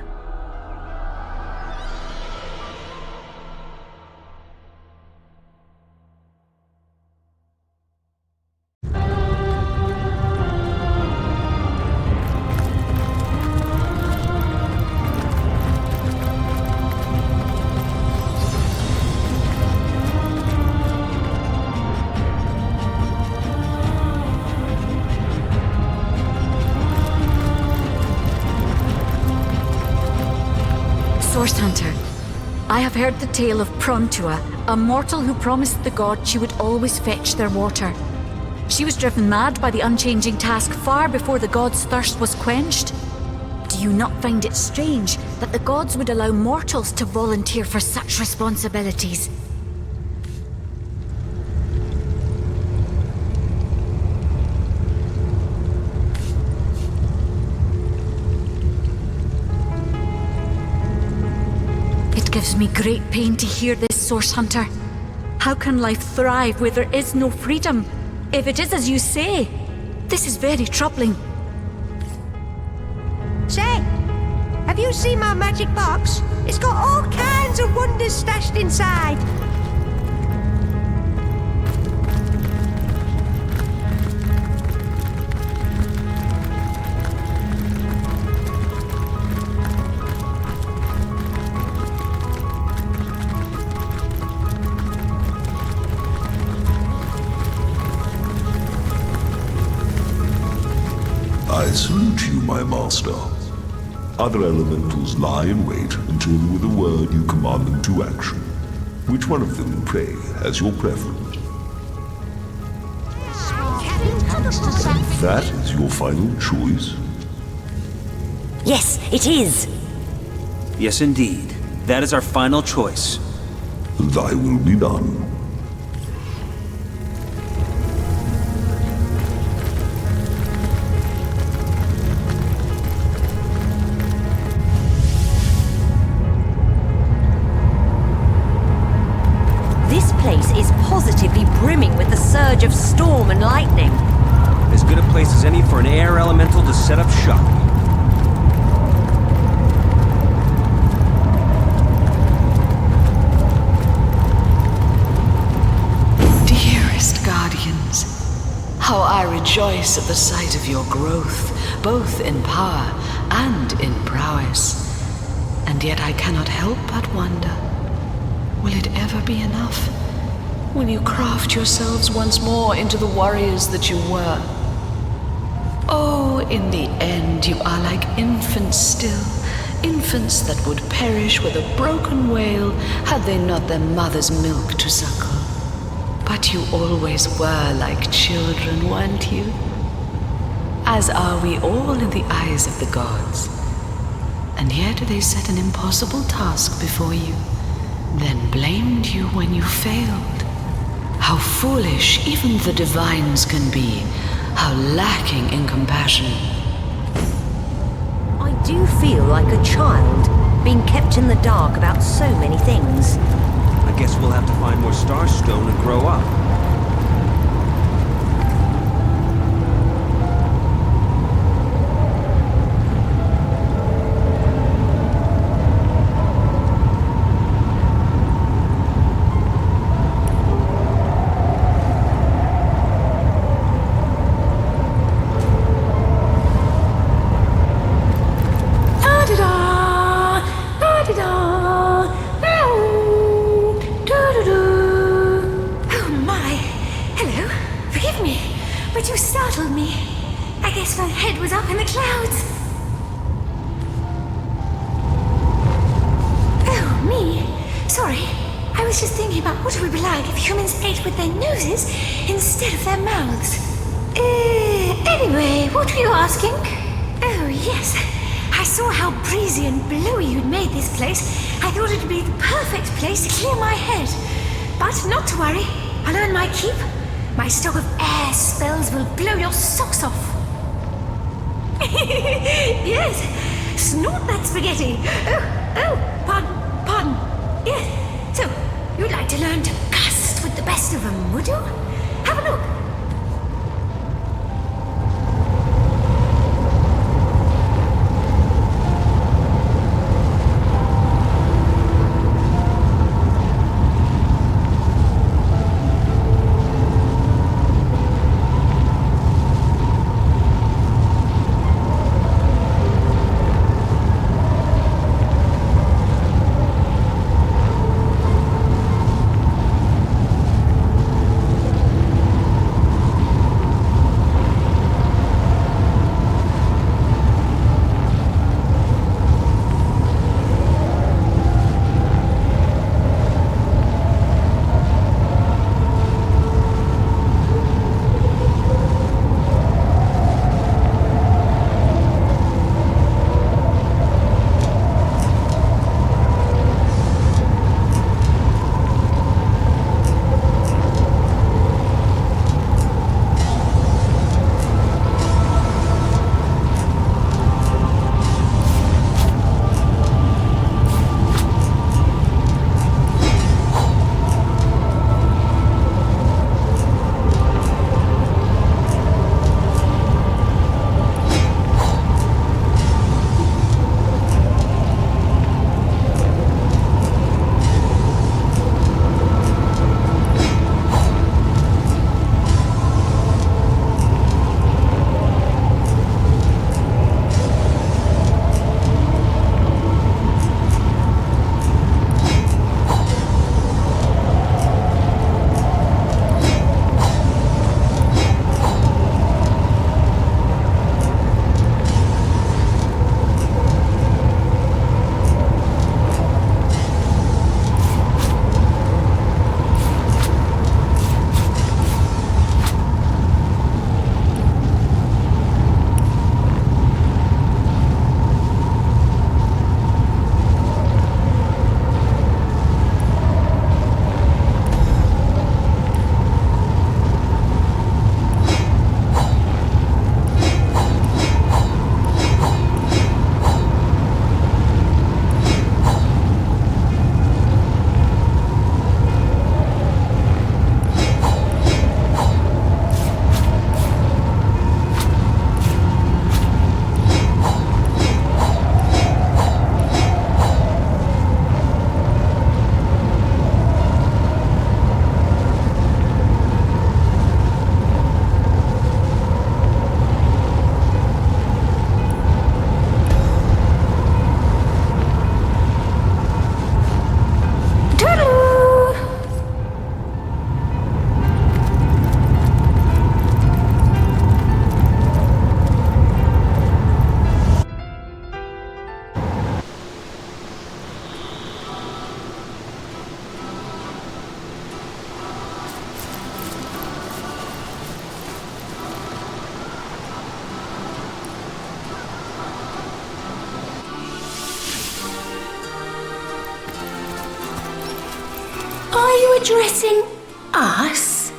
Source Hunter, I have heard the tale of Prontua, a mortal who promised the god she would always fetch their water. She was driven mad by the unchanging task far before the god's thirst was quenched. Do you not find it strange that the gods would allow mortals to volunteer for such responsibilities? It gives me great pain to hear this, Source Hunter. How can life thrive where there is no freedom? If it is as you say, this is very troubling. Say, have you seen my magic box? It's got all kinds of wonders stashed inside. I salute you, my master. Other elementals lie in wait until with a word you command them to action. Which one of them, pray, has your preference? That is your final choice? Yes, it is. Yes, indeed. That is our final choice. Thy will be done. This place is positively brimming with the surge of storm and lightning. As good a place as any for an air elemental to set up shop. Dearest guardians, how I rejoice at the sight of your growth, both in power and in prowess. And yet I cannot help but wonder, will it ever be enough? Will you craft yourselves once more into the warriors that you were? Oh, in the end, you are like infants still, infants that would perish with a broken wail had they not their mother's milk to suckle. But you always were like children, weren't you? As are we all in the eyes of the gods. And yet they set an impossible task before you, then blamed you when you failed. How foolish even the divines can be, how lacking in compassion. I do feel like a child, being kept in the dark about so many things. I guess we'll have to find more Starstone and grow up. Anyway, what were you asking? Oh, yes. I saw how breezy and blowy you'd made this place. I thought it'd be the perfect place to clear my head. But not to worry. I'll earn my keep. My stock of air spells will blow your socks off. Yes, snort that spaghetti. Pardon. Yes, so you'd like to learn to cuss with the best of them, would you? Have a look. Are you addressing us?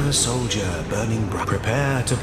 Sir soldier, burning bright, prepare to...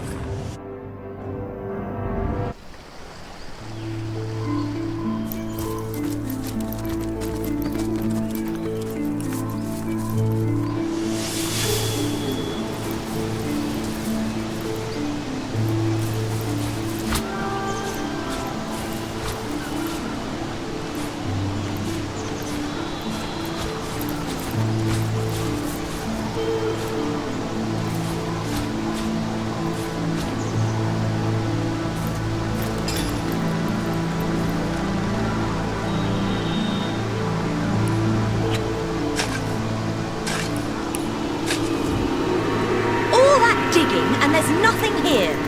Digging, and there's nothing here.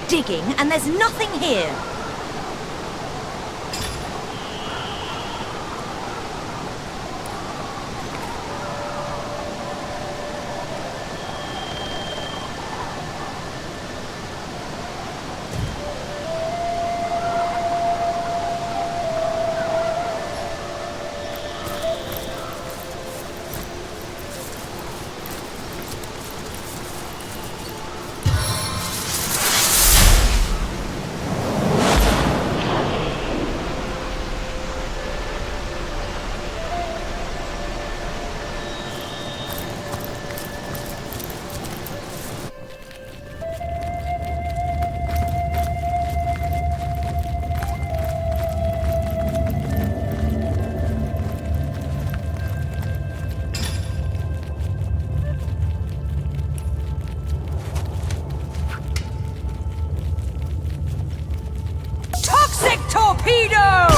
Digging, and there's nothing here. Torpedo!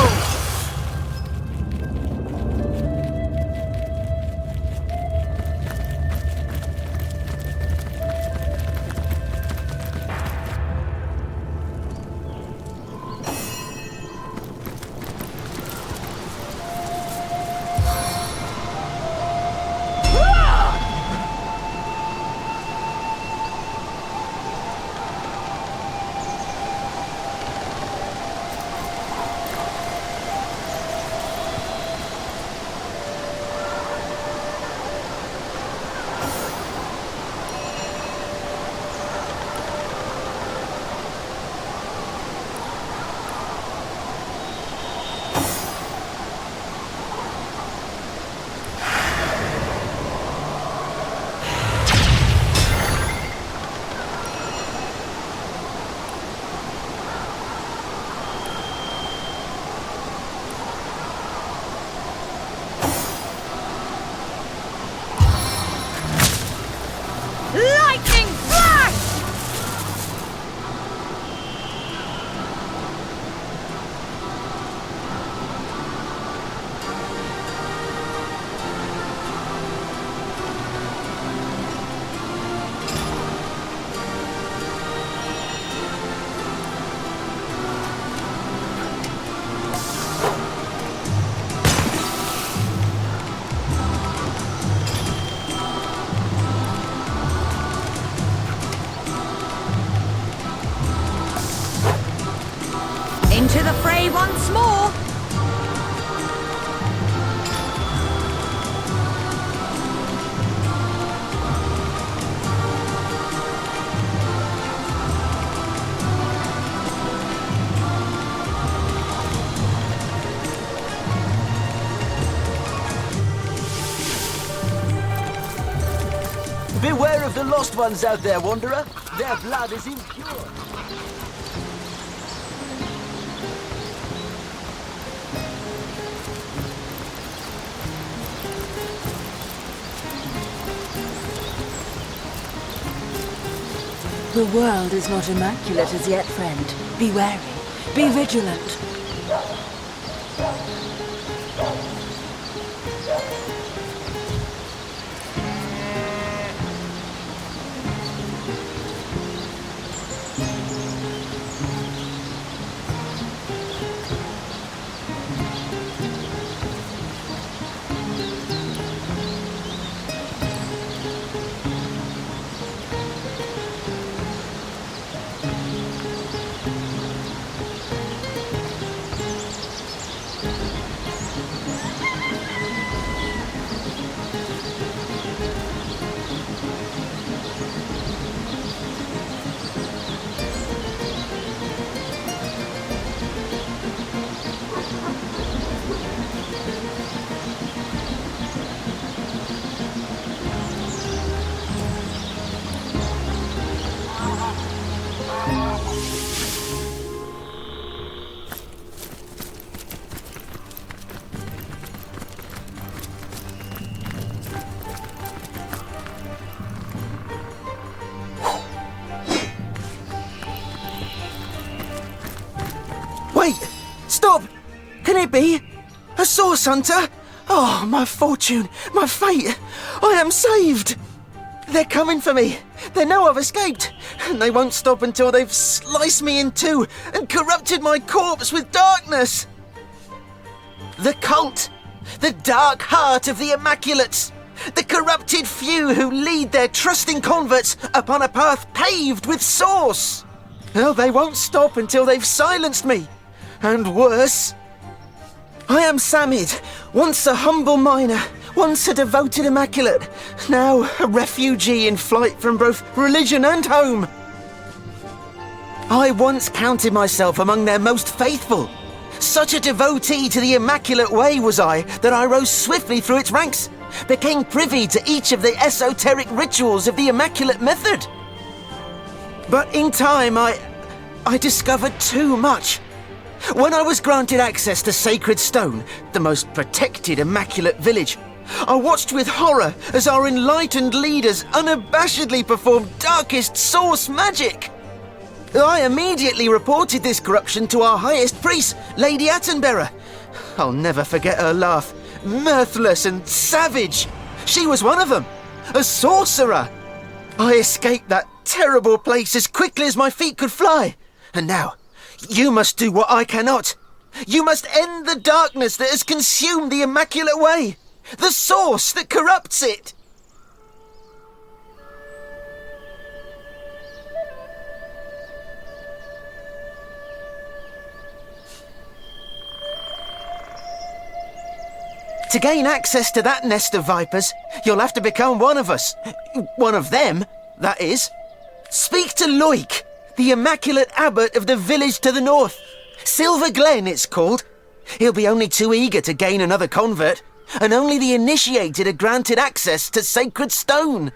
Into the fray once more. Beware of the lost ones out there, Wanderer. Their blood is impure. The world is not immaculate as yet, friend. Be wary. Be vigilant. Wait! Stop! Can it be? A source hunter? Oh, my fortune, my fate! I am saved! They're coming for me. They know I've escaped, and they won't stop until they've sliced me in two and corrupted my corpse with darkness. The cult, the dark heart of the Immaculates, the corrupted few who lead their trusting converts upon a path paved with source. Well, they won't stop until they've silenced me. And worse. I am Samid, once a humble miner, once a devoted Immaculate, now a refugee in flight from both religion and home. I once counted myself among their most faithful. Such a devotee to the Immaculate Way was I that I rose swiftly through its ranks, became privy to each of the esoteric rituals of the Immaculate method. But in time, I discovered too much. When I was granted access to Sacred Stone, the most protected Immaculate village, I watched with horror as our enlightened leaders unabashedly performed darkest source magic. I immediately reported this corruption to our highest priest, Lady Attenbearer. I'll never forget her laugh, mirthless and savage. She was one of them, a sorcerer. I escaped that terrible place as quickly as my feet could fly. And now, you must do what I cannot. You must end the darkness that has consumed the Immaculate Way, the source that corrupts it. To gain access to that nest of vipers, you'll have to become one of us. One of them, that is. Speak to Loic, the Immaculate Abbot of the village to the north. Silver Glen, it's called. He'll be only too eager to gain another convert, and only the initiated are granted access to Sacred Stone.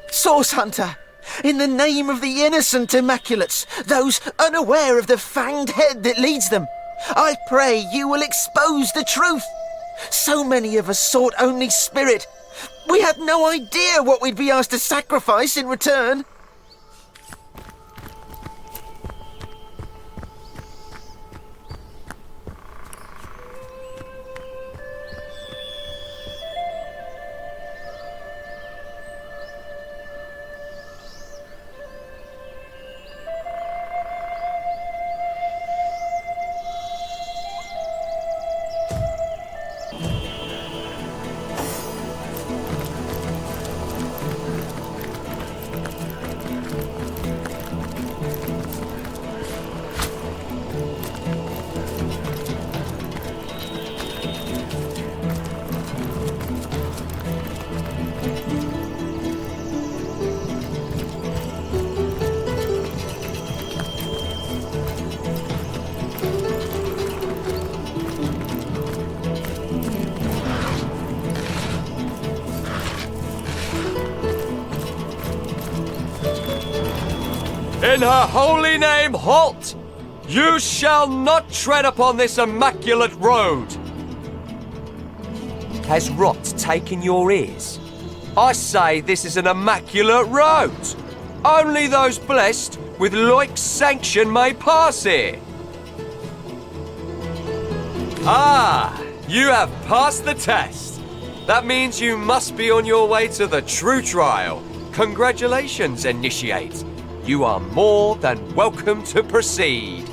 Source Hunter, in the name of the innocent Immaculates, those unaware of the fanged head that leads them, I pray you will expose the truth. So many of us sought only spirit. We had no idea what we'd be asked to sacrifice in return. In her holy name, halt! You shall not tread upon this immaculate road! Has rot taken your ears? I say this is an immaculate road! Only those blessed with like sanction may pass here! Ah, you have passed the test! That means you must be on your way to the true trial. Congratulations, Initiate. You are more than welcome to proceed.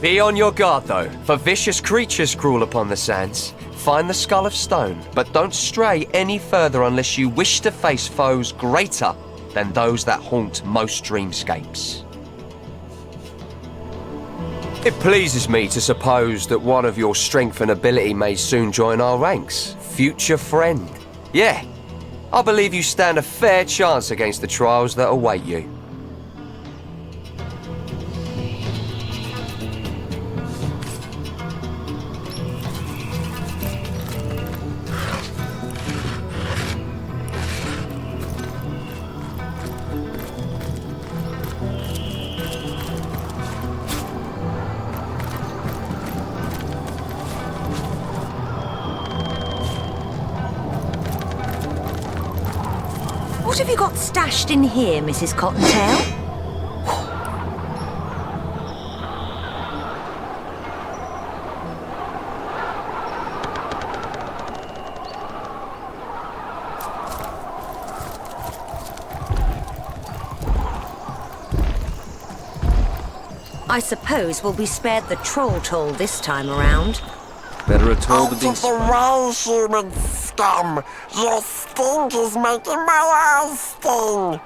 Be on your guard, though, for vicious creatures crawl upon the sands. Find the Skull of Stone, but don't stray any further unless you wish to face foes greater than those that haunt most dreamscapes. It pleases me to suppose that one of your strength and ability may soon join our ranks. Future friend. Yeah, I believe you stand a fair chance against the trials that await you. What have you got stashed in here, Mrs. Cottontail? I suppose we'll be spared the troll toll this time around. Better a toll than Out being of the way, human scum! Your stink is making my eyes sting!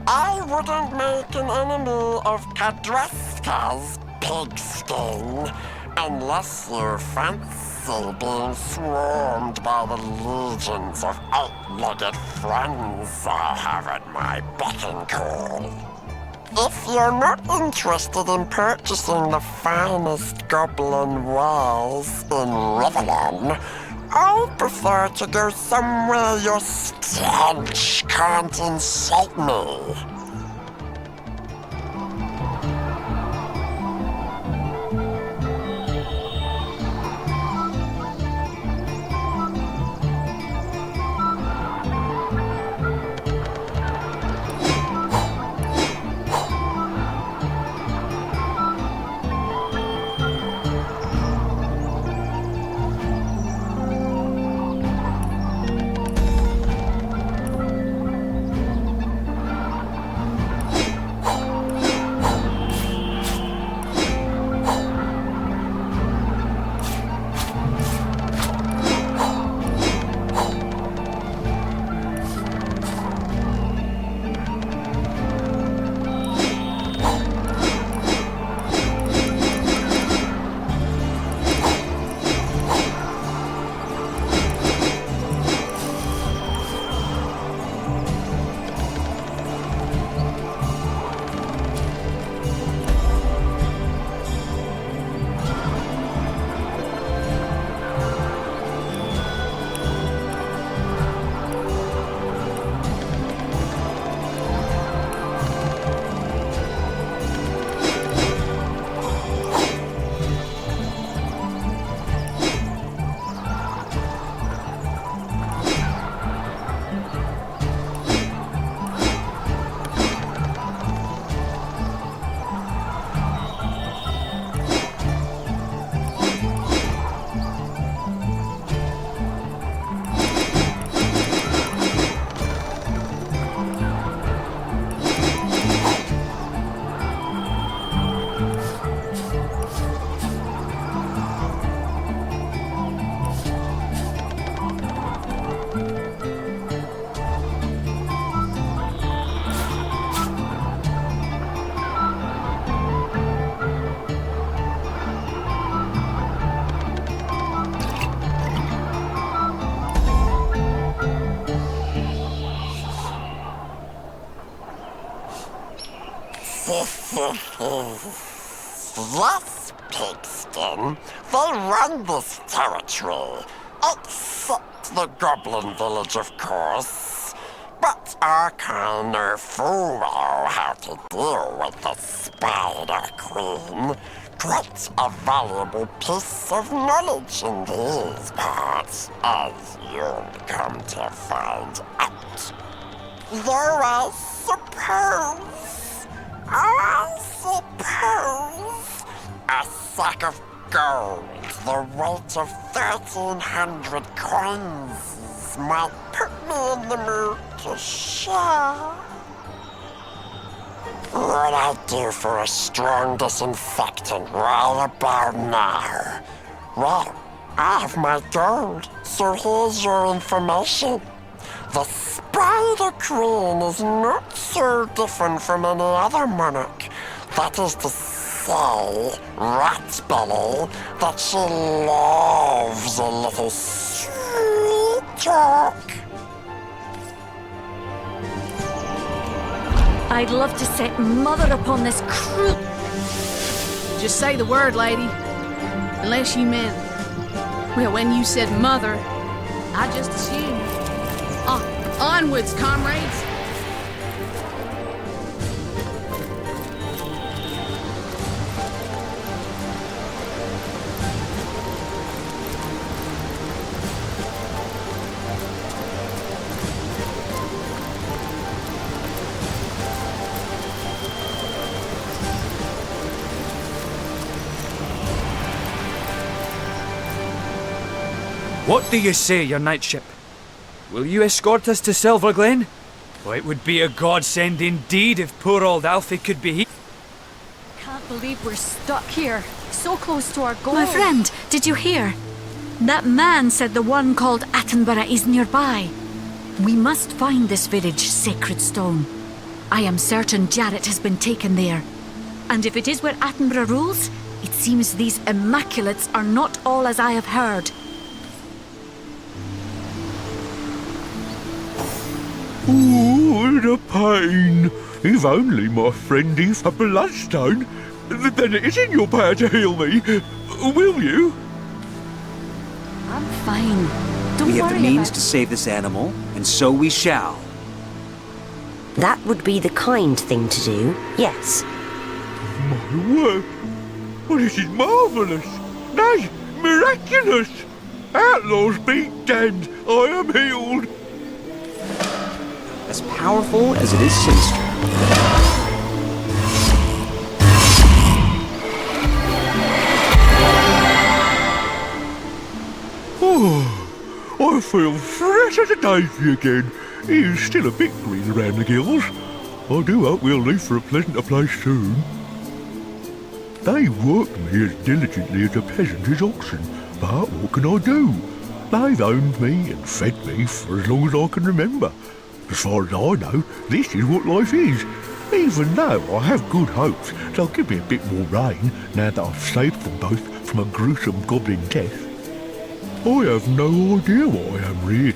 I wouldn't make an enemy of Kadreska's pigskin unless you fancy being swarmed by the legions of eight-legged friends I have at my beck and call. If you're not interested in purchasing the finest goblin wares in Rivellon, I prefer to go somewhere your stench can't insult me. Yes, Pigskin, they run this territory, except the Goblin Village, of course. But our kind of fool know how to deal with the Spider Queen. Quite a valuable piece of knowledge in these parts, as you'll come to find out. Though I suppose, a sack of gold, the weight of 1,300 coins, might put me in the mood to share. What I do for a strong disinfectant right about now? Well, I have my gold, so here's your information. The Spider Queen is not so different from any other monarch. That is to say, Ratbelly, that she loves a little sweet talk. I'd love to set mother upon this cruel... Just say the word, lady. Unless you meant... Well, when you said mother, I just assumed. Onwards, comrades! What do you say, your knightship? Will you escort us to Silver Glen? Well, it would be a godsend indeed if poor old Alfie could be here. Can't believe we're stuck here, so close to our goal. My friend, did you hear? That man said the one called Attenborough is nearby. We must find this village sacred stone. I am certain Jarrett has been taken there. And if it is where Attenborough rules, it seems these Immaculates are not all as I have heard. Oh, what a pain. If only my friend is a bloodstone, then it is in your power to heal me. Will you? I'm fine. Don't We have worry the means about to save this animal, and so we shall. That would be the kind thing to do, yes. My word. Well, this is marvellous. Nay, miraculous. Outlaws be damned. I am healed. As powerful as it is sinister. Oh, I feel fresh as a daisy again. He is still a bit green around the gills. I do hope we'll leave for a pleasanter place soon. They worked me as diligently as a peasant his oxen, but what can I do? They've owned me and fed me for as long as I can remember. As far as I know, this is what life is. Even though I have good hopes they'll give me a bit more rain now that I've saved them both from a gruesome goblin death. I have no idea why I am here.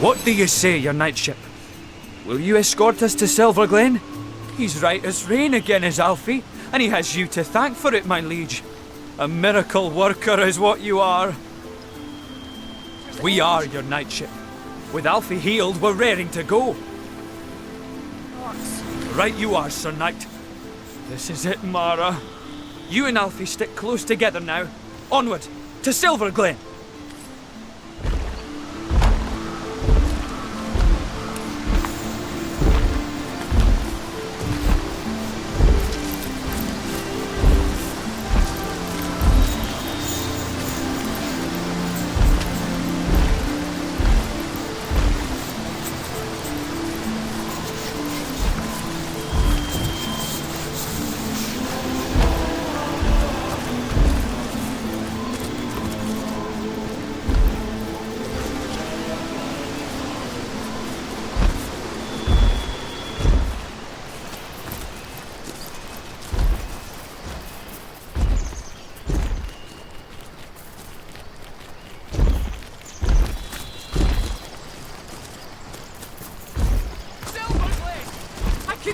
What do you say, your knightship? Will you escort us to Silver Glen? He's right as rain again, is Alfie, and he has you to thank for it, my liege. A miracle worker is what you are. We are your knightship. With Alfie healed, we're raring to go. Right you are, Sir Knight. This is it, Mara. You and Alfie stick close together now. Onward, to Silver Glen.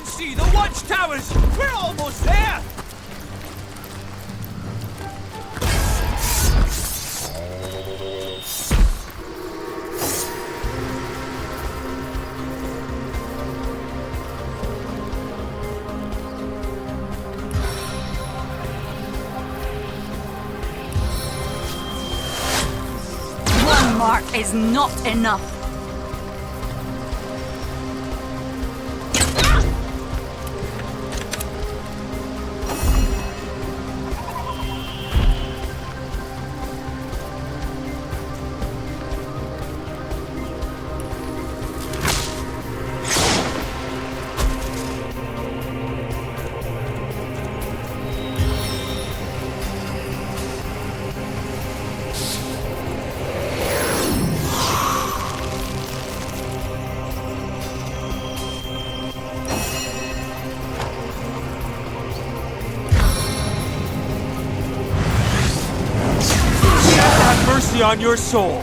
See the watchtowers! We're almost there! mark is not enough. Mercy on your soul.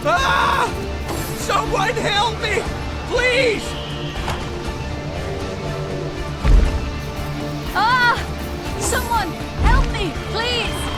Ah! Someone help me! Please! Ah! Someone, help me, please!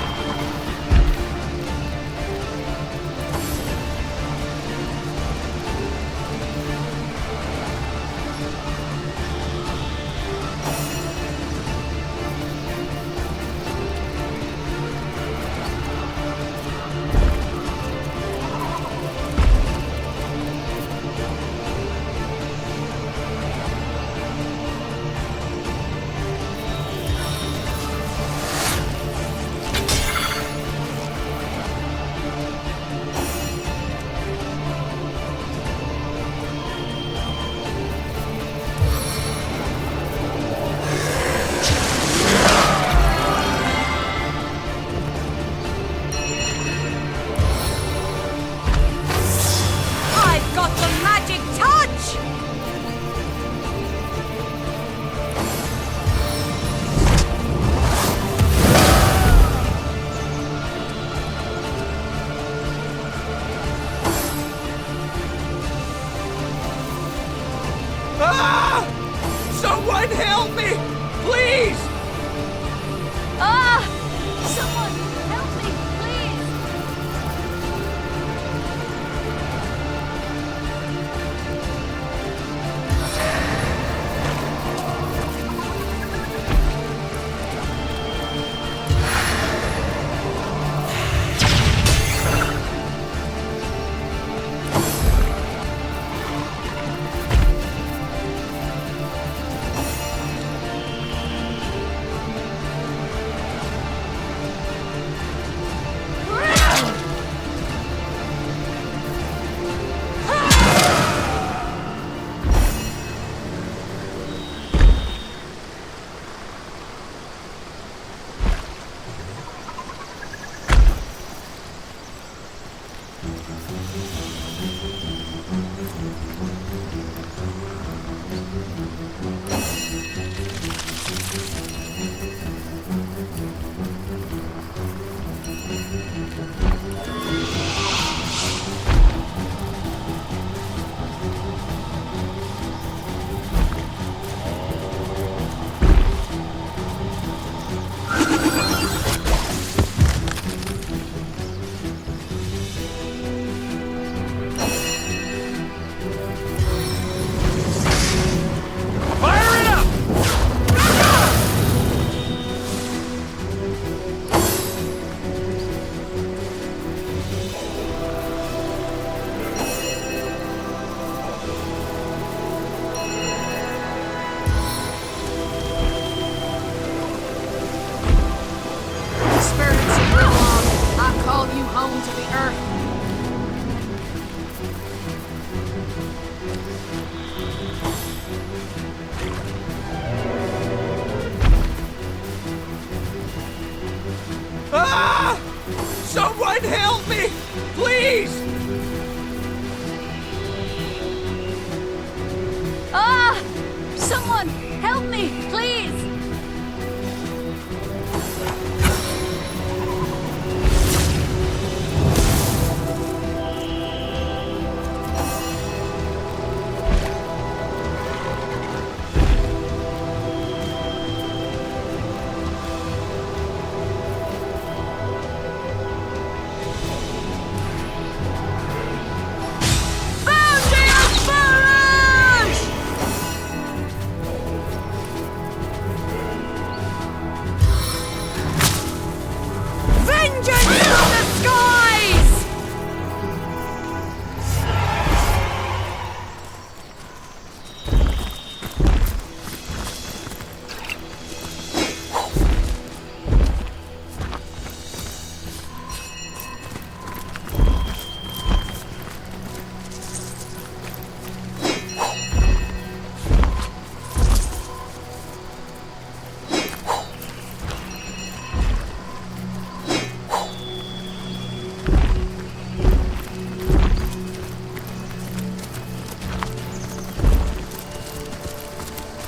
Help me, please!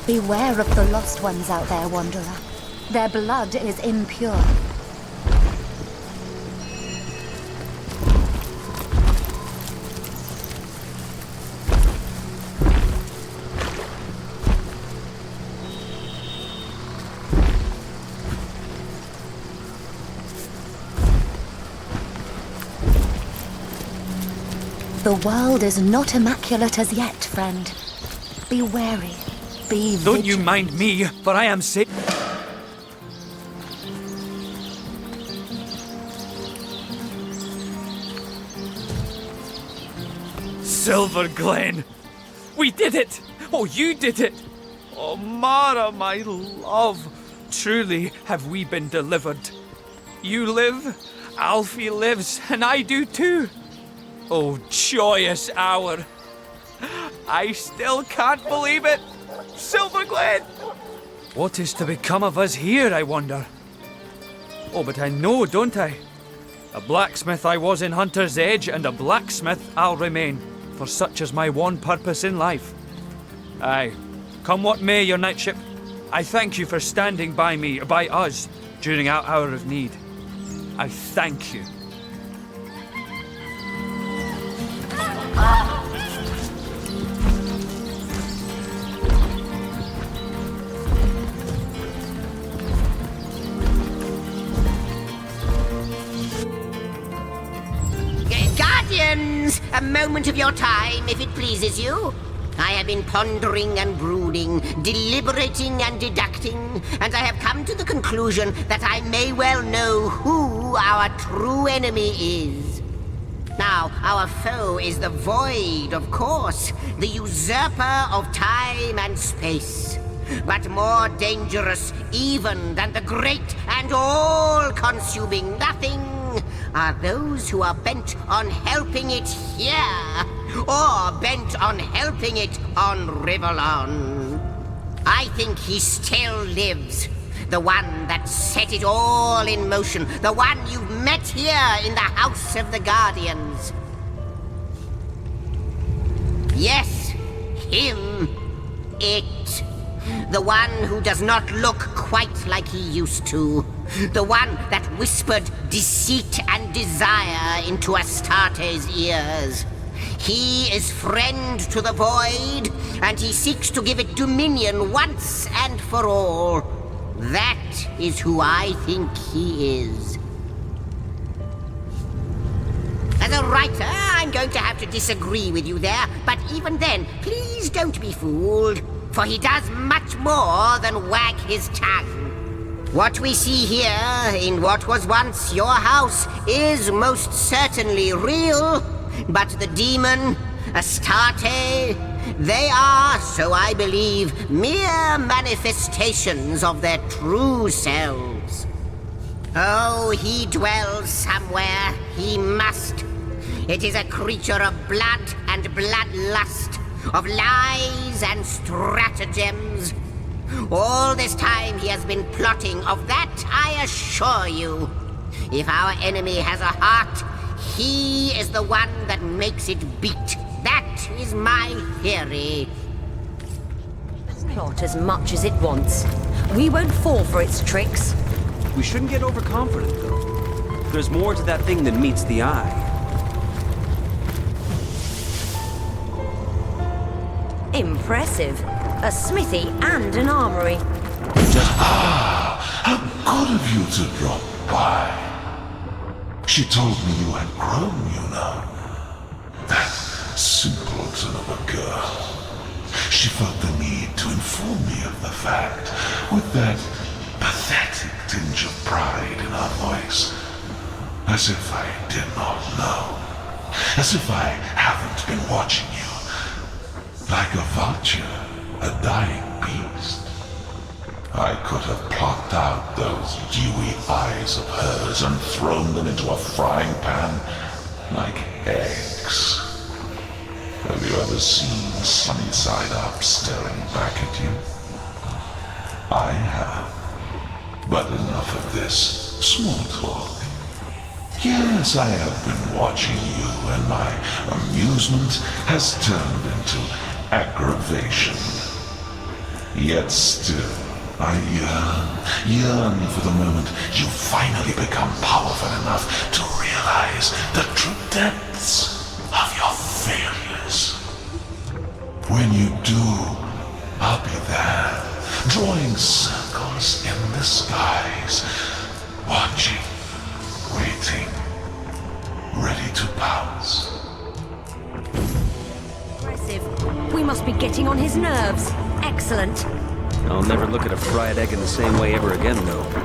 Beware of the lost ones out there, Wanderer. Their blood is impure. The world is not immaculate as yet, friend. Be wary. Be vigilant. Don't you mind me, for I am sick. Silver Glen! We did it! Oh, you did it! Oh, Mara, my love! Truly have we been delivered. You live, Alfie lives, and I do too. Oh, joyous hour! I still can't believe it! Silver Glen! What is to become of us here, I wonder? Oh, but I know, don't I? A blacksmith I was in Hunter's Edge, and a blacksmith I'll remain, for such is my one purpose in life. Aye, come what may, your knightship, I thank you for standing by me, by us, during our hour of need. I thank you. Guardians, a moment of your time, if it pleases you. I have been pondering and brooding, deliberating and deducting, and I have come to the conclusion that I may well know who our true enemy is. Now, our foe is the Void, of course, the usurper of time and space. But more dangerous even than the great and all-consuming nothing are those who are bent on helping it here, or bent on helping it on Rivellon. I think he still lives. The one that set it all in motion. The one you've met here in the House of the Guardians. Yes, him. It. The one who does not look quite like he used to. The one that whispered deceit and desire into Astarte's ears. He is friend to the Void, and he seeks to give it dominion once and for all. That is who I think he is. As a writer, I'm going to have to disagree with you there, but even then, please don't be fooled, for he does much more than wag his tongue. What we see here, in what was once your house, is most certainly real, but the demon, Astarte, they are, so I believe, mere manifestations of their true selves. Oh, he dwells somewhere. He must. It is a creature of blood and bloodlust, of lies and stratagems. All this time he has been plotting, of that I assure you. If our enemy has a heart, he is the one that makes it beat. That is my theory. plot as much as it wants. We won't fall for its tricks. We shouldn't get overconfident, though. There's more to that thing than meets the eye. Impressive. A smithy and an armory. How good of you to drop by. She told me you had grown, you know. That simpleton of a girl. She felt the need to inform me of the fact, with that pathetic tinge of pride in her voice. As if I did not know. As if I haven't been watching you. Like a vulture, a dying beast. I could have plucked out those dewy eyes of hers and thrown them into a frying pan like eggs. Have you ever seen Sunny Side Up staring back at you? I have. But enough of this small talk. Yes, I have been watching you, and my amusement has turned into aggravation. Yet still, I yearn for the moment you finally become powerful enough to realize the true depths of your failures. When you do, I'll be there, drawing circles in the skies, watching, waiting, ready to pounce. Impressive. We must be getting on his nerves. Excellent. I'll never look at a fried egg in the same way ever again, though.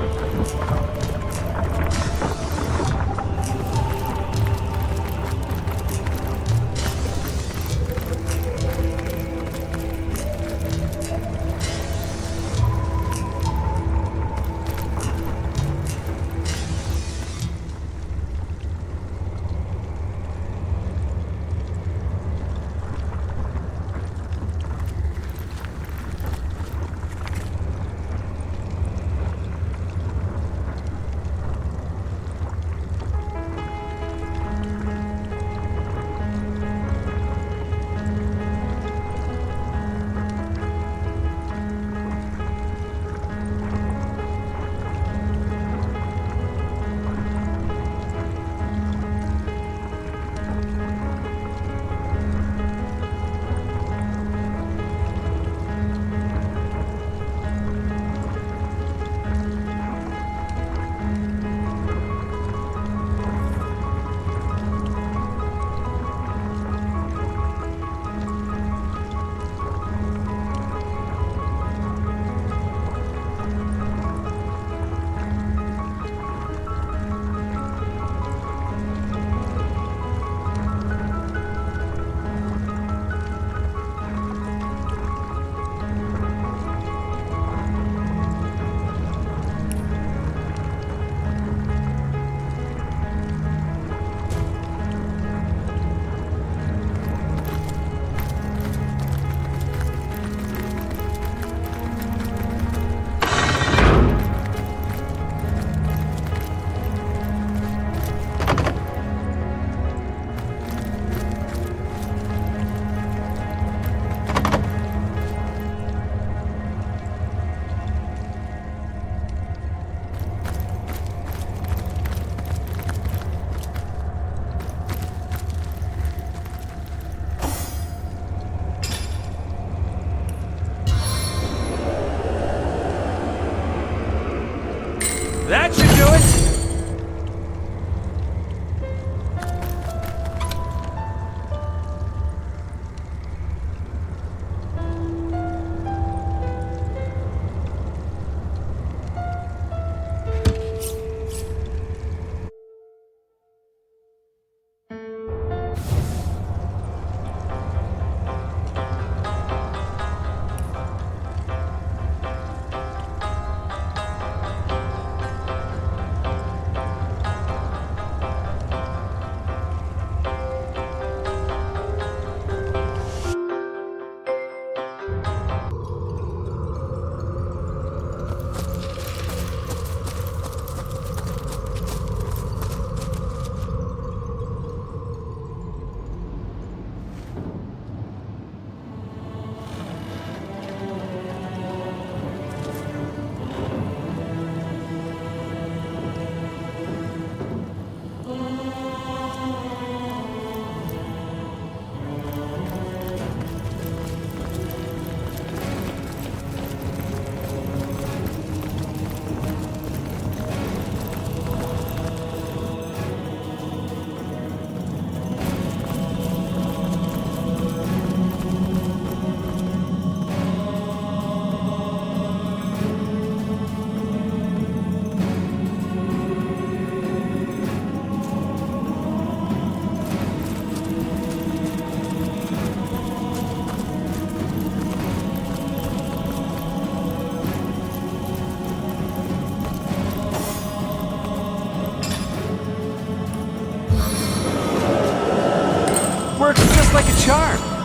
just like a charm.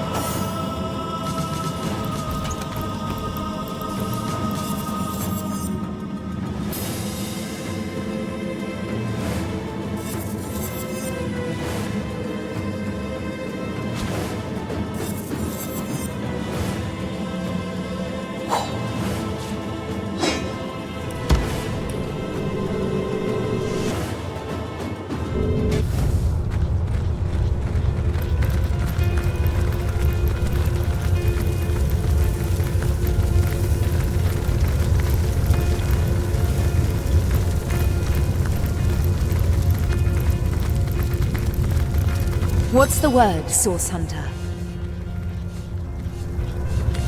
What's the word, Source Hunter?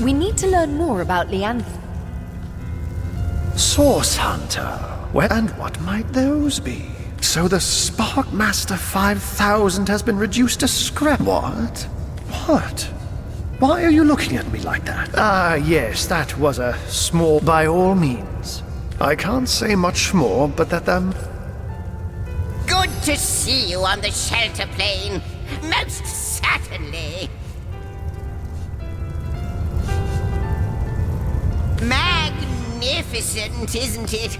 We need to learn more about Leandra. Source Hunter. Well, and what might those be? So the Sparkmaster 5000 has been reduced to scrap. What? What? Why are you looking at me like that? Ah, yes, that was a small... By all means. I can't say much more, but that Good to see you on the shelter plane. Most certainly. Magnificent, isn't it?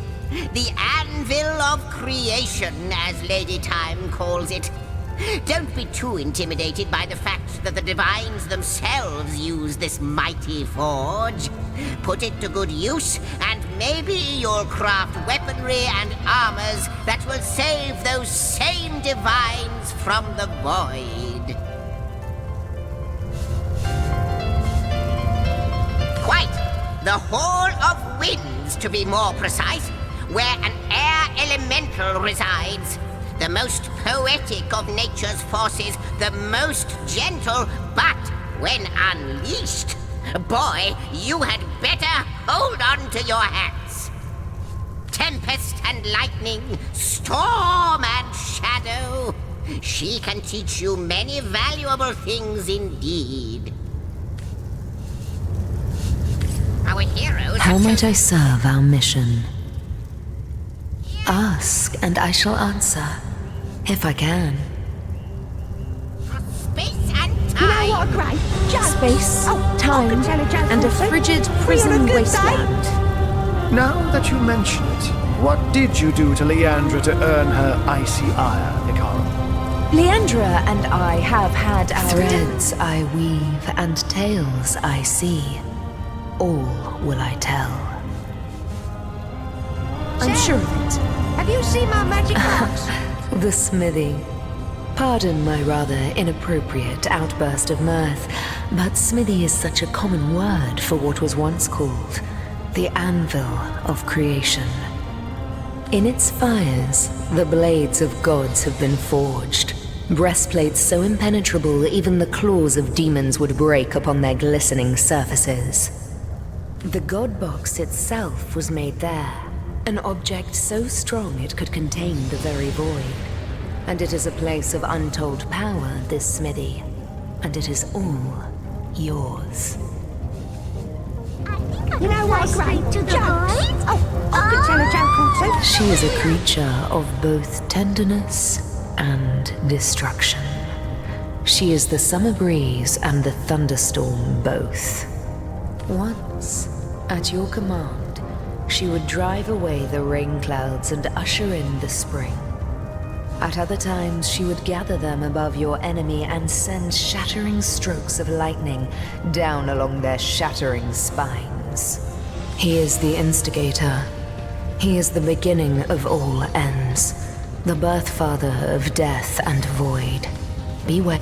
The anvil of creation, as Lady Time calls it. Don't be too intimidated by the fact that the divines themselves use this mighty forge. Put it to good use, and maybe you'll craft weaponry and armors that will save those same divines from the void. Quite. The Hall of Winds, to be more precise, where an air elemental resides. The most poetic of nature's forces, the most gentle, but when unleashed, boy, you had better hold on to your hats. Tempest and lightning, storm and shadow. She can teach you many valuable things indeed. Our heroes... How might I serve our mission? Ask, and I shall answer, if I can. Space and time! You know what a great joke! Space, I can tell a joke and a also. frigid We're prison a good wasteland. Now that you mention it, what did you do to Leandra to earn her icy ire, Nicaro? Leandra and I have had our threads I weave and tales I see. All will I tell. I'm sure of it. Have you seen my magic box? The smithy. Pardon my rather inappropriate outburst of mirth, but smithy is such a common word for what was once called the anvil of creation. In its fires, the blades of gods have been forged. Breastplates so impenetrable even the claws of demons would break upon their glistening surfaces. The god box itself was made there. An object so strong it could contain the very void. And it is a place of untold power, this smithy. And it is all yours. You know what a great joke! Oh, I could tell a joke or two. She is a creature of both tenderness and destruction. She is the summer breeze and the thunderstorm both. Once, at your command, she would drive away the rain clouds and usher in the spring. At other times, she would gather them above your enemy and send shattering strokes of lightning down along their shattering spines. He is the instigator. He is the beginning of all ends, the birth father of death and void. Beware.